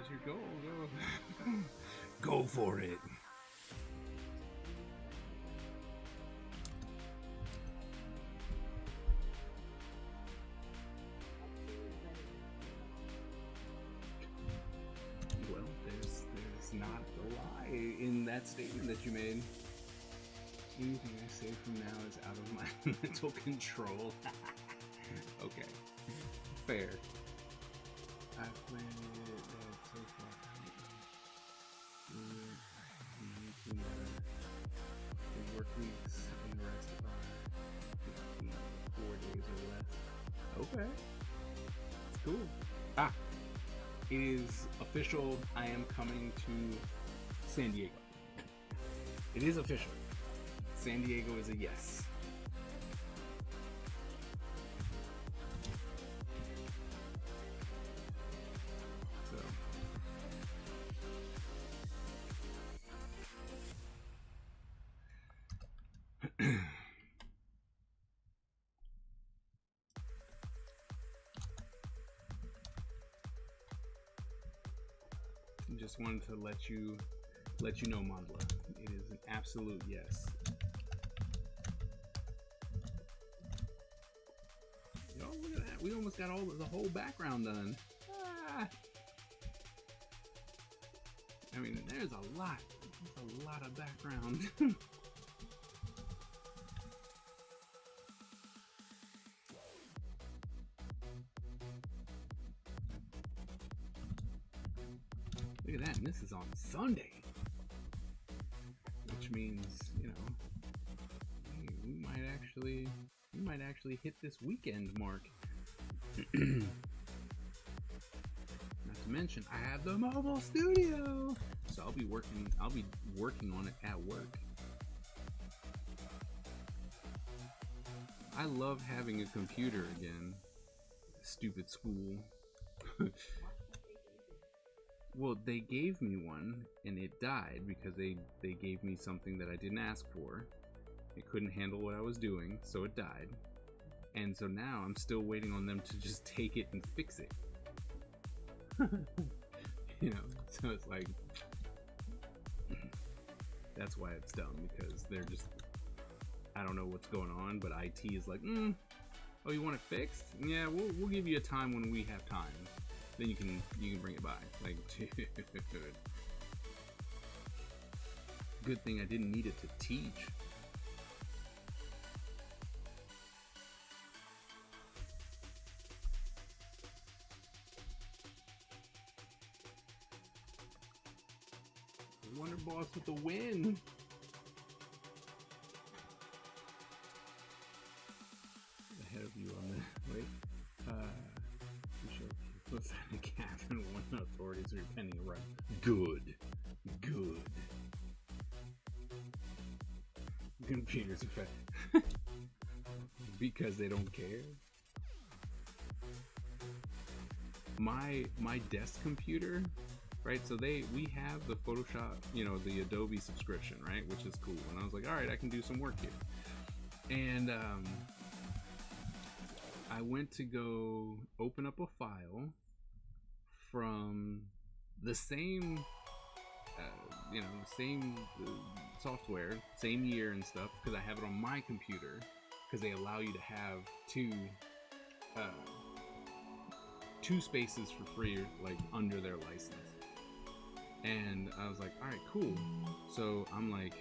A: There's your goal. Go. Go for it. Well, there's not a lie in that statement that you made. Anything I say from now is out of my mental control. Okay. Fair. I've played that so far. The work weeks and the rest are 4 days or less. Okay. It's cool. Ah! It is official. I am coming to San Diego. It is official. San Diego is a yes. So. Just wanted to let you know, Mandla. It is an absolute yes. Yo, look at that. We almost got the whole background done. Ah. I mean, there's a lot of background. Look at that, and this is on Sunday. Which means, you know, we might actually hit this weekend mark. Not to mention, I have the mobile studio, so I'll be working on it at work. I love having a computer again. Stupid school. Well, they gave me one, and it died because they gave me something that I didn't ask for. It couldn't handle what I was doing, so it died. And so now I'm still waiting on them to just take it and fix it. You know, so it's like, that's why it's dumb, because they're just, I don't know what's going on, but IT is like, oh, you want it fixed? Yeah, we'll give you a time when we have time. Then you can bring it by. Like, dude. Good thing I didn't need it to teach. Wonder Boss with the win. Ahead of you on the wait. Looks like a cap and one authorities are pending right. Good. Computers are because they don't care. My desk computer, right? So we have the Photoshop, you know, the Adobe subscription, right? Which is cool. And I was like, all right, I can do some work here. And I went to go open up a file from the same, same software, same year and stuff, because I have it on my computer, because they allow you to have two spaces for free, like under their license. And I was like, all right, cool. So I'm like,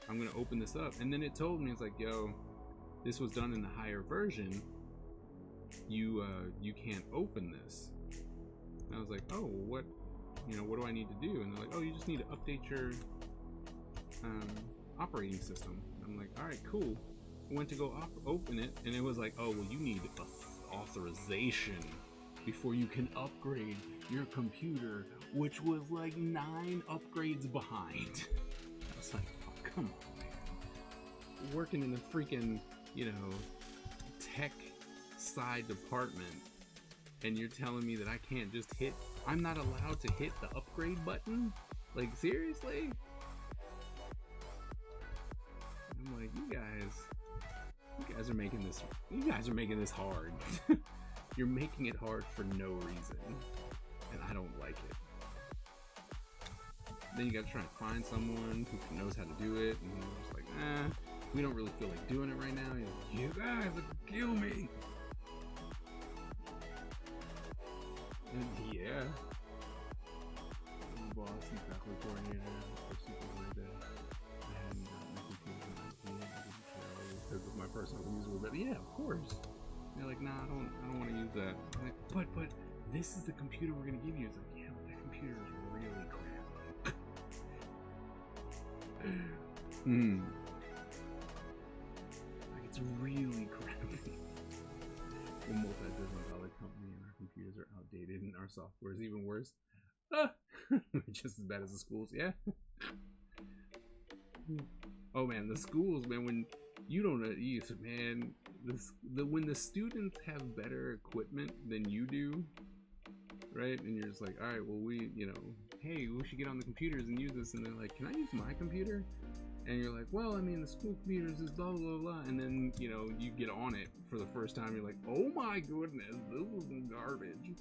A: I'm gonna open this up, and then it told me, it's like, yo, this was done in the higher version. You can't open this. And I was like, oh, what do I need to do? And they're like, oh, you just need to update your operating system. And I'm like, all right, cool. I went to go open it, and it was like, oh, well, you need authorization before you can upgrade your computer, which was like 9 upgrades behind. I was like, oh, come on, man. Working in the freaking, tech side department, and you're telling me that I can't just I'm not allowed to hit the upgrade button? Like, seriously? I'm like, you guys are making this hard. You're making it hard for no reason, and I don't like it. then you gotta try and find someone who knows how to do it, and you're just like, we don't really feel like doing it right now. You're like, you guys would kill me. And yeah. Boss and faculty coordinator or supervisor. I hadn't gotten a computer because of my personal user, but yeah, of course. And they're like, nah, I don't want to use that. I'm like, but this is the computer we're gonna give you. It's like, yeah, but that computer is really crap. Like, it's really crappy. We're a multi-billion-dollar company, and our computers are outdated, and our software is even worse. Just as bad as the schools, yeah. Oh man, the schools, man. When you don't use, man, when the students have better equipment than you do, right? And you're just like, all right, well, hey, we should get on the computers and use this. And they're like, can I use my computer? And you're like, well, I mean, the school computers is blah blah blah. And then you get on it for the first time. You're like, oh my goodness, this is garbage.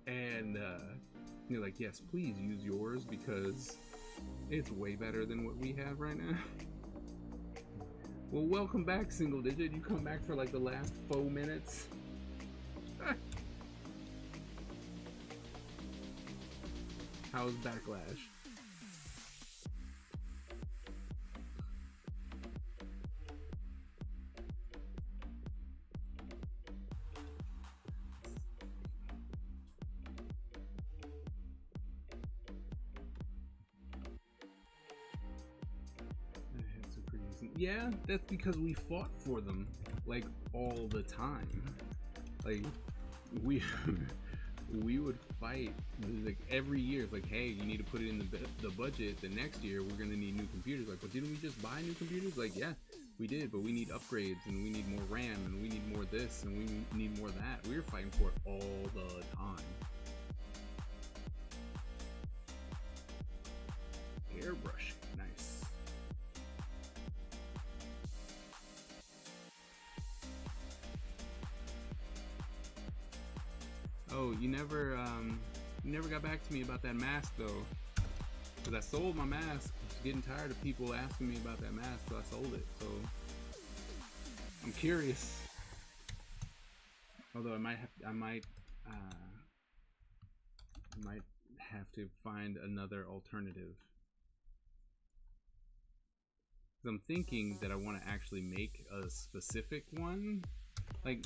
A: And you're like, yes, please use yours because it's way better than what we have right now. Well, welcome back, Single Digit. You come back for like the last 4 minutes. How's Backlash? Yeah, that's because we fought for them like all the time. Like we would fight like every year. It's like, hey, you need to put it in the budget. The next year we're gonna need new computers. Like, but didn't we just buy new computers? Like, yeah, we did, but we need upgrades and we need more RAM and we need more this and we need more that. We were fighting for it all the time. Airbrush, nice. Oh, you never got back to me about that mask though, because I sold my mask. I was getting tired of people asking me about that mask, so I sold it. So I'm curious. Although I might have to find another alternative. Because I'm thinking that I want to actually make a specific one. Like,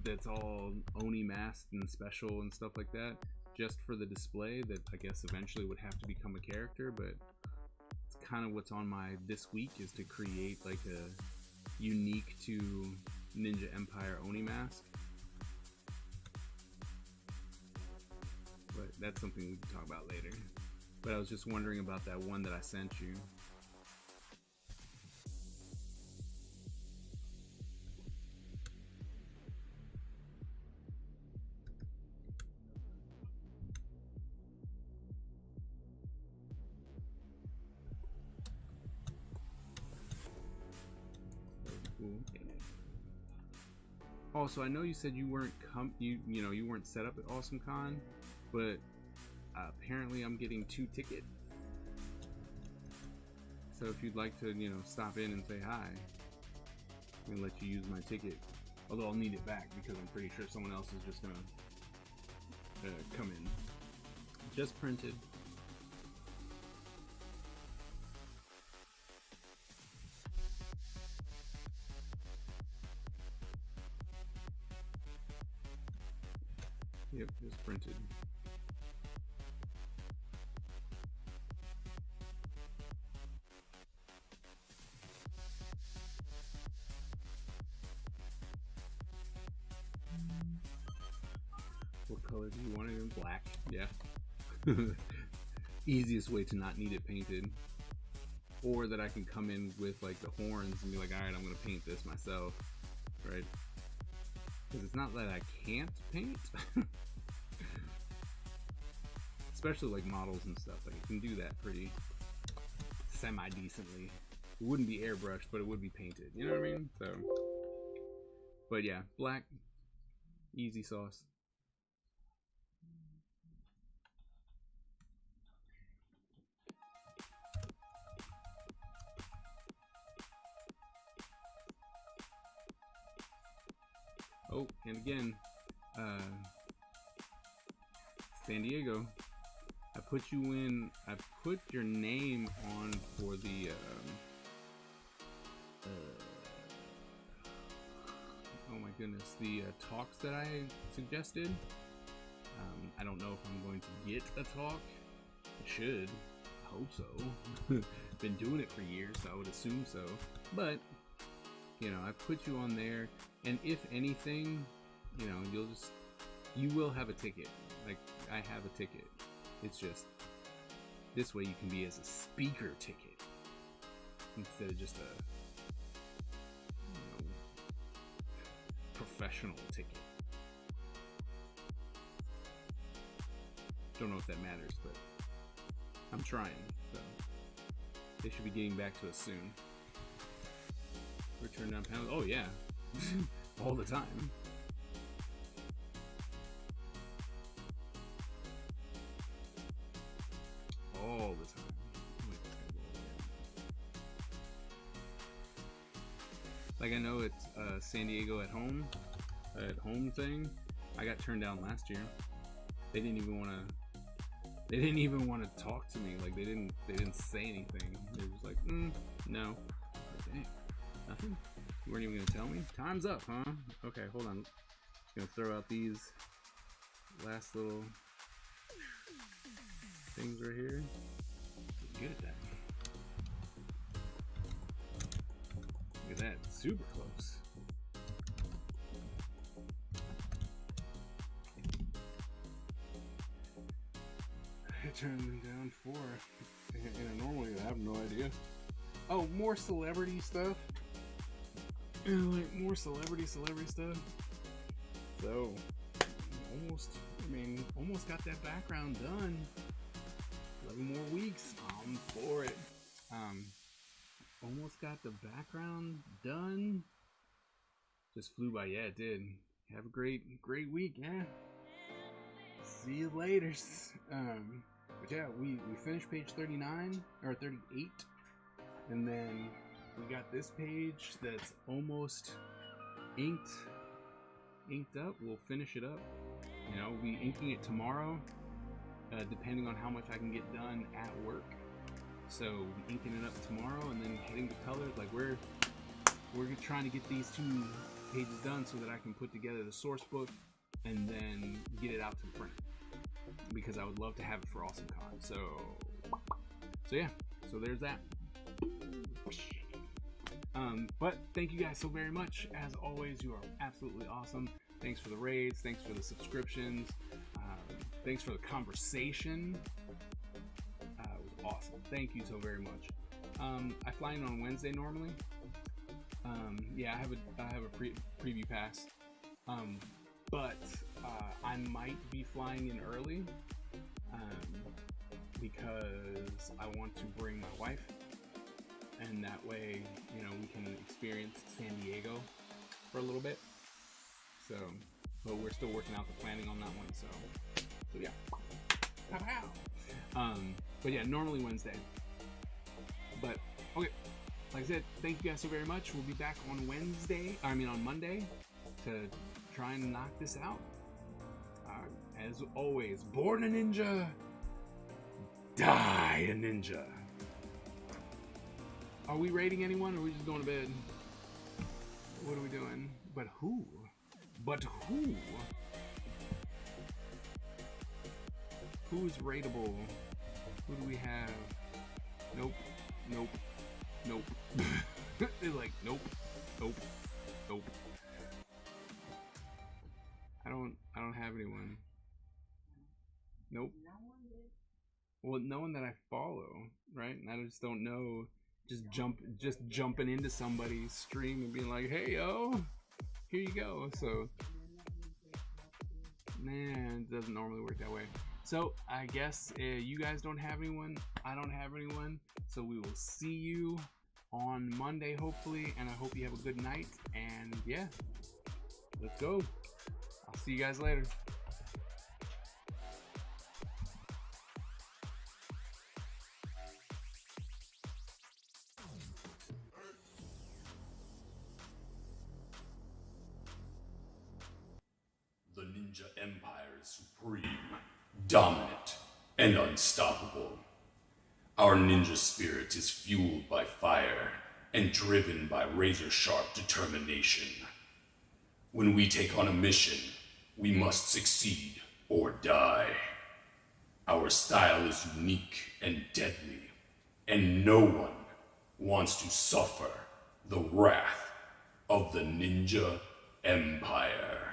A: that's all Oni masked and special and stuff like that, just for the display that I guess eventually would have to become a character. But it's kind of what's on my this week, is to create like a unique to Ninja Empire Oni mask. But that's something we can talk about later. But I was just wondering about that one that I sent you. Also, I know you said you weren't you weren't set up at AwesomeCon, but apparently I'm getting 2 tickets. So if you'd like to, stop in and say hi, I'm gonna let you use my ticket. Although I'll need it back because I'm pretty sure someone else is just gonna come in. Just printed. Yep, just printed. What color do you want it in? Black. Yeah. Easiest way to not need it painted. Or that I can come in with like the horns and be like, alright, I'm gonna paint this myself. Right? Because it's not that I can't paint. Especially like models and stuff. Like, I can do that pretty semi-decently. It wouldn't be airbrushed, but it would be painted. You know what I mean? So, but yeah, black, easy sauce. Oh, and again, San Diego. I put you in. I put your name on for the. Oh my goodness, the talks that I suggested. I don't know if I'm going to get a talk. I should. I hope so. Been doing it for years, so I would assume so. But you know, I put you on there, and if anything, you know, you will have a ticket. Like I have a ticket. It's just this way you can be as a speaker ticket instead of just a, you know, professional ticket. Don't know if that matters, but I'm trying. So they should be getting back to us soon. Return down panels. Oh yeah, all the time. All the time. Like I know it's San Diego at home thing. I got turned down last year. They didn't even want to. They didn't even want to talk to me. Like they didn't say anything. They were just like, no. Like, dang, nothing. You weren't even gonna tell me. Time's up, huh? Okay, hold on. Just gonna throw out these last little things right here. Good at that. Look at that, super close. I turned them down 4, and normally I have no idea. Oh, more celebrity stuff. Like more celebrity stuff. So almost got that background done. 11 more weeks. I'm for it. Almost got the background done. Just flew by. Yeah, it did. Have a great week. Yeah. See you later. But yeah, we finished page 39 or 38, and then we got this page that's almost inked up. We'll finish it up. You know, we'll be inking it tomorrow. Depending on how much I can get done at work. So inking it up tomorrow and then hitting the colors. Like we're trying to get these 2 pages done so that I can put together the source book and then get it out to print. Because I would love to have it for AwesomeCon. So yeah. So there's that. But thank you guys so very much. As always, you are absolutely awesome. Thanks for the raids. Thanks for the subscriptions. Thanks for the conversation. It was awesome. Thank you so very much. I fly in on Wednesday normally. Yeah, I have a preview pass. But I might be flying in early because I want to bring my wife, and that way, you know, we can experience San Diego for a little bit. So, but we're still working out the planning on that one. So yeah. But yeah, normally Wednesday. But okay, like I said, thank you guys so very much. We'll be back on Monday to try and knock this out. As always, born a ninja, die a ninja. Are we rating anyone, or are we just going to bed? What are we doing? But who? Who's rateable? Who do we have? Nope. They're like, nope. I don't have anyone. Nope. Well, no one that I follow, right? And I just don't know. Just jumping into somebody's stream and being like, hey yo, here you go. So it doesn't normally work that way. So I guess you guys don't have anyone, I don't have anyone, so we will see you on Monday hopefully, and I hope you have a good night, and yeah, let's go. I'll see you guys later.
B: ninja empire is supreme, dominant, and unstoppable. Our ninja spirit is fueled by fire and driven by razor-sharp determination. When we take on a mission, we must succeed or die. Our style is unique and deadly, and no one wants to suffer the wrath of the Ninja Empire.